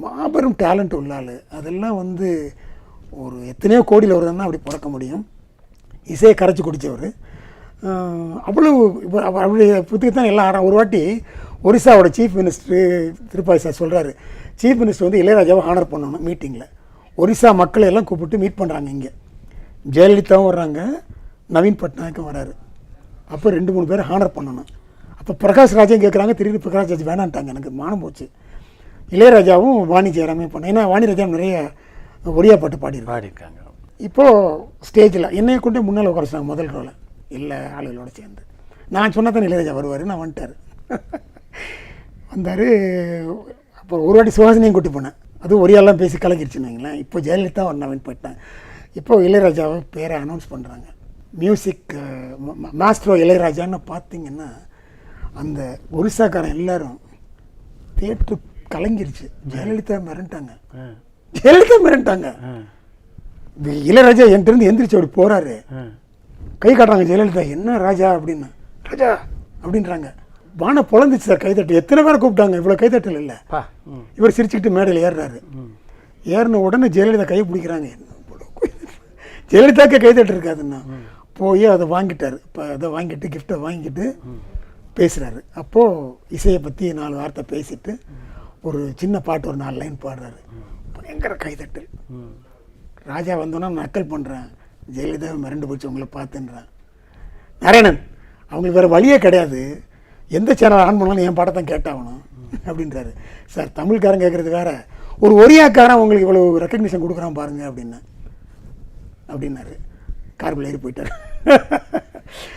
மாபெரும் டேலண்ட் உள்ளாள். அதெல்லாம் வந்து ஒரு எத்தனையோ கோடியில் ஒரு தான் அப்படி பிறக்க முடியும். இசையை கரைச்சி குடித்தவர். அவ்வளோ அவருடைய புத்தகத்தான் எல்லாம். ஒரு வாட்டி ஒரிசாவோட சீஃப் மினிஸ்டர் திருப்பாதி சார் சொல்கிறாரு, சீஃப் மினிஸ்டர் வந்து இளையராஜாவை ஹானர் பண்ணணும் மீட்டிங்கில். ஒரிசா மக்களை எல்லாம் கூப்பிட்டு மீட் பண்ணுறாங்க. இங்கே ஜெயலலிதாவும் வர்றாங்க, நவீன் பட்நாயக்கும் வராரு. அப்போ 2-3 பேரை ஹானர் பண்ணணும். அப்போ பிரகாஷ் ராஜையும் கேட்குறாங்க. திடீர்னு பிரகாஷ் ராஜ் வேணான்ட்டாங்க, எனக்கு மானம் போச்சு. இளையராஜாவும் வாணி ஜெயராமே பண்ணேன். ஏன்னா வாணி ராஜா நிறைய ஒரியா பாட்டு பாடியிருக்காங்க. இப்போது ஸ்டேஜில் என்னையை கொண்டு முன்னால் உட்காரச்சாங்க முதல் ரோலை எல்லா ஆளுகளோடு சேர்ந்து. நான் சொன்னால் தான் இளையராஜா வருவார், நான் வந்துட்டார். வந்தார். அப்போ ஒரு வாட்டி சுவாசினியும் கூட்டி போனேன். அதுவும் ஒரியாலாம் பேசி கலக்கிடுச்சுன்னு வைங்களேன். இப்போ ஜெயலலிதா நவீன் போயிட்டேன். இப்போது இளையராஜாவை பேரை அனௌன்ஸ் பண்ணுறாங்க. மியூசிக் மாஸ்ட்ரோ இளையராஜான்னு பார்த்தீங்கன்னா அந்த ஒரிசாக்காரன் எல்லாரும் தேட்டரு கலங்கிருச்சு. ஜெயலலிதா மிரண்டாங்க. இளையராஜா என்கிட்ட எந்திரிச்சு அப்படி போகிறாரு, கை காட்டுறாங்க ஜெயலலிதா. என்ன ராஜா அப்படின்னு, ராஜா அப்படின்றாங்க. வான பொழந்துச்சு சார் கைத்தட்டு. எத்தனை பேரை கூப்பிட்டாங்க, இவ்வளோ கைத்தட்டல் இல்லை. இவர் சிரிச்சுக்கிட்டு மேடையில் ஏறுறாரு. ஏறின உடனே ஜெயலலிதா கையை பிடிக்கிறாங்க. ஜெயலலிதாக்கே கைத்தட்டு இருக்காதுன்னா போய் அதை வாங்கிட்டார். இப்போ அதை வாங்கிட்டு கிஃப்டை வாங்கிட்டு பேசுகிறாரு. அப்போது இசையை பற்றி 4 வார்த்தை பேசிட்டு ஒரு சின்ன பாட்டு ஒரு 4 லைன் பாடுறாரு. பயங்கர கைத்தட்டல். ராஜா வந்தோன்னா நக்கல் பண்ணுறேன், ஜெயலலிதாவை மிரண்டு போச்சு உங்களை பார்த்துன்றேன். நாராயணன் அவங்களுக்கு வேறு வழியே கிடையாது, எந்த சேனல் ஆன் பண்ணாலும் என் பாட்டை தான் கேட்டாகணும் அப்படின்றாரு. சார் தமிழ்காரன் கேட்குறது வேறு, ஒரு ஒரியாக்காரன் உங்களுக்கு இவ்வளோ ரெக்கக்னிஷன் கொடுக்குறான் பாருங்கள் அப்படின்னாரு. கார்பில் ஏறி போயிட்டார்.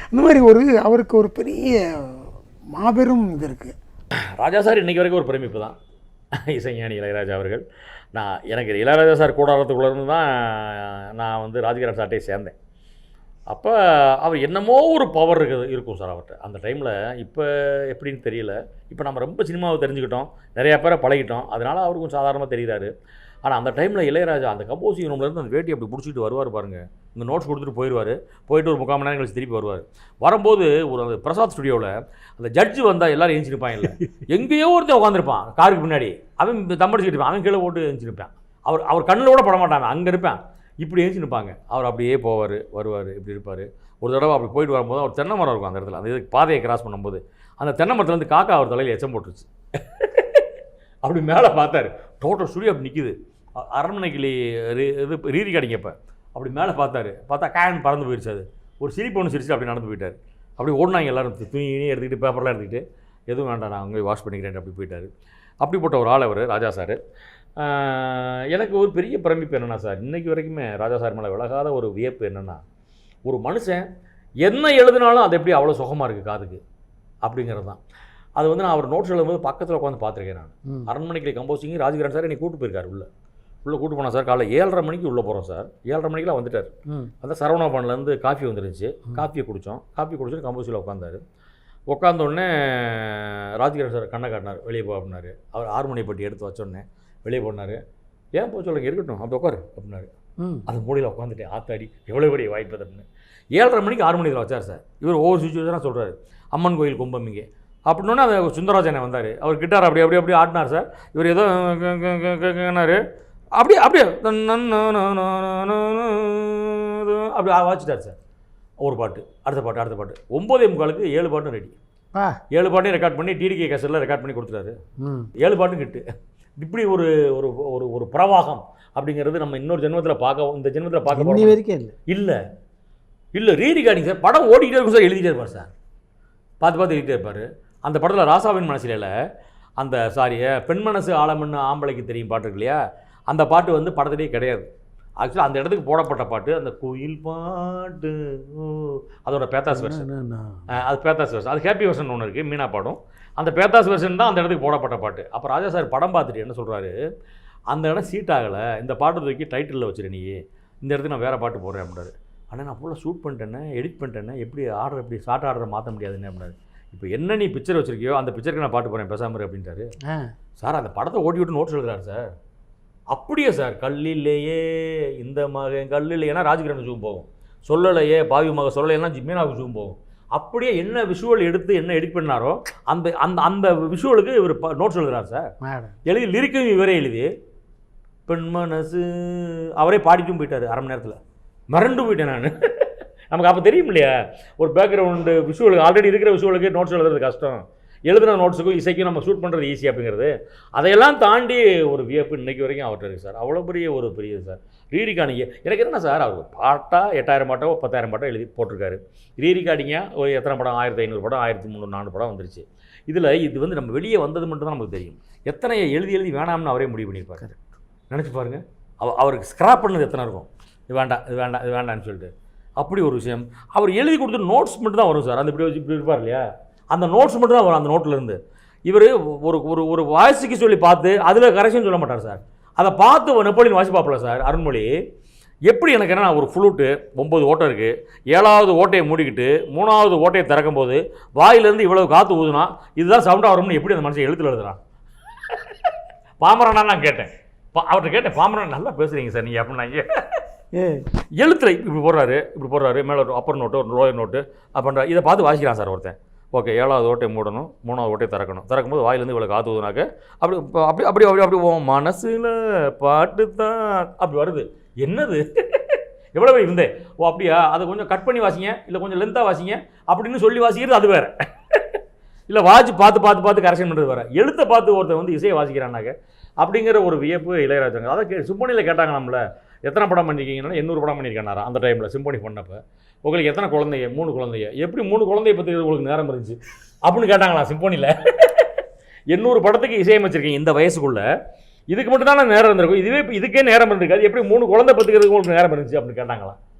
அந்த மாதிரி அவருக்கு ஒரு பெரிய மாபெரும் இது இருக்குது. ராஜா சார் இன்றைக்கி வரைக்கும் ஒரு பிரமிப்பு தான். இசைஞானி இளையராஜா அவர்கள். எனக்கு இளையராஜா சார் கூடாரத்துக்குள்ளேருந்து தான் நான் வந்து ராஜ்கிரண் சார்ட்டே சேர்ந்தேன். அப்போ அவர் என்னமோ ஒரு பவர் இருக்கும் சார் அவர்கிட்ட அந்த டைமில். இப்போ எப்படின்னு தெரியல. இப்போ நம்ம ரொம்ப சினிமாவை தெரிஞ்சுக்கிட்டோம், நிறையா பேரை பழகிட்டோம், அதனால் அவரு கொஞ்சம் சாதாரணமாக தெரிகிறாரு. ஆனால் அந்த டைமில் இளையராஜா அந்த கம்போசிங் ரூம்லேருந்து அந்த வேட்டி அப்படி பிடிச்சிட்டு வருவார் பாருங்கள். இந்த நோட்ஸ் கொடுத்துட்டு போயிடுவார். போயிட்டு ஒரு 3/4 மணி நேரம் கழிச்சு திருப்பி வருவார். வரும்போது அந்த பிரசாத் ஸ்டுடியோவில் அந்த ஜட்ஜு வந்தால் எல்லோரும் எழுந்து நிற்பான். இல்லை எங்கேயோ ஒருத்தன் உட்காந்துருப்பான் காருக்கு பின்னாடி, அவன் தம்படிச்சுட்டு இருப்பான், அவன் கீழே போட்டு எழுந்து நிற்பான். அவர் கண்ணில் கூட பட மாட்டாங்க, அங்கே இருப்பான், இப்படி எழுந்து நிற்பாங்க. அவர் அப்படியே போவார் வருவார், இப்படி இருப்பார். ஒரு தடவை அப்படி போயிட்டு வரும்போது அவர் தென்னை மரம் இருக்கும் அந்த இடத்துல, அந்த இதுக்கு பாதையை கிராஸ் பண்ணும்போது அந்த தென்னை மரத்துலேருந்து காக்கா அவர் தலையில் எச்சம் போட்டுருச்சு. அப்படி மேலே பார்த்தாரு, டோட்டல் ஸ்டுடியோ அப்படி நிற்கிது. அரண்மனைக்கிளி இது ரீரி கடைங்கப்போ அப்படி மேலே பார்த்தா கேன் பறந்து போயிடுச்சு. அது ஒரு சிரிப்பு ஒன்று சிரிச்சு அப்படி நடந்து போயிட்டார். அப்படி ஓடினாங்க எல்லோரும், துணியே எடுத்துக்கிட்டு பேப்பர்லாம் எடுத்துக்கிட்டு, எதுவும் வேண்டாம் நான் அங்கே வாஷ் பண்ணிக்கிறேன் அப்படி போயிட்டார். அப்படிப்பட்ட ஒரு ஆள் அவர் ராஜா சார். எனக்கு ஒரு பெரிய பிரமிப்பு என்னென்னா சார், இன்றைக்கி வரைக்குமே ராஜா சார் மேலே விலகாத ஒரு வியப்பு என்னென்னா, ஒரு மனுஷன் என்ன எழுதினாலும் அது எப்படி அவ்வளோ சுகமாக இருக்குது காதுக்கு அப்படிங்கிறது தான். அது வந்து நான் அவர் நோட்ஸ் எழுதும்போது பக்கத்தில் உட்காந்து பார்த்துருக்கேன். நான் அரண்மனைக்கிளி கம்போசிங் ராஜ்கிரண் சார் என்னை கூப்பிட்டு போயிருக்காரு. உள்ளே கூட்டு போனால் சார், காலைல 7:30 மணிக்கு உள்ளே போகிறோம் சார். 7:30 மணிக்கெலாம் வந்துட்டார். அந்த சரவணாபவன்லேருந்து காஃபி வந்துருந்துச்சு. காஃபியை குடித்தோம். காஃபி குடிச்சிட்டு கம்போசிங்கில் உட்காந்தார். உட்காந்தோடனே ராஜ்கிரண் சார் கண்ணை காட்டினார், வெளியே போ அப்படின்னாரு. அவர் ஹார்மோனியப்பட்டி எடுத்து வச்சோடனே வெளியே போனார். ஏன் போய் சொல்லுங்க, இருக்கட்டும் அப்படி உட்காரு அப்படின்னாரு. அந்த மூலையில் உட்காந்துட்டு ஆத்தாடி எவ்வளோ பெரிய வாய்ப்பு அப்படின்னு 7:30 மணிக்கு ஹார்மோனியத்தில் வச்சார் சார். இவர் ஒவ்வொரு சுச்சுவேஷனாக சொல்கிறாரு. அம்மன் கோயில் கும்பமிங்கே அப்படின்னோடனே அந்த சுந்தரராஜனை வந்தார். அவர் கிட்டார் அப்படி ஆட்டினார் சார். இவர் ஏதோ அப்படியே அப்படி வாச்சிட்டார் சார். ஒரு பாட்டு அடுத்த பாட்டு 9:45க்கு 7 பாட்டும் ரெடி. 7 பாட்டையும் ரெக்கார்ட் பண்ணி டிடிகே கேசட்டில் ரெக்கார்ட் பண்ணி கொடுத்துட்டாரு. 7 பாட்டும் கிட்டு. இப்படி ஒரு ஒரு ஒரு பிரவாகம் அப்படிங்கிறது நம்ம இன்னொரு ஜென்மத்தில் இந்த ஜென்மத்தில் பார்க்க வரைக்கும் இல்லை ரீ ரெக்கார்டிங் சார். படம் ஓடிக்கிட்டே இருக்கும் சார், எழுதிட்டே இருப்பார் சார், பார்த்து எழுதிட்டே இருப்பார். அந்த படத்தில் ராசாவின் மனசில் அந்த பெண் மனசு ஆழம்னு ஆம்பளைக்கு தெரியும் பாட்டு இருக்கு இல்லையா, அந்த பாட்டு வந்து படத்திலே கிடையாது. ஆக்சுவலாக அந்த இடத்துக்கு போடப்பட்ட பாட்டு அந்த குயில் பாட்டு, அதோட பேத்தாஸ் வெர்ஷன். அது பேத்தாஸ் வெர்ஷன். அது ஹேப்பி வெர்ஷன் ஒன்று இருக்குது, மீனா பாடும். அந்த பேத்தாஸ் வெர்ஷன் தான் அந்த இடத்துக்கு போடப்பட்ட பாட்டு. அப்போ ராஜா சார் படம் பார்த்துட்டு என்ன சொல்கிறாரு, அந்த இடம் சீட் ஆகலை, இந்த பாட்டு தூக்கி டைட்டிலில் வச்சுரு, நீ இந்த இடத்துக்கு நான் வேறு பாட்டு போடுறேன் அப்படின்னாரு. ஆனால் நான் ஃபுல்லாக ஷூட் பண்ணிட்டேன்னே, எடிட் பண்ணிட்டேன்னே, எப்படி ஆர்டர் எப்படி ஷார்ட் ஆர்டரை மாற்ற முடியாதுன்னு அப்படின்னாரு. இப்போ என்ன நீ பிக்சர் வச்சுருக்கியோ அந்த பிக்சருக்கு நான் பாட்டு போகிறேன் பேசாமரு அப்படின்ட்டாரு. சார் அந்த படத்தை ஓட்டி விட்டு நோட்ஸ் எழுதுறாரு சார். அப்படியே சார், கல்லிலேயே இந்த மகன் கல்லில்லையேனா ராஜ்கிரண் ஜூம் போகும், சொல்லலையே பாவி மக சொல்லலைன்னா மீனாவுக்கு ஜூம் போகும். அப்படியே என்ன விஷுவல் எடுத்து என்ன எடிட் பண்ணாரோ அந்த அந்த அந்த விஷுவலுக்கு இவர் நோட்ஸ் எழுதுறாரு சார். எழுதி லிரிக்கும் இவரே எழுதி பெண் மனசு அவரே பாடிட்டும் போயிட்டார். அரை மணி நேரத்தில் மறண்டு போயிட்டேன் நான். நமக்கு அப்போ தெரியும் இல்லையா, ஒரு பேக்ரவுண்டு விஷுவலுக்கு ஆல்ரெடி இருக்கிற விஷுவலுக்கு நோட்ஸ் எழுதுறது கஷ்டம், எழுதுன நோட்ஸுக்கும் இசைக்கும் நம்ம ஷூட் பண்ணுறது ஈஸி அப்படிங்கிறது. அதையெல்லாம் தாண்டி ஒரு வியப்பு இன்றைக்கி வரைக்கும் அவர்கிட்ட இருக்குது சார். அவ்வளோ பெரிய சார். ரீரிகார்டிங்க எனக்கு என்ன சார், அவர் பாட்டாக 8000 பாட்டோ 10,000 பாட்டோ எழுதி போட்டிருக்காரு. ரீரிகார்டிங்காக ஒரு எத்தனை படம், 1500 படம் 1300 படம் வந்துருச்சு. இதில் இது வந்து நம்ம வெளியே வந்தது மட்டும் தான் நமக்கு தெரியும். எத்தனை எழுதி வேணாம்னு அவரே முடிவு பண்ணியிருப்பாரு. நினச்சி பாருங்கள், அவருக்கு ஸ்க்ராப் பண்ணது எத்தனை இருக்கும், இது வேண்டாம்னு சொல்லிட்டு. அப்படி ஒரு விஷயம். அவர் எழுதி கொடுத்து நோட்ஸ் மட்டும் தான் வரும் சார். அந்த இப்படி இருப்பார் இல்லையா, அந்த நோட்ஸ் மட்டும் தான் வரும். அந்த நோட்டிலேருந்து இவர் ஒரு ஒரு வாய்ஸுக்கு சொல்லி பார்த்து அதில் கரெக்ஷன் சொல்ல மாட்டார் சார். அதை பார்த்து நெப்போலியன் வாய்ஸ் பார்ப்பல சார் அருண்மொழி. எப்படி எனக்கு என்ன, ஒரு ஃப்ளூட்டு 9 ஓட்டை இருக்குது, 7வது ஓட்டையை மூடிக்கிட்டு 3வது ஓட்டையை திறக்கும் போது வாயிலேருந்து இவ்வளவு காற்று ஊதுனா இதுதான் சவுண்டாக வரும்னு எப்படி அந்த மனுஷன் எழுத்துல எழுதுறான். பாமரனா நான் கேட்டேன், அவர்கிட்ட கேட்டேன், பாமரன் நல்லா பேசுகிறீங்க சார் நீங்கள் அப்படின்னாங்க. எழுத்துல இப்படி போடுறாரு மேலே ஒரு அப்பர் நோட்டு ஒரு லோயர் நோட்டு அப்படின்ற இதை பார்த்து வாசிக்கிறான் சார் ஒருத்தன். ஓகே, 7வது ஓட்டையை மூடணும், 3வது ஓட்டையை திறக்கும்போது வாயிலேருந்து இவ்வளோ காற்று ஊதுனாக்க அப்படி மனசில் பாட்டு தான் அப்படி வருது. என்னது எவ்வளோ இருந்தேன், அப்படியா, அதை கொஞ்சம் கட் பண்ணி வாசிங்க, இல்லை கொஞ்சம் லென்த்தாக வாசிங்க அப்படின்னு சொல்லி வாசிக்கிறது அது வேறு. இல்லை வாட்சி பார்த்து கரெக்ஷன் பண்ணுறது வேறு. எழுத்தை பார்த்து ஒருத்தர் வந்து இசையை வாசிக்கிறானாக்க அப்படிங்கிற ஒரு வியப்பு இளையராஜாங்க. அதை சிம்பொனியில் கேட்டாங்க நம்மளை, எத்தனை படம் பண்ணியிருக்கீங்கன்னா 800 படம் பண்ணியிருக்கேனாரா அந்த டைமில் சிம்பொனி பண்ணப்போ. உங்களுக்கு எத்தனை குழந்தைங்க, 3 குழந்தைங்க, எப்படி 3 குழந்தைய பற்றி உங்களுக்கு நேரம் இருந்துச்சு அப்படின்னு கேட்டாங்களா சிம்பொனியில். 800 படத்துக்கு இசையமைச்சிருக்கீங்க இந்த வயசுக்குள்ளே, இதுக்கு மட்டும் தானே நேரம் இருந்திருக்கும், இதுவே இப்போ இதுக்கே நேரம் இருந்திருக்காது, எப்படி 3 குழந்தை பத்துக்கிறதுக்கு உங்களுக்கு நேரம் இருந்துச்சு அப்படின்னு கேட்டாங்களா.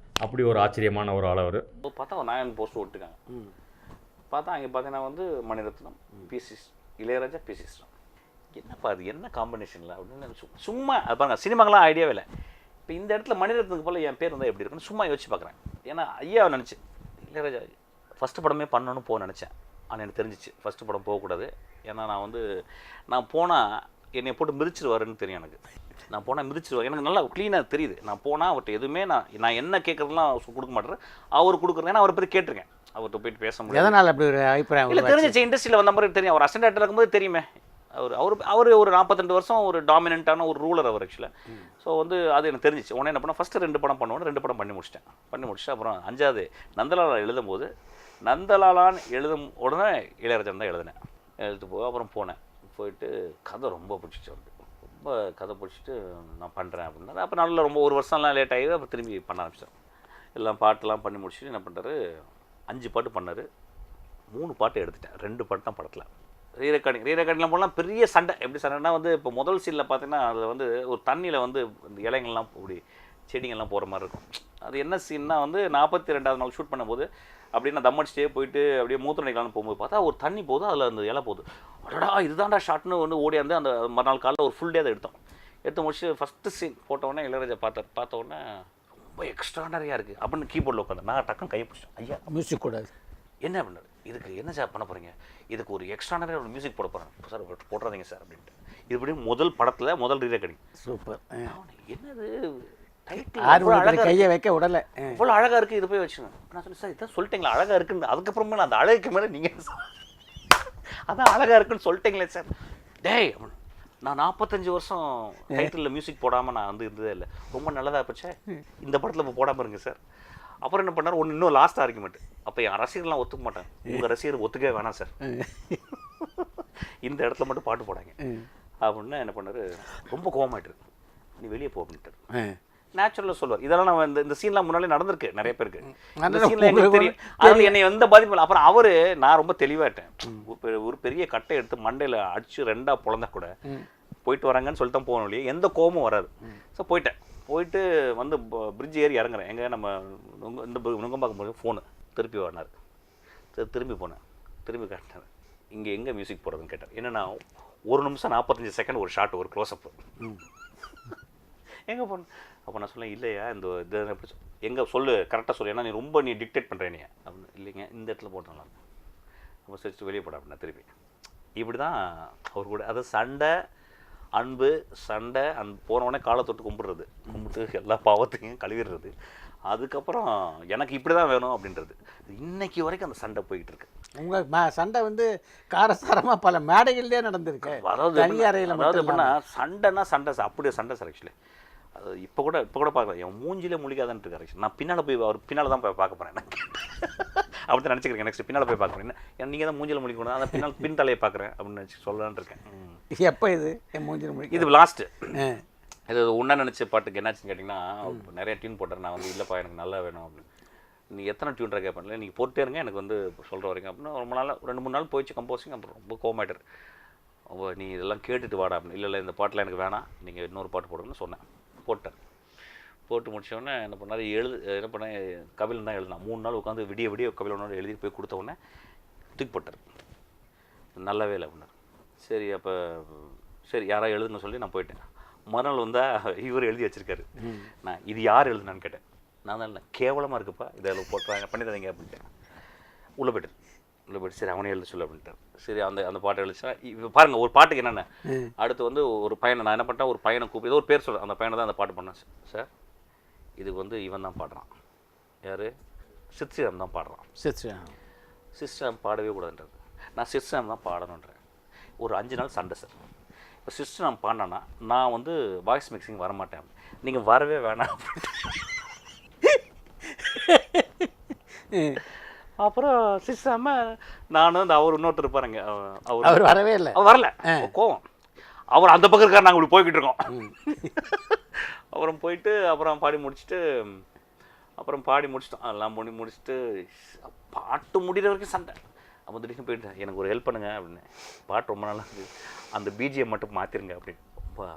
அப்படி ஒரு ஆச்சரியமான ஒரு ஆள் அவர். பார்த்தா ஒரு நாயன் போஸ்ட் விட்டுருக்காங்க. பார்த்தா அங்கே பார்த்தீங்கன்னா வந்து மணிரத்னம், இளையராஜா, பி.சி. ஸ்ரீராம் என்னப்பா அது என்ன காம்பினேஷனில் அப்படின்னு சும்மா அது பாருங்கள், சினிமாக்கெல்லாம் ஐடியாவே இல்லை. இப்போ இந்த இடத்துல மணிரத்னத்துக்கு போல் என் பேர் இருந்தால் எப்படி இருக்குன்னு சும்மா யோசிச்சு பார்க்குறேன். ஏன்னா ஐயாவை நினச்சி இளையராஜா ஃபஸ்ட்டு படமே பண்ணணும்னு போக நினச்சேன். ஆனால் எனக்கு தெரிஞ்சிச்சு ஃபஸ்ட்டு படம் போகக்கூடாது. ஏன்னா நான் போனால் என்னை போட்டு மிதிச்சிருவாருன்னு தெரியும் எனக்கு. நான் போனால் மிதிச்சிருவார், எனக்கு நல்லா க்ளீனாக தெரியுது. நான் போனால் அவர்கிட்ட எதுவுமே நான் என்ன கேட்குறதுலாம் கொடுக்க மாட்டேன், அவர் கொடுக்குறது. ஏன்னா அவரை பற்றி கேட்டிருக்கேன், அவர்கிட்ட போயிட்டு பேச முடியாது. எதனால் அப்படி ஒரு அபிப்பிராயம் இல்லை தெரிஞ்சிச்சு, இண்டஸ்ட்ரியில் வந்த மாதிரி தெரியும். அவர் அசிஸ்டன்ட் டேரக்டர் இருக்கும்போது தெரியுமே. அவர் ஒரு 42 வருஷம் ஒரு டாமினண்ட்டான ஒரு ரூலர் அவர் ஆக்சுவலாக. ஸோ அது எனக்கு தெரிஞ்சிச்சு. உடனே என்ன பண்ணால் ஃபஸ்ட்டு 2 படம் பண்ணுவோம், 2 படம் பண்ணி முடிச்சுட்டு அப்புறம் 5வது நந்தலாலா எழுதும்போது நந்தலாலான்னு எழுதும் உடனே இளையராஜன் தான் எழுதினேன். எழுதிட்டு அப்புறம் போயிட்டு கதை ரொம்ப பிடிச்சிச்சு அவருக்கு. ரொம்ப கதை பிடிச்சிட்டு நான் பண்ணுறேன் அப்படின்னா அப்போ நல்லா ரொம்ப ஒரு வருஷம்லாம் லேட் ஆகி அப்புறம் திரும்பி பண்ண ஆரம்பிச்சிட்டேன். எல்லாம் பாட்டெல்லாம் பண்ணி முடிச்சுட்டு என்ன பண்ணுறாரு, 5 பாட்டு பண்ணார், 3 பாட்டு எடுத்துட்டேன், 2 பாட்டு தான் படத்தில். ரீரெக்கார்டிங்லாம் போனால் பெரிய சண்டை. எப்படி சண்டைனா இப்போ முதல் சீனில் பார்த்தீங்கன்னா அதில் ஒரு தண்ணியில் இந்த இலைங்கள்லாம் இப்படி செடிங்கள்லாம் போகிற மாதிரி இருக்கும். அது என்ன சீன்னா 42வது நாள் ஷூட் பண்ணும்போது அப்படியே நான் தம் அடிச்சிட்டே போயிட்டு அப்படியே மூத்திர நிகழ்ச்சி போகும்போது பார்த்தா ஒரு தண்ணி போகுது, அதில் அந்த இலை போகுது. அடடா இதுதான்டா ஷாட்னு ஓடியாந்து அந்த மறுநாள் காலையில் ஒரு ஃபுல் டே அதை எடுத்து முடிச்சு ஃபஸ்ட்டு சீன் போட்டவுடனே இளையராஜா பார்த்த உடனே ரொம்ப எக்ஸ்ட்ரானரியாக இருக்குது அப்படின்னு கீபோர்டில் உட்காந்து நான் டக்குன்னு கையை பிடிச்சேன். ஐயா மியூசிக் கூடாது என்ன பண்ணார், இதுக்கு என்ன சார் பண்ண போகிறீங்க, இதுக்கு ஒரு எக்ஸ்ட்ரானரியாக ஒரு மியூசிக் போட போகிறேன் சார், போடுறாதீங்க சார் அப்படின்ட்டு. இதுபடி முதல் படத்தில் முதல் ரீரெக்கார்டிங். சூப்பர். என்னது கையை வைக்க உடலை இவ்வளோ அழகாக இருக்குது, இது போய் வச்சுங்க. நான் சொன்னேன் சார் இதான் சொல்லிட்டீங்களா அழகாக இருக்குன்னு. அதுக்கப்புறமா நான் அந்த அழகுக்கு மேலே நீங்கள் அதான் அழகாக இருக்குன்னு சொல்லிட்டீங்களே சார். டேய் நான் 45 வருஷம் டைட்டிலில் மியூசிக் போடாமல் நான் இருந்ததே இல்லை, ரொம்ப நல்லதாக போச்சே, இந்த படத்தில் இப்போ போடாமல் இருங்க சார். அப்புறம் என்ன பண்ணார், இன்னும் லாஸ்ட் ஆர்குமெண்ட். அப்போ என் ரசிகர்லாம் ஒத்துக்க மாட்டேன், உங்கள் ரசிகர் ஒத்துக்கவே வேணாம் சார், இந்த இடத்துல மட்டும் பாட்டு போடாங்க அப்படின்னா என்ன பண்ணார், ரொம்ப கோவமாயிட்டு நீ வெளியே போ அப்படின்ட்டு நேச்சுரலாக சொல்லுவார். இதெல்லாம் நான் இந்த சீன்லாம் முன்னாலே நடந்திருக்கு நிறைய பேருக்கு. அந்த சீனில் எங்களுக்கு தெரியும், அதில் என்னை எந்த பாதிப்பும் இல்லை. அப்புறம் நான் ரொம்ப தெளிவாயிட்டேன். ஒரு பெரிய கட்டை எடுத்து மண்டையில் அடித்து 2ஆக பிளந்தா கூட போயிட்டு வராங்கன்னு சொல்லிட்டு தான் போகணும் இல்லையா, எந்த கோபமும் வராது. ஸோ போயிட்டு பிரிட்ஜ் ஏறி இறங்குறேன். எங்கே நம்ம இந்த நுங்கம்பாக்கம் போய் ஃபோனு திருப்பி வரனார். திரும்பி போனேன், திரும்பி காட்டினார். இங்கே எங்கே மியூசிக் போடுறதுன்னு கேட்டார். என்னன்னா 1 நிமிஷம் 45 செகண்ட் ஒரு ஷாட், ஒரு க்ளோஸ்அப். எங்கே போன அப்போ நான் சொன்னேன், இல்லையா இந்த இது எப்படி எங்கே சொல்லு, கரெக்டாக சொல்லு, ஏன்னா நீ டிக்டேட் பண்ணுறேன் நீ அப்படின்னு. இல்லைங்க இந்த இடத்துல போட்டோம்லாம் அப்போ சரிச்சு வெளியே போட அப்படின்னா திருப்பி. இப்படி தான் அவர் கூட அது சண்டை, அன்பு, சண்டை, போனவுடனே காலை தொட்டு கும்பிட்டு எல்லா பாவத்தையும் கழுவிடுறது. அதுக்கப்புறம் எனக்கு இப்படி தான் வேணும் அப்படின்றது. இன்னைக்கு வரைக்கும் அந்த சண்டை போயிட்டு இருக்கு. உங்கள் சண்டை காரசாரமாக பல மேடைகள்லேயே நடந்திருக்கு. அதாவது எப்படின்னா சண்டைன்னா சண்டை, அப்படியே சண்டை சார். ஆக்சுவலி அது இப்போ கூட பார்க்கலாம், என் மூஞ்சிலே முழிக்காதான்னு இருக்காரு. ஆக்சுவலி நான் பின்னால் போய் அவர் பின்னால் தான் போய் பார்க்க போகிறேன். அப்படி தான் நினச்சிக்கிறேன். நெக்ஸ்ட் பின்னால் போய் பார்க்க போகிறேன். ஏன்னா நீங்கள் தான் மூஞ்சில் முழிக்கணும், அந்த பின் தலையை பார்க்குறேன் அப்படின்னு நினச்சி சொல்லலான்னு இருக்கேன். எப்போ இது என் மூஞ்சில் முழிக்க இது லாஸ்ட்டு. இது ஒன்றா நினச்ச பாட்டுக்கு என்னாச்சுன்னு கேட்டிங்கன்னா நிறைய டியூன் போட்டார். நான் இல்லைப்பா எனக்கு நல்லா வேணும் அப்படின்னு. நீங்கள் எத்தனை டியூன்றாக கேட்பேன், நீங்கள் போட்டே இருங்க எனக்கு சொல்கிற வரைக்கும் அப்படின்னு. ரொம்ப நாள் 2-3 நாள் போயிடுச்சு கம்போசிங். அப்புறம் ரொம்ப கோமாயிட்டார். நீ இதெல்லாம் கேட்டுட்டு வாடா அப்படின்னு. இல்லை இந்த பாட்டில் எனக்கு வேணாம், நீங்கள் இன்னொரு பாட்டு போடுங்கன்னு சொன்னேன். போட்டு முடிச்சோடனே என்ன பண்ணார், என்ன பண்ணேன், கபிலன் தான் எழுதினான். 3 நாள் உட்காந்து விடிய கபிலனோட எழுதிட்டு போய் கொடுத்த உடனே தூக்கி போட்டார். நல்லாவே இல்லை அப்படின்னார். சரி அப்போ சரி யாராவது எழுதுன்னு சொல்லி நான் போயிட்டேன். மறுநாள் இவர் எழுதி வச்சிருக்காரு. நான் இது யார் எழுதுனான்னு கேட்டேன். நான் தான் இல்லை, கேவலமாக இருக்குப்பா, இதில் போட்டுறாங்க பண்ணிடுறீங்க அப்படின்ட்டேன். உள்ளே போய்ட்டு சரி அவனே எழுத சொல்லு அப்படின்ட்டார். சரி அந்த பாட்டை எழுதிச்சா. இப்போ பாருங்கள் ஒரு பாட்டுக்கு என்னென்ன அடுத்து ஒரு பையனை நான் என்ன பண்ணிட்டேன், ஒரு பையனை கூப்பிட்டு ஏதோ ஒரு பேர் சொல்கிறேன், அந்த பையனை தான் அந்த பாட்டு பண்ணேன். சார் இதுக்கு இவன் தான் பாடுறான், யார், சித்ஸ்ரீராம் தான் பாடுறான். சித்ஸ்ரீராம் பாடவே கூடாதுன்றது. நான் சித்ஸ்ரீராம் தான் பாடணுன்றேன். ஒரு 5 நாள் சண்டை சார். இப்போ சிஸ்டர் பாடினா நான் வாய்ஸ் மிக்சிங் வரமாட்டேன், நீங்கள் வரவே வேணாம் அப்படின்ட்டு. அப்புறம் சிஸ்டாம நானும் அவர் இன்னொருத்தர் இருப்பாருங்க, அவர் வரவே இல்லை, வரல, கோவம். அவர் அந்த பக்கம் இருக்கார், நாங்கள் இப்படி போய்கிட்டு இருக்கோம். அப்புறம் போயிட்டு அப்புறம் பாடி முடிச்சிட்டோம். எல்லாம் முடிச்சுட்டு பாட்டு முடிகிற வரைக்கும் சண்டை. அப்போ திடீர்னு போயிட்டு எனக்கு ஒரு ஹெல்ப் பண்ணுங்க அப்படின்னு. பாட்டு ரொம்ப நல்லா இருக்குது, அந்த பிஜிஎம் மட்டும் மாற்றிருங்க அப்படின்னு.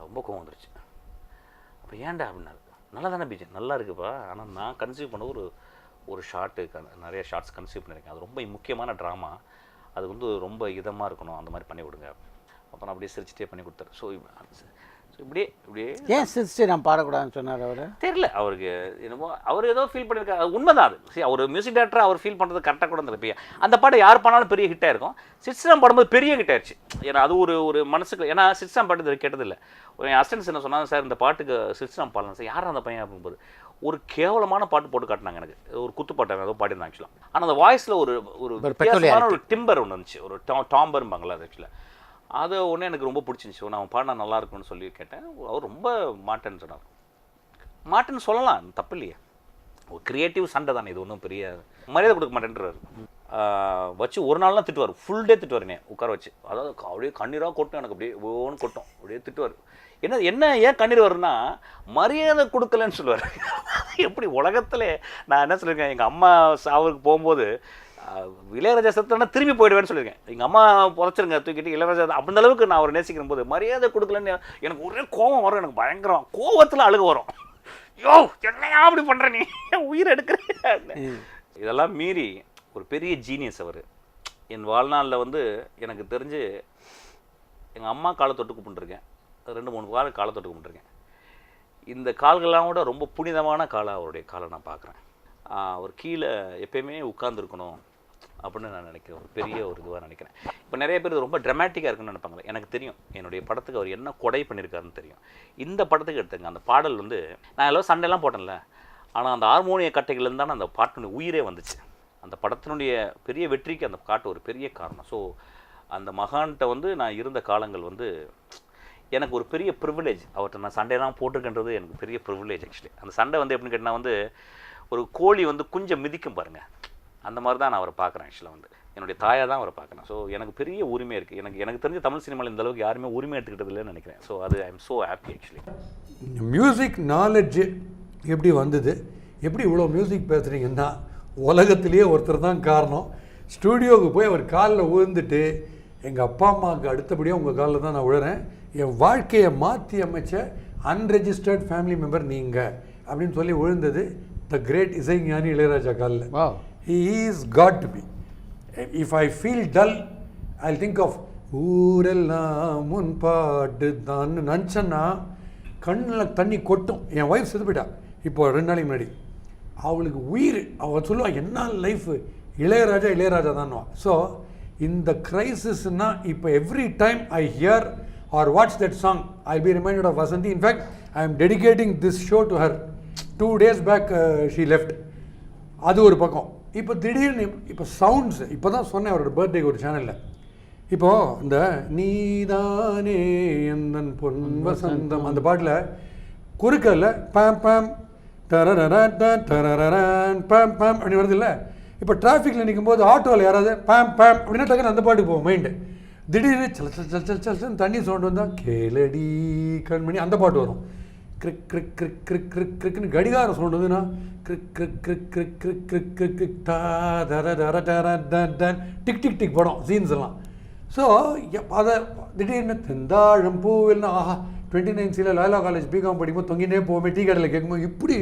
ரொம்ப கோவம் வந்துருச்சு. அப்போ ஏன்டா அப்படின்னாரு. நல்லா தானே பிஜிஎம் நல்லா இருக்குப்பா, ஆனால் நான் கன்சீவ் பண்ண ஒரு ஷார்ட்டு நிறைய ஷார்ட்ஸ் கன்சீவ் பண்ணியிருக்கேன். அது ரொம்ப முக்கியமான ட்ராமா, அது ரொம்ப இதமாக இருக்கணும், அந்த மாதிரி பண்ணி விடுங்க. அப்புறம் அப்படியே சிரிச்சிட்டே பண்ணி கொடுத்தாரு. ஸோ இப்படியே ஏன் சிரிச்சு நான் பாடக்கூடாதுன்னு சொன்னார் அவர்? தெரியல அவருக்கு என்னமோ அவர் ஏதோ ஃபீல் பண்ணியிருக்காரு. அது உண்மைதான். அது சரி, அவர் மியூசிக் டைரக்டர் அவர் ஃபீல் பண்ணுறது கரெக்டாக கூட இருந்தது. அந்த பாட்டு யார் பண்ணாலும் பெரிய ஹிட்டாக இருக்கும். சிட்ஸ்ராம் பாடும்போது பெரிய ஹிட் ஆயிடுச்சு. ஏன்னா அது ஒரு மனசுக்கு, ஏன்னா சிட்ஸ்ராம் பாட்டு கேட்டதில்லை. என் அசிஸ்டன்ஸ் என்ன சொன்னாங்க, சார் இந்த பாட்டுக்கு சிட்ஸ்ராம் பாடலாம் சார். யார் அந்த பையன் அப்படிங்கும்போது ஒரு கேவலமான பாட்டு போட்டு காட்டினாங்க. எனக்கு ஒரு குத்துப்பாட்டு ஏதோ பாடிருந்தாங்க ஆக்சுவலாக. ஆனால் அந்த வாய்ஸில் ஒரு டிம்பர் ஒன்று வந்துச்சு, ஒரு டாம்பர்பாங்களா அது ஆக்சுவலாக. அது ஒன்று எனக்கு ரொம்ப பிடிச்சிருந்துச்சு. நான் பாடினா நல்லா இருக்கும்னு சொல்லி கேட்டேன். அவர் ரொம்ப மாட்டேன்னு சொன்னார். மாட்டேன்னு சொல்லலாம், தப்பு இல்லையே, ஒரு கிரியேட்டிவ் சண்டை தானே இது, ஒன்றும் பெரிய மரியாதை கொடுக்க மாட்டேன்றாரு. வச்சு ஒரு நாள்லாம் திட்டுவார், ஃபுல் டே திட்டுவார் என்னை உட்கார வச்சு. அதாவது அப்படியே கண்ணீராக கொட்டும், எனக்கு அப்படியே ஓன்னு கொட்டும், அப்படியே திட்டுவார். என்ன ஏன் கண்ணீர் வரும்னா மரியாதை கொடுக்கலன்னு சொல்லுவார். எப்படி உலகத்தில் நான் என்ன சொல்லியிருக்கேன், எங்கள் அம்மா சாவுக்கு போகும்போது இளையராஜா செத்துனா திரும்பி போயிடுவேன்னு சொல்லியிருக்கேன். எங்கள் அம்மா புதைச்சிருங்க தூக்கிட்டு இளையராஜா அந்த அளவுக்கு நான் அவர் நேசிக்கிற போது மரியாதை கொடுக்கலன்னு எனக்கு ஒரே கோபம் வரும். எனக்கு பயங்கரம் கோபத்தில் அழுக வரும். யோ என்னையா அப்படி பண்ணுற, நீ உயிர் எடுக்கிறேன். இதெல்லாம் மீறி ஒரு பெரிய ஜீனியஸ் அவர். என் வாழ்நாளில் எனக்கு தெரிஞ்சு எங்கள் அம்மா காலை தொட்டு கும்பிட்டுருக்கேன், 2-3 காலை தொட்டு கும்பிட்டுருக்கேன். இந்த கால்கள்லாம் கூட ரொம்ப புனிதமான காலை அவருடைய காலை நான் பார்க்குறேன். அவர் கீழே எப்பயுமே உட்கார்ந்துருக்கணும் அப்படின்னு நான் நினைக்கிறேன். ஒரு பெரிய ஒரு இதுவாக நினைக்கிறேன். இப்போ நிறைய பேர் இது ரொம்ப ட்ராமேட்டிக்காக இருக்குன்னு நினைப்பாங்க. எனக்கு தெரியும் என்னுடைய படத்துக்கு அவர் என்ன கொடை பண்ணியிருக்காருன்னு தெரியும். இந்த படத்துக்கு எடுத்துங்க, அந்த பாடல் நான் எல்லாம் சண்டைலாம் போட்டேன்ல, ஆனால் அந்த ஹார்மோனிய கட்டைகள்லேருந்து தானே அந்த பாட்டினுடைய உயிரே வந்துச்சு. அந்த படத்தினுடைய பெரிய வெற்றிக்கு அந்த பாட்டு ஒரு பெரிய காரணம். ஸோ அந்த மகான்கிட்ட நான் இருந்த காலங்கள் எனக்கு ஒரு பெரிய ப்ரிவிலேஜ். அவர்கிட்ட நான் சண்டையெல்லாம் போட்டிருக்கின்றது எனக்கு பெரிய ப்ரிவிலேஜ் ஆக்சுவலி. அந்த சண்டை எப்படின்னு கேட்டால் ஒரு கோழி குஞ்சம் மிதிக்கும் பாருங்கள், அந்த மாதிரி தான் நான் அவரை பார்க்குறேன் ஆக்சுவலாக. என்னுடைய தாயாக தான் அவரை பார்க்குறேன். ஸோ எனக்கு பெரிய உரிமை இருக்குது. எனக்கு தெரிஞ்ச தமிழ் சினிமாவில் இந்த அளவுக்கு யாருமே உரிமை எடுத்துக்கிட்டது இல்லைன்னு நினைக்கிறேன். ஸோ அது I am so happy actually. Music knowledge எப்படி வந்தது, எப்படி இவ்வளோ மியூசிக் பேசுகிறீங்கன்னா உலகத்திலேயே ஒருத்தர் தான் காரணம். ஸ்டூடியோவுக்கு போய் அவர் காலில் விழுந்துட்டு, எங்கள் அப்பா அம்மாவுக்கு அடுத்தபடியாக உங்கள் காலில் தான் நான் விழுறேன், என் வாழ்க்கையை மாற்றி அமைச்ச அன்ரெஜிஸ்டர்ட் ஃபேமிலி மெம்பர் நீங்கள் அப்படின்னு சொல்லி விழுந்தது த கிரேட் இசைஞானி இளையராஜா காலில். He is got to be. If I feel dull, I'll think of ஊரெல்லாம் முன் பாட்டு தான் நினச்சேன்னா கண்ணில் தண்ணி கொட்டும். என் ஒய்ஃப் செத்து போயிட்டா இப்போ 2 நாளைக்கு முன்னாடி. அவளுக்கு உயிர், அவள் சொல்லுவாள் என்ன லைஃபு, இளையராஜா தான்வா. ஸோ இந்த கிரைசிஸ்னால் இப்போ every time I here or watch that song, I'll be reminded of Vasanthi. In fact, I am dedicating this show to her. 2 days back she left. அது ஒரு பக்கம். இப்போ திடீர்னு இப்போ சவுண்ட்ஸ், இப்போ தான் சொன்னேன் அவரோட பர்த்டேக்கு ஒரு சேனலில். இப்போது இந்த நீதானே எந்தன் பொன் வசந்தம் அந்த பாட்டில் குறுக்கல்ல பேம் பேம் டரரன் பேம் பேம் அப்படி வருது இல்லை. இப்போ டிராஃபிக்கில் நிற்கும் போது ஆட்டோவில் யாராவது பேம் பேம் அப்படின்னா டக்குன்னு அந்த பாட்டுக்கு போகும் மைண்டு. திடீர்னு சல் தண்ணி சவுண்டு வந்தால் கேளடி கண்மணி அந்த பாட்டு வரும். கிரிக் கிரிக் கிரிக் கிரிக் கிரிக் கிரிக்னு கடிகாரம் சவுண்டு வந்துன்னா கிரிக் கிரிக் கிரிக் கிரிக் கிரிக் கிரிக் கிரிக் கிரிக் டா தர தர டர டன் டிக் டிக் டிக் படம் சீன்ஸ் எல்லாம். ஸோ அதை திடீர்னு தெந்தாழம் பூவில்னா ஆஹா 29C லாலா காலேஜ் பிகாம் படிக்கும்போது தொங்கினே போவோமே டீ கடையில் கேட்கும்போது இப்படி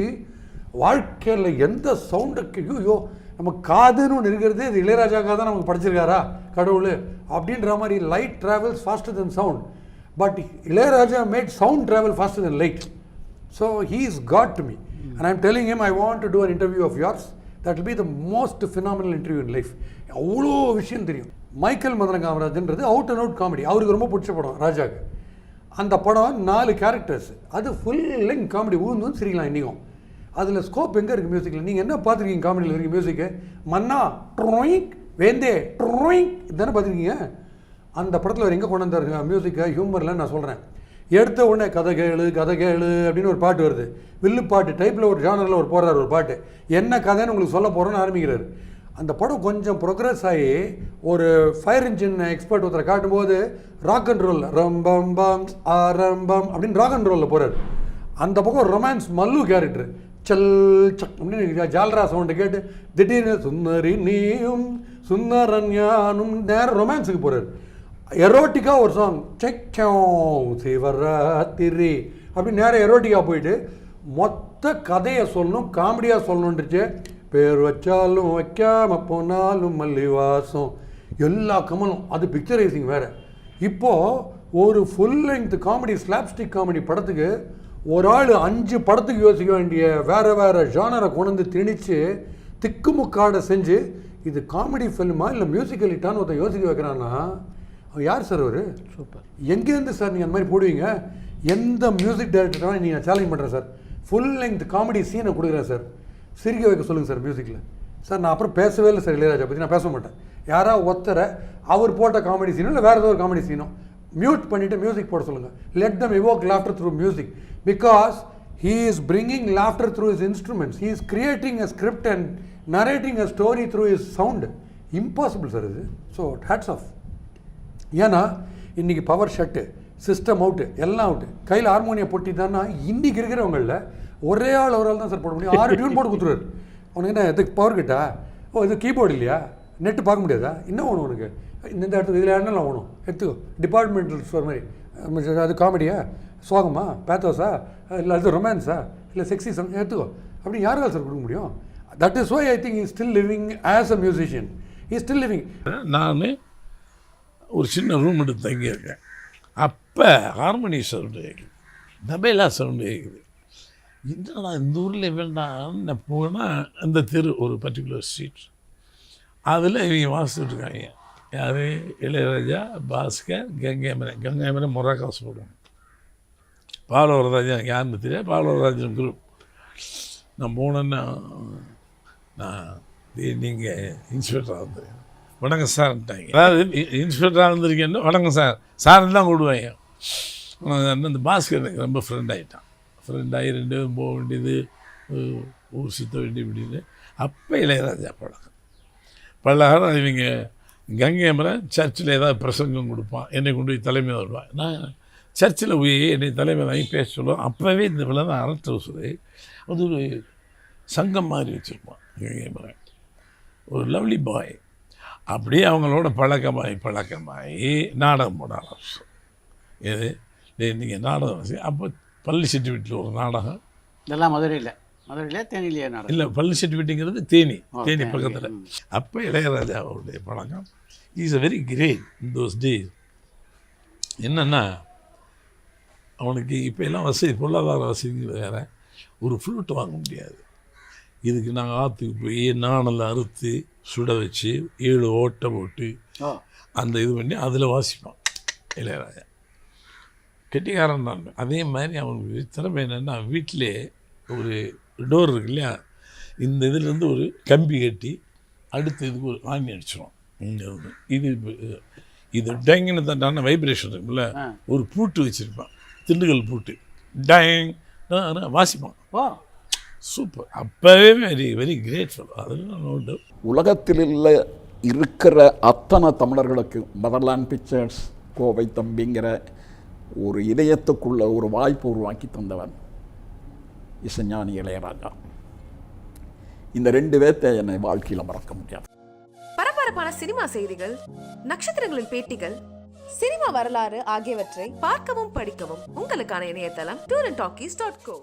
வாழ்க்கையில் எந்த சவுண்டுக்கு ஐயோ நம்ம காதுன்னு ஒன்று இருக்கிறதே இது இளையராஜாக்காக தான் நமக்கு படிச்சிருக்காரா கடவுள் அப்படின்ற மாதிரி. Light travels faster than sound, but Ilaiyaraaja made sound travel faster than light. So he is God to me and I am telling him I want to do an interview of yours, that will be the most phenomenal interview in life. அவ்வளோ விஷயம் தெரியும். மைக்கேல் மதன காமராஜன்றது out and out comedy, அவருக்கு ரொம்ப பிடிச்ச படம் ராஜாக்கு. அந்த படம் 4 கேரக்டர்ஸ், அது ஃபுல் லெங்க் காமெடி, ஊந்து சிரிக்கலாம் இன்றைக்கும். அதில் ஸ்கோப் எங்கே இருக்குது மியூசிக்கில்? நீங்கள் என்ன பார்த்துருக்கீங்க காமெடியில் இருக்குது மியூசிக்கு? மன்னா ட்ரோயிங் வேந்தே ட்ரோயிங் இதுதானே பார்த்துருக்கீங்க. அந்த படத்தில் அவர் எங்கே கொண்டு வந்தாருங்க மியூசிக்கை ஹியூமரில் நான் சொல்கிறேன். எடுத்த உடனே கதை கேளு அப்படின்னு ஒரு பாட்டு வருது, வில்லு பாட்டு டைப்பில் ஒரு ஜானரில் ஒரு போடுறாரு ஒரு பாட்டு, என்ன கதைன்னு உங்களுக்கு சொல்ல போகிறோன்னு ஆரம்பிக்கிறார். அந்த படம் கொஞ்சம் ப்ரோக்ரஸ் ஆகி ஒரு ஃபயர் இன்ஜின் எக்ஸ்பர்ட் ஒருத்தரை காட்டும்போது ராக் அண்ட் ரோல் ரம்பம் பம் ஆரம்பம் அப்படின்னு ராக் அண்ட் ரோலில் போகிறார். அந்த பக்கம் ரொமான்ஸ் மல்லு கேரக்டர் சல் சக் அப்படின்னு ஜால்ரா சவுண்டு கேட்டு திடீர்னு சுந்தரி நீயும் சுந்தரன் யானும் நேரம் ரொமான்ஸுக்கு போகிறார். எரோட்டிக்காக ஒரு சாங் செக்கம் சிவராத்திரி அப்படின்னு நேரம் எரோட்டிக்காக போயிட்டு மொத்த கதையை சொல்லணும், காமெடியாக சொல்லணுன்றுச்சு. பேர் வச்சாலும் வைக்காம போனாலும் மல்லிவாசம் எல்லா கமலும், அது பிக்சரைசிங் வேறு. இப்போது ஒரு full length comedy slapstick comedy படத்துக்கு ஒரு ஆள் 5 படத்துக்கு யோசிக்க வேண்டிய வேறு ஜானரை கொண்டு திணிச்சு திக்குமுக்காடை செஞ்சு இது காமெடி ஃபில்மா இல்லை மியூசிக்கல் ஹிட்டான்னு ஒருத்தன் யோசிக்க வைக்கிறான்னா யார் சார் அவர்? சூப்பர். எங்கேருந்து சார் நீங்கள் அந்த மாதிரி போடுவீங்க? எந்த மியூசிக் டைரக்டராக நீங்கள் சேலஞ்ச் பண்ணுறேன் சார். ஃபுல் லெங்த் காமெடி சீனை கொடுக்குறேன் சார், சிரிக்க வைக்க சொல்லுங்கள் சார் மியூசிக்கில். சார் நான் அப்புறம் பேசவே இல்லை சார் இளையராஜா பற்றி, நான் பேச மாட்டேன். யாராவது ஒருத்தரை அவர் போட்ட காமெடி சீனோ இல்லை வேறு ஏதோ ஒரு காமெடி சீனோ மியூட் பண்ணிவிட்டு மியூசிக் போட சொல்லுங்கள். Let them evoke laughter through music because he is bringing laughter through his instruments. He is creating a script and narrating a story through his sound. Impossible sir இது. So hats off. ஏன்னா இன்றைக்கி power shut, system out, எல்லாம் out. கையில் harmonium பொட்டி தானா இன்றைக்கி இருக்கிறவங்களில் ஒரே ஆள் தான் சார் போட முடியும். 6 டியூன் போட்டு கொடுத்துருவாரு. உனக்கு என்ன எதுக்கு பவர் கிட்டா? ஓ இது கீபோர்டு இல்லையா, நெட்டு பார்க்க முடியாதா? என்ன வேணும் உனக்கு? இந்த இடத்துக்கு இதில் என்னெல்லாம் வேணும் எடுத்துக்கோ. டிபார்ட்மெண்டல் ஸ்டோர் மாதிரி. அது காமெடியா, சோகமா, பேத்தோஸா, இல்லை அது ரொமான்ஸா, இல்லை செக்ஸி சாங் எடுத்துக்கோ. அப்படி யாரால் சார் கொடுக்க முடியும்? That is why I think is still living as a musician. Is still living. நான் ஒரு சின்ன ரூம் எடுத்து தங்கியிருக்கேன். அப்போ ஹார்மோனி சவுண்டு கேட்குது, தபேலா சவுண்டு கேட்குது. என்னடா இந்த ஊரில் வேண்டாம் போனால் அந்த தெரு ஒரு பர்டிகுலர் ஸ்ட்ரீட், அதில் இவங்க வாசிச்சுட்டு இருக்காங்க. யார்? இளையராஜா, பாஸ்கர், கங்கைமரன் முறை காசு போடுவாங்க. பாலவரராஜன் யாருன்னு தெரியாது, பாலவரராஜன் குரூப். நான் போனேன்னா நான் நீங்கள் இன்ஸ்பெக்டராக வந்து வணக்கம் சார்ட்டாங்க. அதாவது இன்ஸ்பெக்டராக இருந்திருக்கேன்னு வணக்கம் சார் சார்னு தான் கூடுவாங்க. அந்த பாஸ்கர் எனக்கு ரொம்ப ஃப்ரெண்ட் ஆகிட்டான். ஃப்ரெண்டாகி 2 பேரும் போக வேண்டியது, ஊர் சுற்ற வேண்டிய இப்படின்னு. அப்போ இளையராஜா பழகம் இவங்க கங்கைமரன் சர்ச்சில் ஏதாவது பிரசங்கம் கொடுப்பான், என்னை கொண்டு போய் தலைமை வருவான். நான் சர்ச்சில் போய் என்னை தலைமை வாங்கி பேச சொல்லுவோம். அப்போவே இந்த பிள்ளை தான் அரட்டை வசூல் அது ஒரு சங்கம் மாதிரி வச்சுருப்பான் கங்கைமரன். ஒரு லவ்லி பாய். அப்படியே அவங்களோட பழக்கமாகி நாடகம் போட ஆரம்பிச்சோம். எது நீங்கள் நாடகம் அப்போ பள்ளிச்செட்டி வீட்டில் ஒரு நாடகம். இதெல்லாம் மதுரையில் தேனியிலே நாடகம் இல்லை, பள்ளிச்செட்டி வீட்டுங்கிறது தேனி பக்கத்தில். அப்போ இளையராஜாவுடைய பழக்கம் is a very great in those days. என்னென்னா அவனுக்கு இப்போ எல்லாம் வசதி, பொருளாதார வசதிகள் வேறு. ஒரு ஃப்ளூட் வாங்க முடியாது. இதுக்கு நாங்கள் ஆற்றுக்கு போய் நாணல் அறுத்து சுட வச்சு 7 ஓட்டை போட்டு அந்த இது பண்ணி அதில் வாசிப்பான் இளையராஜா. கெட்டிக்காரன் தான். அதே மாதிரி அவனுக்கு திறமை என்னென்னா வீட்டிலே ஒரு டோர் இருக்கு இல்லையா, இந்த இதுலேருந்து ஒரு கம்பி கட்டி அடுத்த இதுக்கு ஒரு ஆணி அடிச்சிடும். இது டேங்கின்னு தட்டான வைப்ரேஷன் இருக்குல்ல, ஒரு பூட்டு வச்சுருப்பான், திண்டுக்கல் பூட்டு. டேங் வாசிப்பான். சூப்பர். அப்போவே வெரி வெரி கிரேட்ஃபுல். அதெல்லாம் நோட்டு. உலகத்தில் இருக்கிற அத்தனை தமிழர்களுக்கு மதர்லாண்ட் பிக்சர்ஸ், கோவை தம்பிங்கிற ஒரு இதயத்துக்குள்ள ஒரு வாய்ப்பு உருவாக்கி தந்தவன் இசைஞானி இளையராஜா. இந்த 2 பேர்த்தை என்னை வாழ்க்கையில் மறக்க முடியாது. பரபரப்பான சினிமா செய்திகள், நட்சத்திரங்களின் பேட்டிகள், சினிமா வரலாறு ஆகியவற்றை பார்க்கவும் படிக்கவும் உங்களுக்கான இணையதளம் tourantalkies.co.